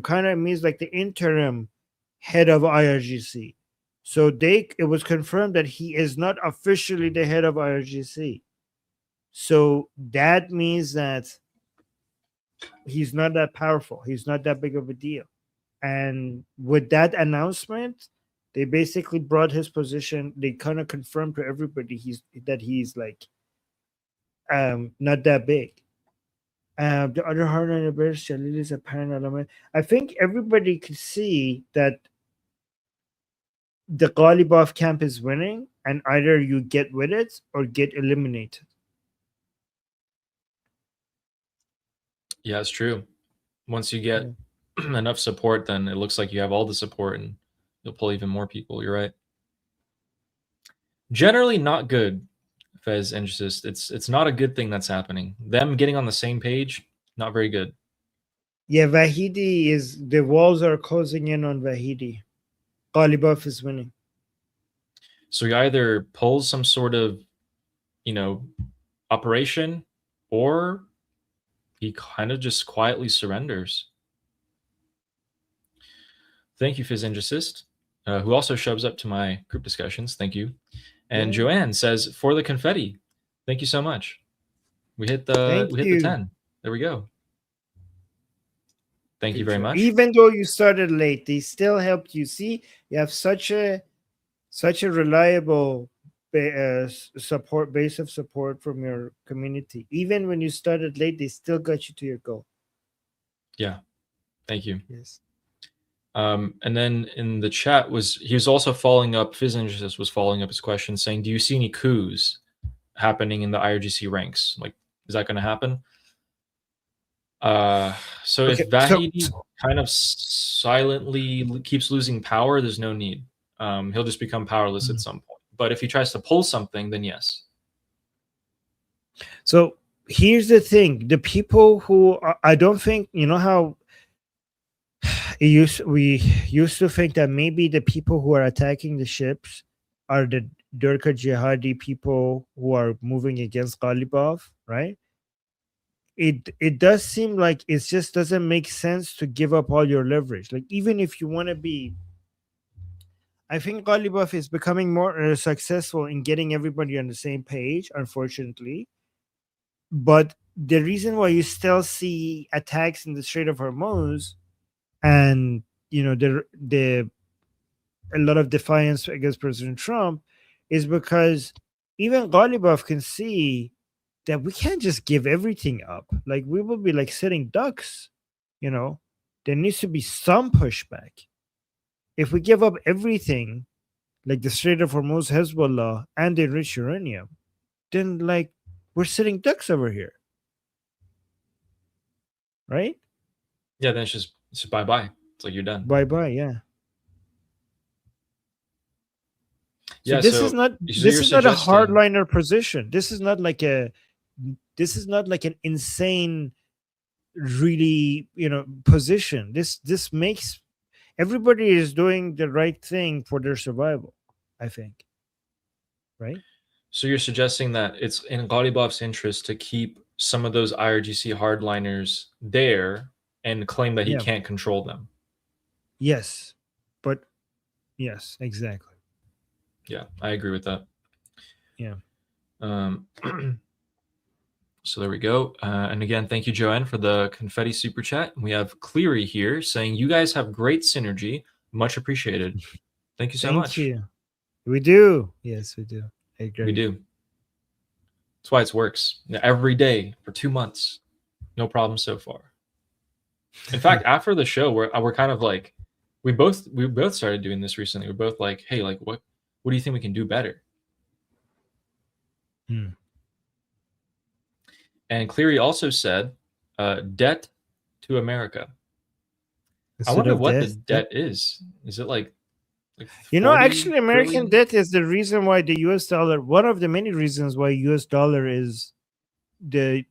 kind of means like the interim head of IRGC. So it was confirmed that he is not officially the head of IRGC. So that means that he's not that powerful. He's not that big of a deal. And with that announcement, they basically brought his position. They kind of confirmed to everybody that he's like not that big. The other hardliner bears Jalil is apparent element. I think everybody could see that the Ghalibaf camp is winning, and either you get with it or get eliminated. Yeah, it's true. Once you get enough support, then it looks like you have all the support and you'll pull even more people. You're right. Generally not good, Fez Injustice. It's not a good thing that's happening. Them getting on the same page, not very good. Yeah, the walls are closing in on Vahidi. Ghalibaf is winning. So he either pulls some sort of, operation, or he kind of just quietly surrenders. Thank you, Physingist, who also shows up to my group discussions. Thank you. And Joanne says, for the confetti. Thank you so much. We hit the 10. There we go. Thank you very much. Even though you started late, they still helped you. See, you have such a reliable base of support from your community. Even when you started late, they still got you to your goal. Yeah. Thank you. Yes. And then in the chat he was also following up, Physingist was following up his question saying, do you see any coups happening in the IRGC ranks? Like, is that going to happen? So if Vahidi kind of silently keeps losing power, there's no need. He'll just become powerless at some point. But if he tries to pull something, then yes. So here's the thing. The people who I don't think, you know how we used to think that maybe the people who are attacking the ships are the Durka jihadi people who are moving against Ghalibaf, right? It does seem like it just doesn't make sense to give up all your leverage. Like, even if you want to be, I think Ghalibaf is becoming more successful in getting everybody on the same page, unfortunately. But the reason why you still see attacks in the Strait of Hormuz and a lot of defiance against President Trump is because even Ghalibaf can see that we can't just give everything up. Like, we will be like sitting ducks. There needs to be some pushback. If we give up everything, like the Strait of Hormuz, Hezbollah, and the enriched uranium, then like we're sitting ducks over here, right? Yeah, then it's just bye-bye. It's like you're done. Bye-bye, yeah. Yeah, this is not a hardliner position. This is not like an insane, really, position. This makes everybody is doing the right thing for their survival, I think. Right? So you're suggesting that it's in Ghalibaf's interest to keep some of those IRGC hardliners there and claim that he can't control them. Yes. But yes, exactly. Yeah, I agree with that. Yeah. So there we go. And again, thank you, Joanne, for the confetti super chat. We have Cleary here saying, you guys have great synergy. Much appreciated. Thank you so much. Thank you. We do. Yes, we do. I agree. We do. That's why it works. Every day for 2 months. No problem so far. In fact, after the show, we're kind of like, we both started doing this recently. We're both like, hey, like what do you think we can do better? And Cleary also said, debt to America. I wonder what the debt is. Is it like actually, American billion? debt is the reason why the US dollar, one of the many reasons why US dollar is the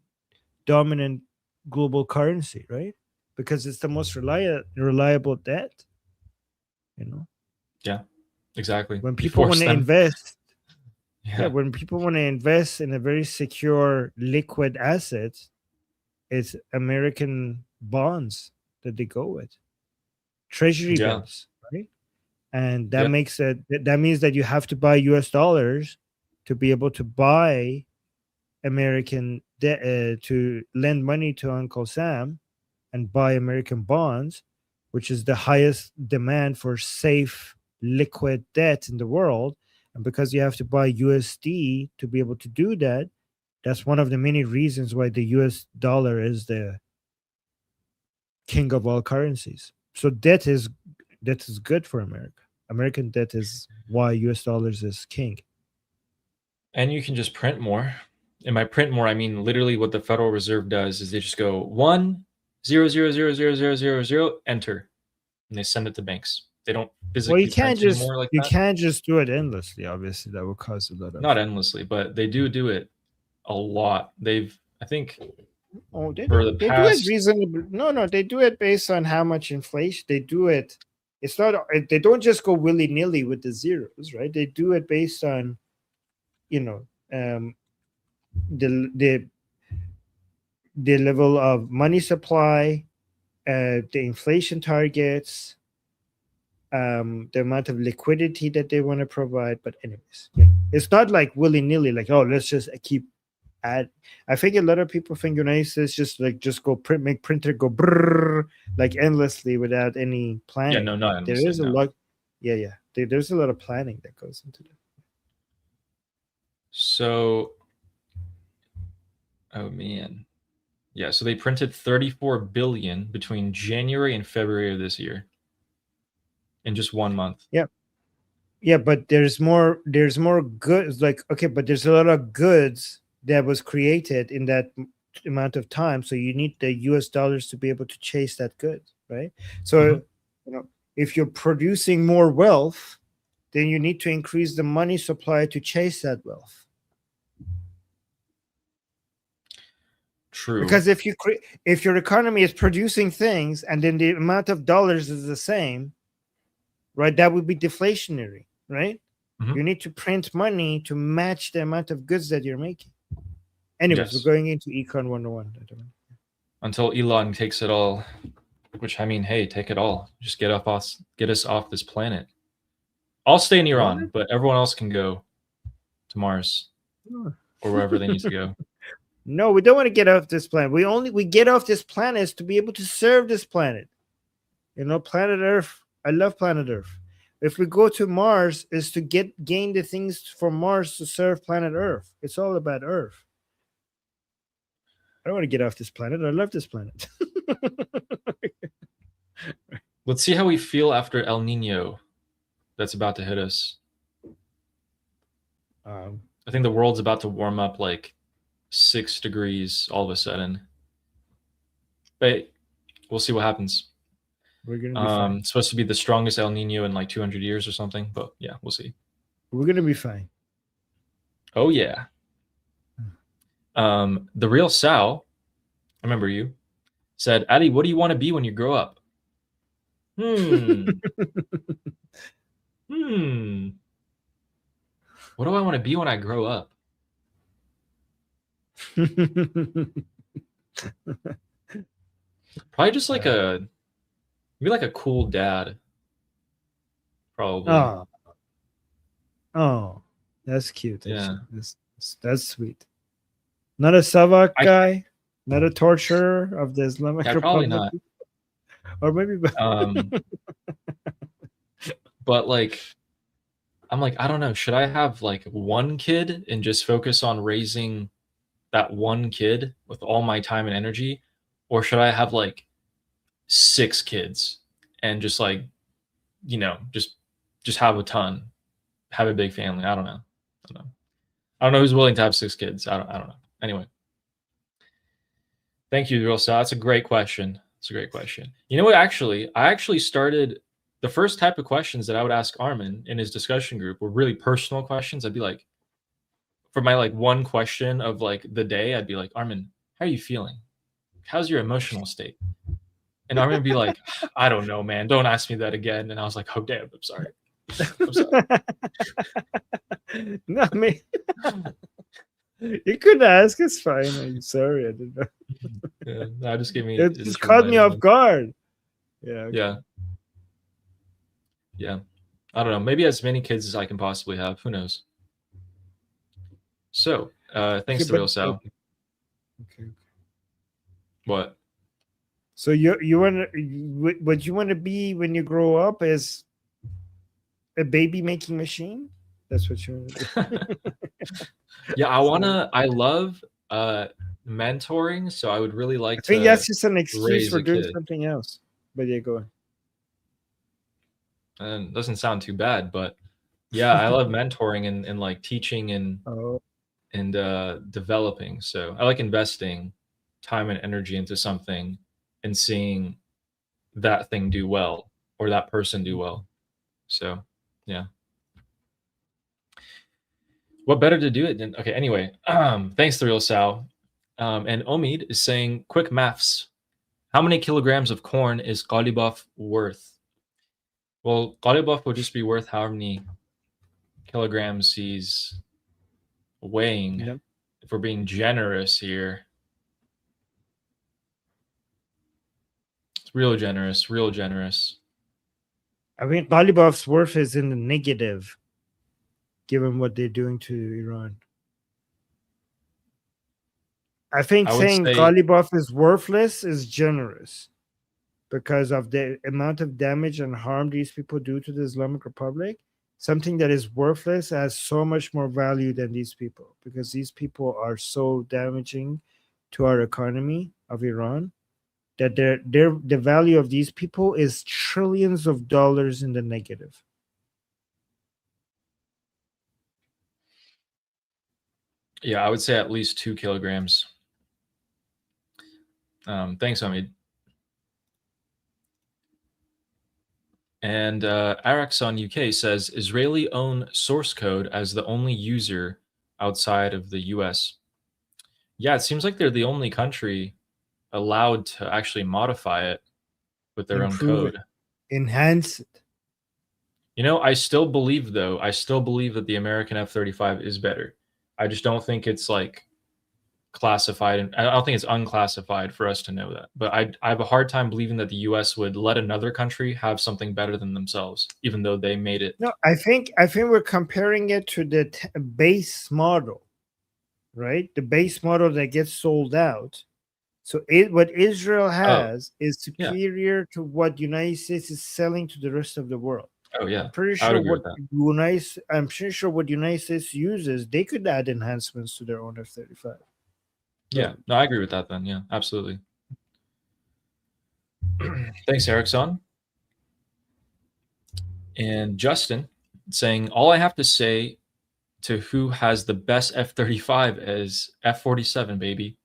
dominant global currency, right? Because it's the most reliable debt. Yeah, exactly. When people want to invest, when people want to invest in a very secure liquid asset, it's American bonds that they go with, treasury bills, right? And that makes it, that means that you have to buy US dollars to be able to buy American debt, to lend money to Uncle Sam and buy American bonds, which is the highest demand for safe liquid debt in the world. And because you have to buy USD to be able to do that, that's one of the many reasons why the US dollar is the king of all currencies. So debt is good for America. American debt is why US dollars is king. And you can just print more. And by print more, I mean literally what the Federal Reserve does is they just go 1,000,000,000, enter, and they send it to banks. They don't physically you can't print anymore like that. You can't just do it endlessly. Obviously, that will cause a lot of. Not endlessly, but they do it a lot. I think. Oh, they do it reasonably. No, they do it based on how much inflation. They do it. It's not. They don't just go willy nilly with the zeros, right? They do it based on, the level of money supply, the inflation targets, the amount of liquidity that they want to provide. But anyways, it's not like willy nilly. Like, oh, let's just keep. I think a lot of people think United States just go make printer go brrr, like endlessly without any planning. Yeah, no, not endlessly. There is a lot. Yeah. There's a lot of planning that goes into that. So, oh man, yeah. So they printed 34 billion between January and February of this year, in just 1 month. Yeah, but there's more goods. Like, okay, but there's a lot of goods that was created in that amount of time. So you need the US dollars to be able to chase that good, right? So, if you're producing more wealth, then you need to increase the money supply to chase that wealth. True. Because if your economy is producing things and then the amount of dollars is the same, right? That would be deflationary, right? You need to print money to match the amount of goods that you're making. Anyways, we're going into Econ 101. Until Elon takes it all, which, I mean, hey, take it all. Just get us off this planet. I'll stay in Iran, but everyone else can go to Mars or wherever they need to go. No, we don't want to get off this planet. We get off this planet to be able to serve this planet. Planet Earth. I love planet Earth. If we go to Mars, is to gain the things from Mars to serve planet Earth. It's all about Earth. I don't want to get off this planet. I love this planet. Let's see how we feel after El Nino that's about to hit us. I think the world's about to warm up like 6 degrees all of a sudden. But we'll see what happens. We're gonna be fine. It's supposed to be the strongest El Nino in like 200 years or something. But yeah, we'll see. We're gonna be fine. Oh yeah. The real Sal, I remember you, said, "Addy, what do you want to be when you grow up?" What do I want to be when I grow up? Probably just like maybe like a cool dad. Probably. Oh, that's cute. Yeah, that's sweet. Not a Savak guy, not a torturer of the Islamic Republic. Probably not. Or maybe. But like, I'm like, I don't know. Should I have like one kid and just focus on raising that one kid with all my time and energy? Or should I have like 6 kids and just like, just have a ton, have a big family? I don't know. I don't know who's willing to have 6 kids. I don't know. Anyway. Thank you, Real Sal. That's a great question. It's a great question. You know what? Actually, I actually started the first type of questions that I would ask Armin in his discussion group were really personal questions. I'd be like, for my like one question of like the day, I'd be like, Armin, how are you feeling? How's your emotional state? And Armin would be like, I don't know, man. Don't ask me that again. And I was like, oh damn, I'm sorry. I'm sorry. No, I mean, you could ask. It's fine. I'm sorry. I didn't know. Yeah, that just gave me. It just caught me off guard. Yeah. Okay. Yeah. Yeah. I don't know. Maybe as many kids as I can possibly have. Who knows? So, thanks to Real Sal. Okay. What? So you want what you want to be when you grow up is a baby making machine? That's what you want to do. Yeah, I love mentoring, so I would really like to. I think that's just an excuse raise for a doing kid. something else. But yeah, go on. And doesn't sound too bad, but yeah, I love mentoring and like teaching and developing. So I like investing time and energy into something and seeing that thing do well or that person do well. So yeah. What better to do it than okay, anyway. Thanks to Real Sal. And Omid is saying quick maths. How many kilograms of corn is Ghalibaf worth? Well, Ghalibaf would just be worth how many kilograms he's weighing. Yep. If we're being generous here. It's real generous, real generous. I mean, Ghalibaf's worth is in the negative, given what they're doing to Iran. I think saying Ghalibaf is worthless is generous because of the amount of damage and harm these people do to the Islamic Republic. Something that is worthless has so much more value than these people because these people are so damaging to our economy of Iran that the value of these people is trillions of dollars in the negative. Yeah, I would say at least 2 kilograms. Thanks, Omid. And Araxon UK says Israeli own source code as the only user outside of the US. Yeah, it seems like they're the only country allowed to actually modify it with their own code. Enhance it. You know, I still believe that the American F-35 is better. I just don't think it's like classified, and I don't think it's unclassified for us to know that. But I have a hard time believing that the US would let another country have something better than themselves, even though they made it. No, I think we're comparing it to the base model, right? The base model that gets sold out. So what Israel has is superior to what the United States is selling to the rest of the world. Oh yeah, I'm pretty sure what the United States uses, they could add enhancements to their own F-35. Yeah, no, I agree with that then. Yeah, absolutely. Thanks, Erickson. And Justin saying, all I have to say to who has the best F-35 is F-47, baby.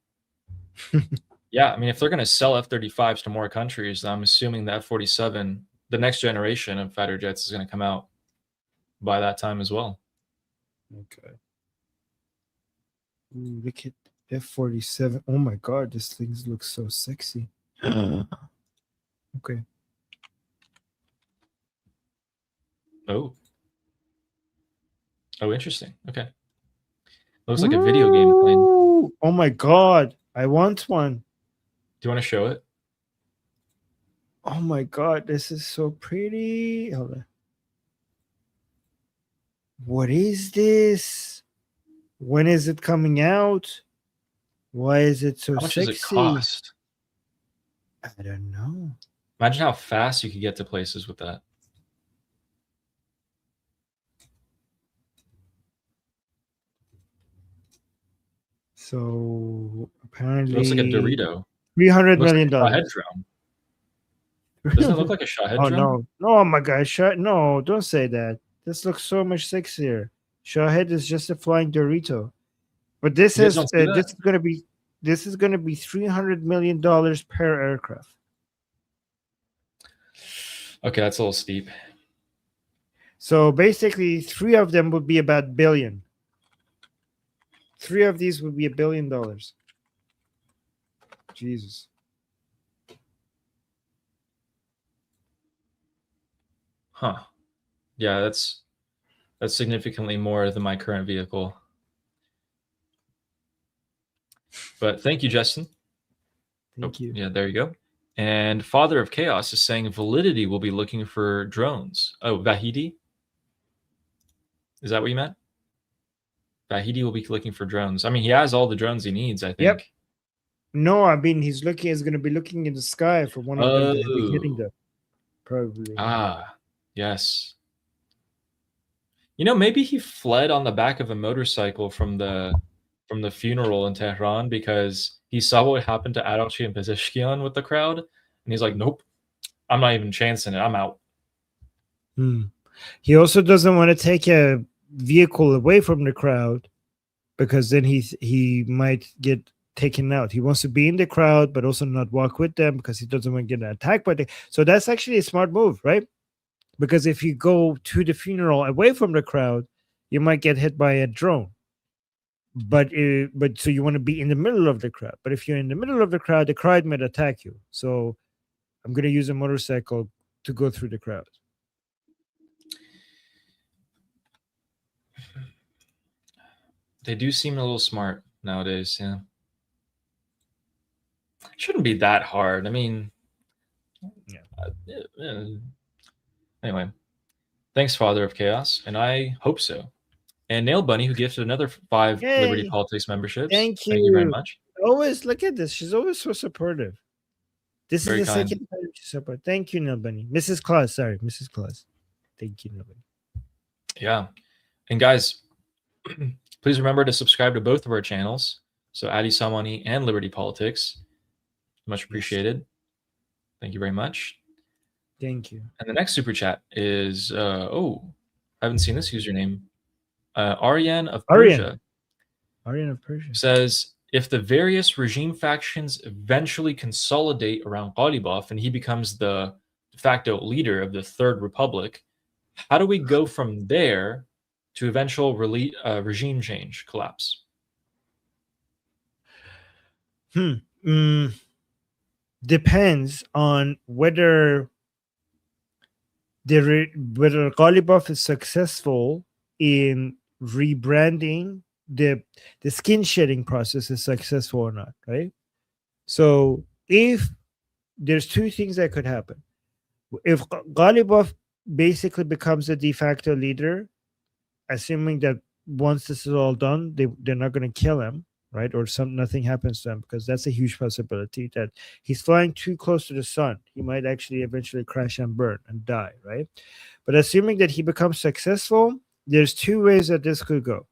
Yeah, I mean, if they're going to sell F-35s to more countries, I'm assuming the F-47, the next generation of fighter jets is going to come out by that time as well. Okay. Ooh, look at F-47. Oh my God, this thing looks so sexy. Okay. Oh, interesting. Okay. Looks like a video game plane. Oh my God, I want one. Do you want to show it? Oh my God, this is so pretty. Hold on. What is this? When is it coming out? Why is it so sexy? How much does it cost? I don't know. Imagine how fast you could get to places with that. So It apparently, looks like a Dorito. $300 Looks million. like a Shahid drone. Doesn't it look like a Shahid Oh drone? no, my God, no, don't say that. This looks so much sexier. Shahid is just a flying Dorito, but this You guys is don't see that? this is gonna be $300 million per aircraft. Okay, that's a little steep. So basically, 3 of them would be about billion. 3 of these would be $1 billion. Jesus. Huh. Yeah, that's significantly more than my current vehicle. But thank you, Justin. Thank you. Yeah, there you go. And Father of Chaos is saying Validity will be looking for drones. Oh, Vahidi? Is that what you meant? Vahidi will be looking for drones. I mean, he has all the drones he needs, I think. Yep. No, I mean he's going to be looking in the sky for one of them to be hitting them. Probably. Ah, yes. You know, maybe he fled on the back of a motorcycle from the funeral in Tehran because he saw what happened to Arachi and Pezeshkian with the crowd, and he's like, "Nope, I'm not even chancing it. I'm out." He also doesn't want to take a vehicle away from the crowd because then he might get taken out. He wants to be in the crowd but also not walk with them because he doesn't want to get attacked by them. So that's actually a smart move, right? Because if you go to the funeral away from the crowd, you might get hit by a drone. But so you want to be in the middle of the crowd. But if you're in the middle of the crowd might attack you. So I'm going to use a motorcycle to go through the crowd. They do seem a little smart nowadays, yeah. It shouldn't be that hard. I mean, anyway, thanks, Father of Chaos, and I hope so. And Nail Bunny, who gifted another 5 Yay. Liberty Politics memberships. Thank you. Thank you very much. Always look at this. She's always so supportive. This Very is the kind. second time she supported. Thank you, Nail Bunny. Mrs. Claus. Sorry, Mrs. Claus. Thank you, Nail Bunny. Yeah. And guys, please remember to subscribe to both of our channels. So Adi Samani and Liberty Politics. Much appreciated. Thank you very much. Thank you. And the next super chat is I haven't seen this username. Aryan of Persia. Aryan of Persia says, if the various regime factions eventually consolidate around Ghalibaf and he becomes the de facto leader of the Third Republic, how do we go from there to eventual regime change, collapse? Depends on whether Ghalibaf is successful in rebranding, the skin shedding process is successful or not, right? So if there's 2 things that could happen. If Ghalibaf basically becomes the de facto leader, assuming that once this is all done, they're not going to kill him, right? Or nothing happens to him, because that's a huge possibility that he's flying too close to the sun. He might actually eventually crash and burn and die, right? But assuming that he becomes successful, there's 2 ways that this could go.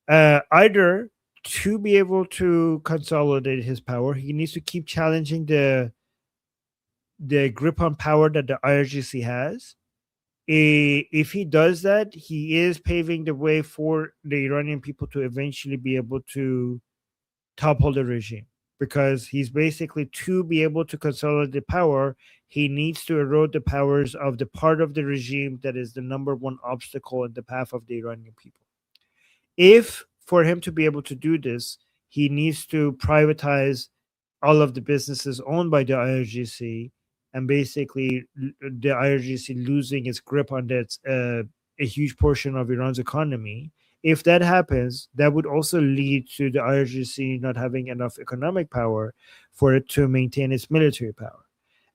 Either to be able to consolidate his power, he needs to keep challenging the grip on power that the IRGC has. If he does that, he is paving the way for the Iranian people to eventually be able to topple the regime, because he's basically, to be able to consolidate power, he needs to erode the powers of the part of the regime that is the number 1 obstacle in the path of the Iranian people. If for him to be able to do this, he needs to privatize all of the businesses owned by the IRGC, and basically the IRGC losing its grip on that a huge portion of Iran's economy. If that happens, that would also lead to the IRGC not having enough economic power for it to maintain its military power.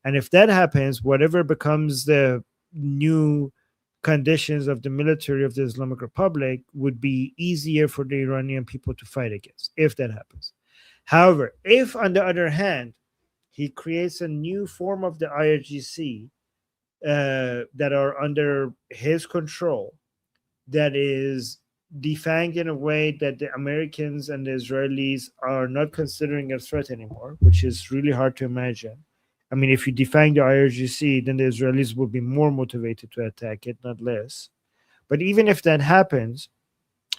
And if that happens, whatever becomes the new conditions of the military of the Islamic Republic would be easier for the Iranian people to fight against, if that happens. However, if on the other hand, he creates a new form of the IRGC that are under his control, that is defanged in a way that the Americans and the Israelis are not considering a threat anymore, which is really hard to imagine. I mean, if you defang the IRGC, then the Israelis will be more motivated to attack it, not less. But even if that happens,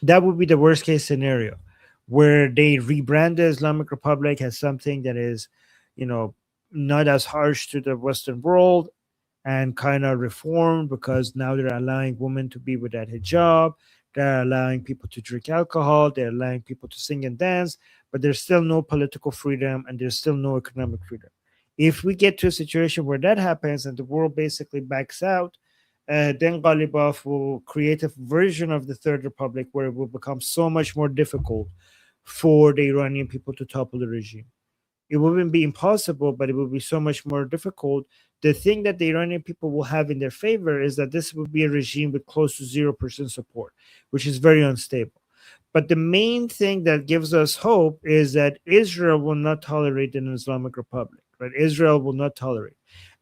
that would be the worst case scenario, where they rebrand the Islamic Republic as something that is, not as harsh to the Western world, and kind of reformed, because now they're allowing women to be without hijab, they're allowing people to drink alcohol, they're allowing people to sing and dance, but there's still no political freedom and there's still no economic freedom. If we get to a situation where that happens and the world basically backs out, then Ghalibaf will create a version of the Third Republic where it will become so much more difficult for the Iranian people to topple the regime. It wouldn't be impossible, but it would be so much more difficult. The thing that the Iranian people will have in their favor is that this would be a regime with close to 0% support, which is very unstable. But the main thing that gives us hope is that Israel will not tolerate an Islamic Republic, right? Israel will not tolerate.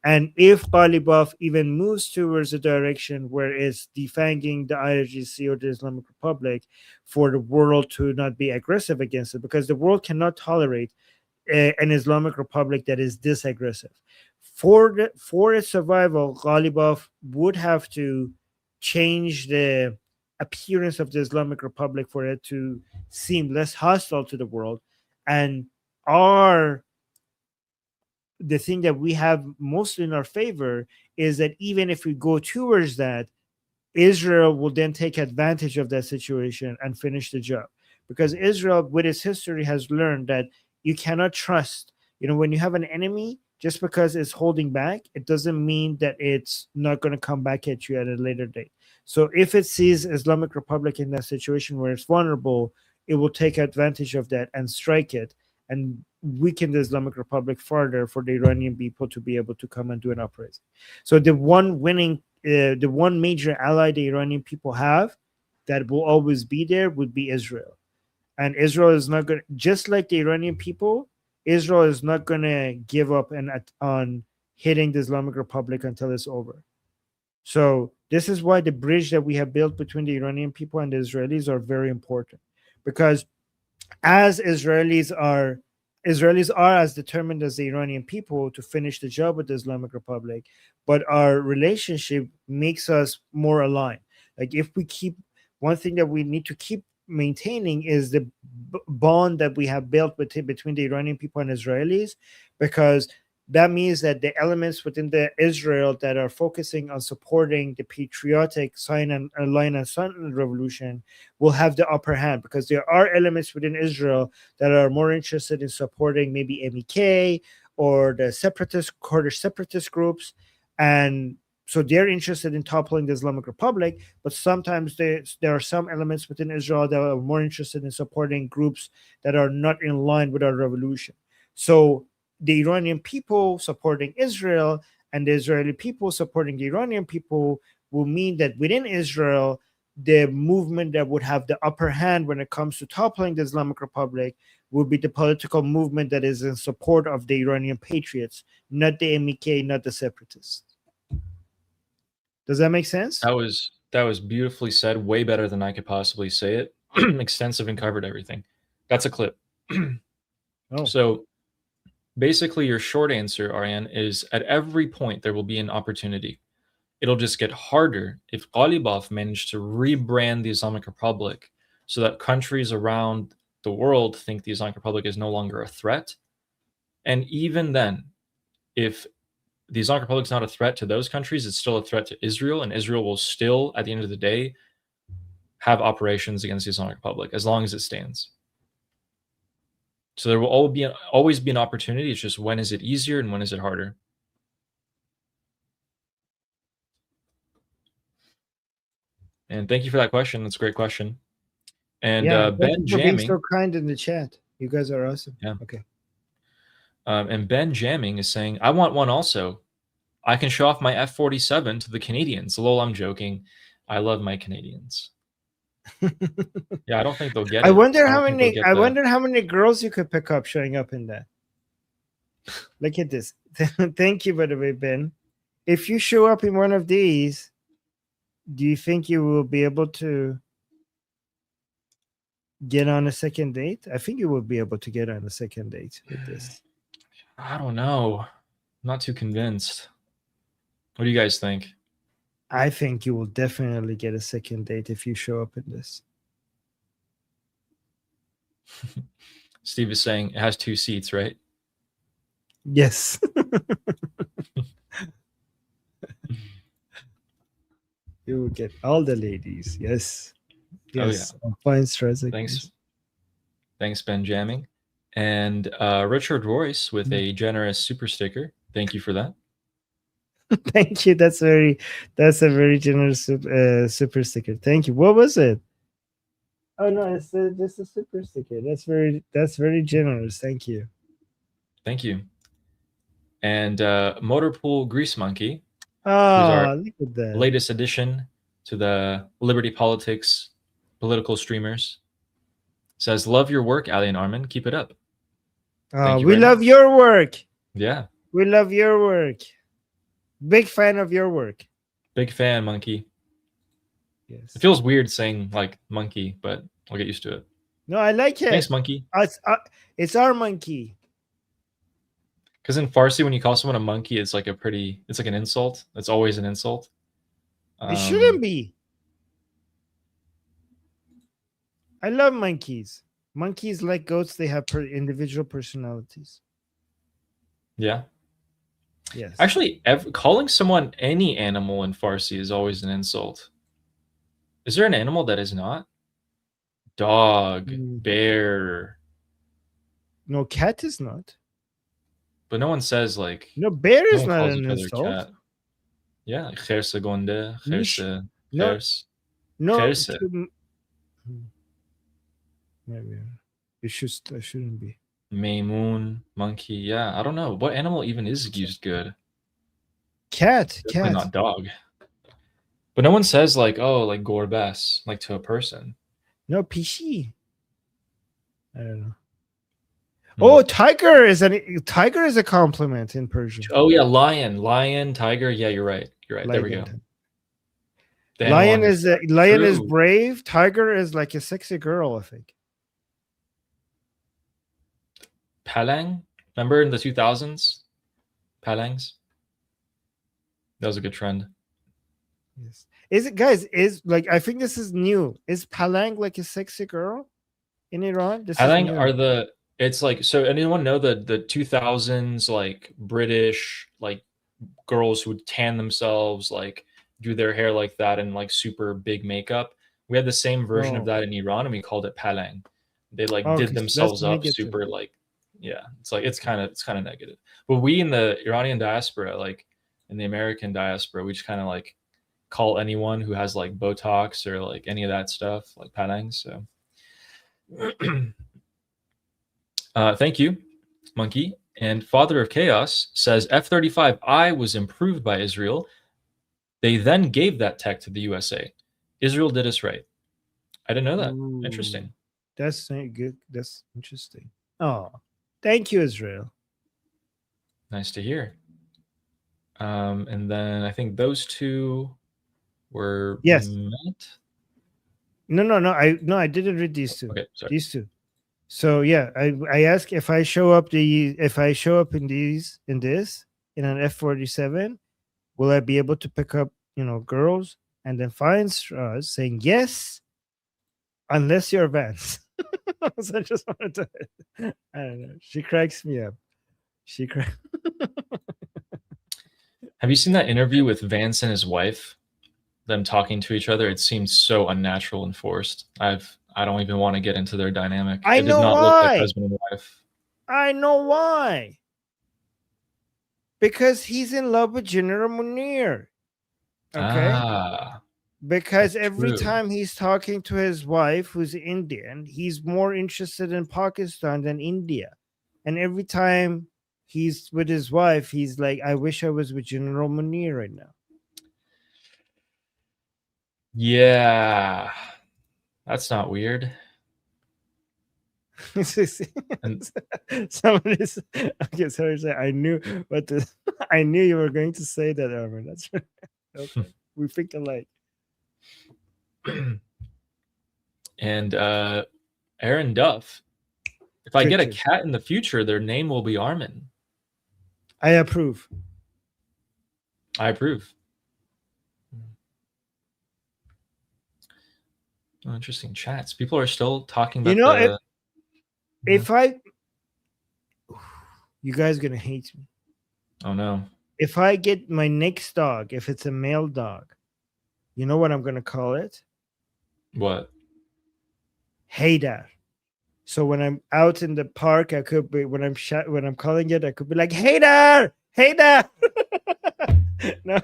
And if Ghalibaf even moves towards a direction where it's defanging the IRGC or the Islamic Republic for the world to not be aggressive against it, because the world cannot tolerate an Islamic Republic that is this aggressive. For its survival, Ghalibaf would have to change the appearance of the Islamic Republic for it to seem less hostile to the world. And the thing that we have mostly in our favor is that even if we go towards that, Israel will then take advantage of that situation and finish the job. Because Israel, with its history, has learned that you cannot trust. When you have an enemy, just because it's holding back, it doesn't mean that it's not going to come back at you at a later date. So if it sees Islamic Republic in that situation where it's vulnerable, it will take advantage of that and strike it and weaken the Islamic Republic further for the Iranian people to be able to come and do an uprising. So the one major ally the Iranian people have that will always be there would be Israel. And Israel is not going to, just like the Iranian people, Israel is not going to give up on hitting the Islamic Republic until it's over. So this is why the bridge that we have built between the Iranian people and the Israelis are very important. Because as Israelis are as determined as the Iranian people to finish the job with the Islamic Republic, but our relationship makes us more aligned. Like if we keep, one thing that we need to keep maintaining is the bond that we have built between the Iranian people and Israelis, because that means that the elements within the Israel that are focusing on supporting the patriotic line and sun revolution will have the upper hand, because there are elements within Israel that are more interested in supporting maybe MEK or the Kurdish separatist groups, and so they're interested in toppling the Islamic Republic, but sometimes there are some elements within Israel that are more interested in supporting groups that are not in line with our revolution. So the Iranian people supporting Israel and the Israeli people supporting the Iranian people will mean that within Israel, the movement that would have the upper hand when it comes to toppling the Islamic Republic will be the political movement that is in support of the Iranian patriots, not the MEK, not the separatists. Does that make sense? That was beautifully said. Way better than I could possibly say it. Extensive and covered everything. That's a clip. Oh. So basically, your short answer, Aryan, is at every point there will be an opportunity. It'll just get harder if Ghalibaf managed to rebrand the Islamic Republic so that countries around the world think the Islamic Republic is no longer a threat. And even then, if the Islamic Republic is not a threat to those countries, it's still a threat to Israel, and Israel will still, at the end of the day, have operations against the Islamic Republic as long as it stands. So there will always be an opportunity. It's just when is it easier and when is it harder? And thank you for that question. That's a great question. And Ben Jamming, being so kind in the chat. You guys are awesome. Yeah. Okay. And Ben Jamming is saying, I want one also. I can show off my F-47 to the Canadians. Lol, I'm joking. I love my Canadians. Yeah, I don't think they'll get it. I wonder how many girls you could pick up showing up in that. Look at this. Thank you, by the way, Ben. If you show up in one of these, do you think you will be able to get on a second date? I think you will be able to get on a second date with this. I don't know. I'm not too convinced. What do you guys think? I think you will definitely get a second date if you show up in this. Steve is saying it has 2 seats, right? Yes. You will get all the ladies. Yes. Yes. Oh, yeah. Fine strategy. Thanks, Ben Jamming. And Richard Royce with a generous super sticker. Thank you for that. Thank you. That's a very generous super sticker. Thank you. What was it? Oh no, it's just a super sticker. That's very generous. Thank you. Thank you. And Motorpool Grease Monkey. Oh, look at that. Latest addition to the Liberty Politics political streamers. Says, love your work, Ali and Armin. Keep it up. We love your work. Yeah. We love your work. Big fan of your work. Big fan, Monkey. Yes. It feels weird saying like monkey, but I'll get used to it. No, I like it. Thanks, Monkey. It's our monkey. Because in Farsi, when you call someone a monkey, it's like an insult. It's always an insult. It shouldn't be. I love monkeys. Monkeys, like goats, they have individual personalities. Yeah. Yes. Actually, calling someone any animal in Farsi is always an insult. Is there an animal that is not? Dog, bear. No, cat is not. But no one says like. No, bear is not an insult. Cat. Yeah, like kherse gonde, kherse, khers. No. Kherse. Maybe it shouldn't be. Maymoon, monkey. Yeah, I don't know. What animal even is used good? Cat. Definitely not dog. But no one says like, oh, like gorbas, like to a person. No, pishi. I don't know. Oh, tiger is a compliment in Persian. Oh yeah, lion, tiger. Yeah, you're right. Lion. There we go. Lion is brave. Tiger is like a sexy girl, I think. Palang, remember in the 2000s? Palangs. That was a good trend. Yes. Is it, guys? Is like I think this is new. Is Palang like a sexy girl in Iran? Palang are the. It's like, so anyone know the 2000s like British like girls who would tan themselves, like do their hair like that and like super big makeup? We had the same version of that in Iran and we called it Palang. They like did themselves up super like, yeah, it's like it's kind of negative. But we in the Iranian diaspora, like in the American diaspora, we just kind of like call anyone who has like Botox or like any of that stuff like Palang. So thank you, Monkey. And Father of Chaos says F-35I was improved by Israel. They then gave that tech to the USA. Israel did us right. I didn't know that. Ooh, interesting. That's good. That's interesting. Oh, thank you, Israel. Nice to hear. And then I think those two were met. No. I didn't read these two. Okay, sorry. These two. So yeah, I ask if I show up in this in an F-47, will I be able to pick up girls? And then Fine Straws saying yes, unless you're Vance. So I just wanted to, I don't know. She cracks me up. Have you seen that interview with Vance and his wife? Them talking to each other. It seems so unnatural and forced. I don't even want to get into their dynamic. I know why. Look like husband and wife. I know why. Because he's in love with General Munir. Okay. Because every time he's talking to his wife, who's Indian, he's more interested in Pakistan than India. And every time he's with his wife, he's like, I wish I was with General Munir right now. Yeah. That's not weird. Somebody's okay. Sorry, I knew I knew you were going to say that, Armin. That's right. Okay. We think alike. And Aaron Duff. If I get a Pictures. cat in the future, their name will be Armin. I approve. I approve. Oh, interesting chats. People are still talking about if you guys are gonna hate me. Oh no. If I get my next dog, if it's a male dog, you know what I'm gonna call it? What? Haydar. So when I'm out in the park, I could be when I'm calling it, I could be like Haydar, Haydar. No,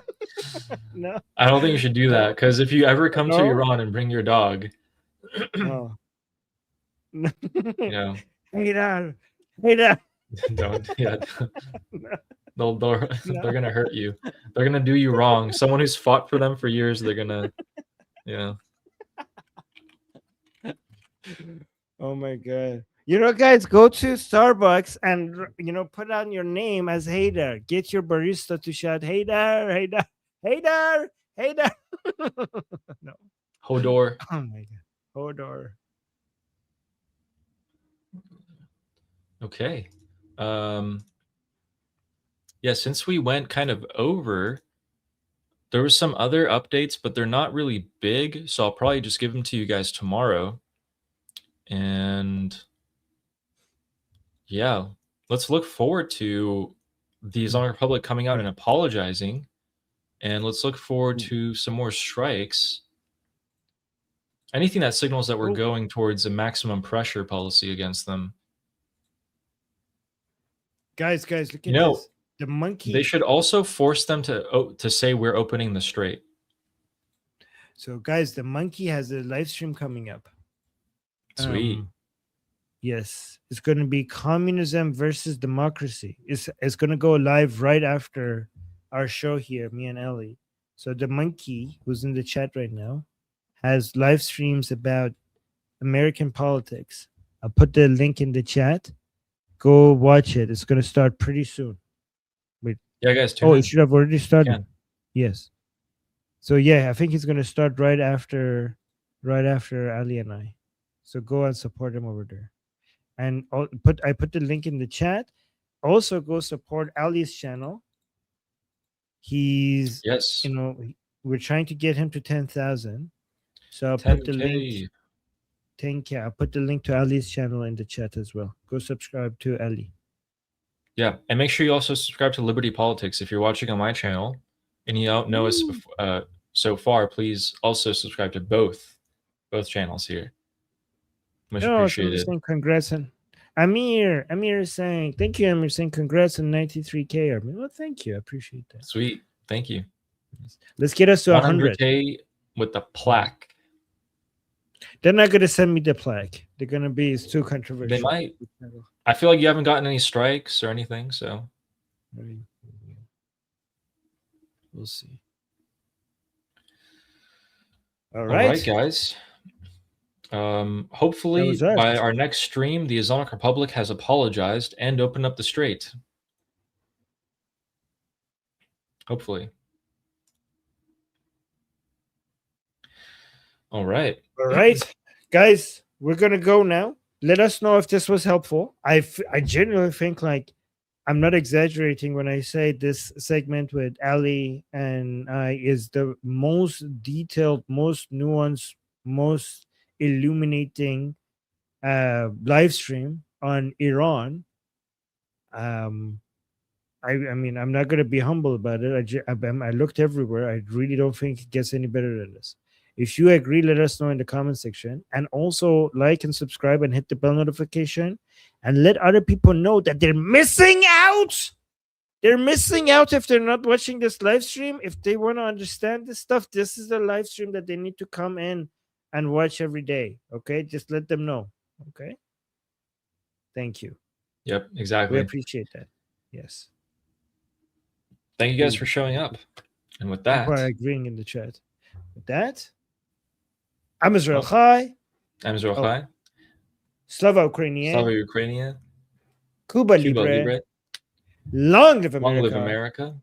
no. I don't think you should do that, because if you ever come to No? Iran and bring your dog, Oh. you know, Haydar, Haydar. don't. Yeah, No. they're gonna hurt you. They're gonna do you wrong. Someone who's fought for them for years, they're gonna, yeah. Oh my god. You know, guys, go to Starbucks and put on your name as Haydar. Get your barista to shout Haydar, Haydar, Haydar, Haydar. No. Hodor. Oh my god. Hodor. Okay. Yeah, since we went kind of over, there was some other updates, but they're not really big, so I'll probably just give them to you guys tomorrow. And yeah, let's look forward to the Islamic Republic coming out and apologizing, and let's look forward to some more strikes. Anything that signals that we're going towards a maximum pressure policy against them. Guys, look at this. The monkey. They should also force them to say we're opening the strait. So, guys, the monkey has a live stream coming up. Sweet. Yes, it's going to be communism versus democracy. It's going to go live right after our show here, me and Ellie. So the monkey, who's in the chat right now, has live streams about American politics. I'll put the link in the chat. Go watch it. It's going to start pretty soon. Wait. Yeah, guys. It should have already started. Yes. So yeah, I think he's going to start right after Ali and I. So go and support him over there. And I put the link in the chat. Also go support Ali's channel. He's we're trying to get him to 10,000. So I'll put the link 10K. I'll put the link to Ali's channel in the chat as well. Go subscribe to Ali. Yeah, and make sure you also subscribe to Liberty Politics. If you're watching on my channel and you don't know us so far, please also subscribe to both channels here. Much appreciated. Congrats on Amir. Amir is saying, thank you, Amir, saying congrats on 93K. Amir. Well, thank you. I appreciate that. Sweet. Thank you. Let's get us to 100K with the plaque. They're not going to send me the plaque. They're going to be, it's too controversial. They might. I feel like you haven't gotten any strikes or anything, so. We'll see. All right, guys. Hopefully by our next stream, the Islamic Republic has apologized and opened up the strait. Hopefully. All right. All right, guys, we're going to go now. Let us know if this was helpful. I genuinely think, like, I'm not exaggerating when I say this segment with Ali and I is the most detailed, most nuanced, most illuminating live stream on Iran. I mean, I'm not going to be humble about it. I looked everywhere. I really don't think it gets any better than this. If you agree, let us know in the comment section. And also like and subscribe and hit the bell notification. And let other people know that they're missing out. They're missing out if they're not watching this live stream. If they want to understand this stuff, this is the live stream that they need to come in and watch every day. Okay? Just let them know. Okay? Thank you. Yep, exactly. We appreciate that. Yes. Thank you guys for showing up. And with that, people are agreeing in the chat. With that, I'm Israel Chai. I'm Israel Chai. Slava Ukrainian. Slava Ukrainian. Cuba Libre. Long live America. Long live America.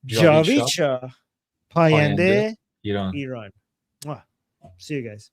Javicha. Payande. Iran. Iran. See you guys.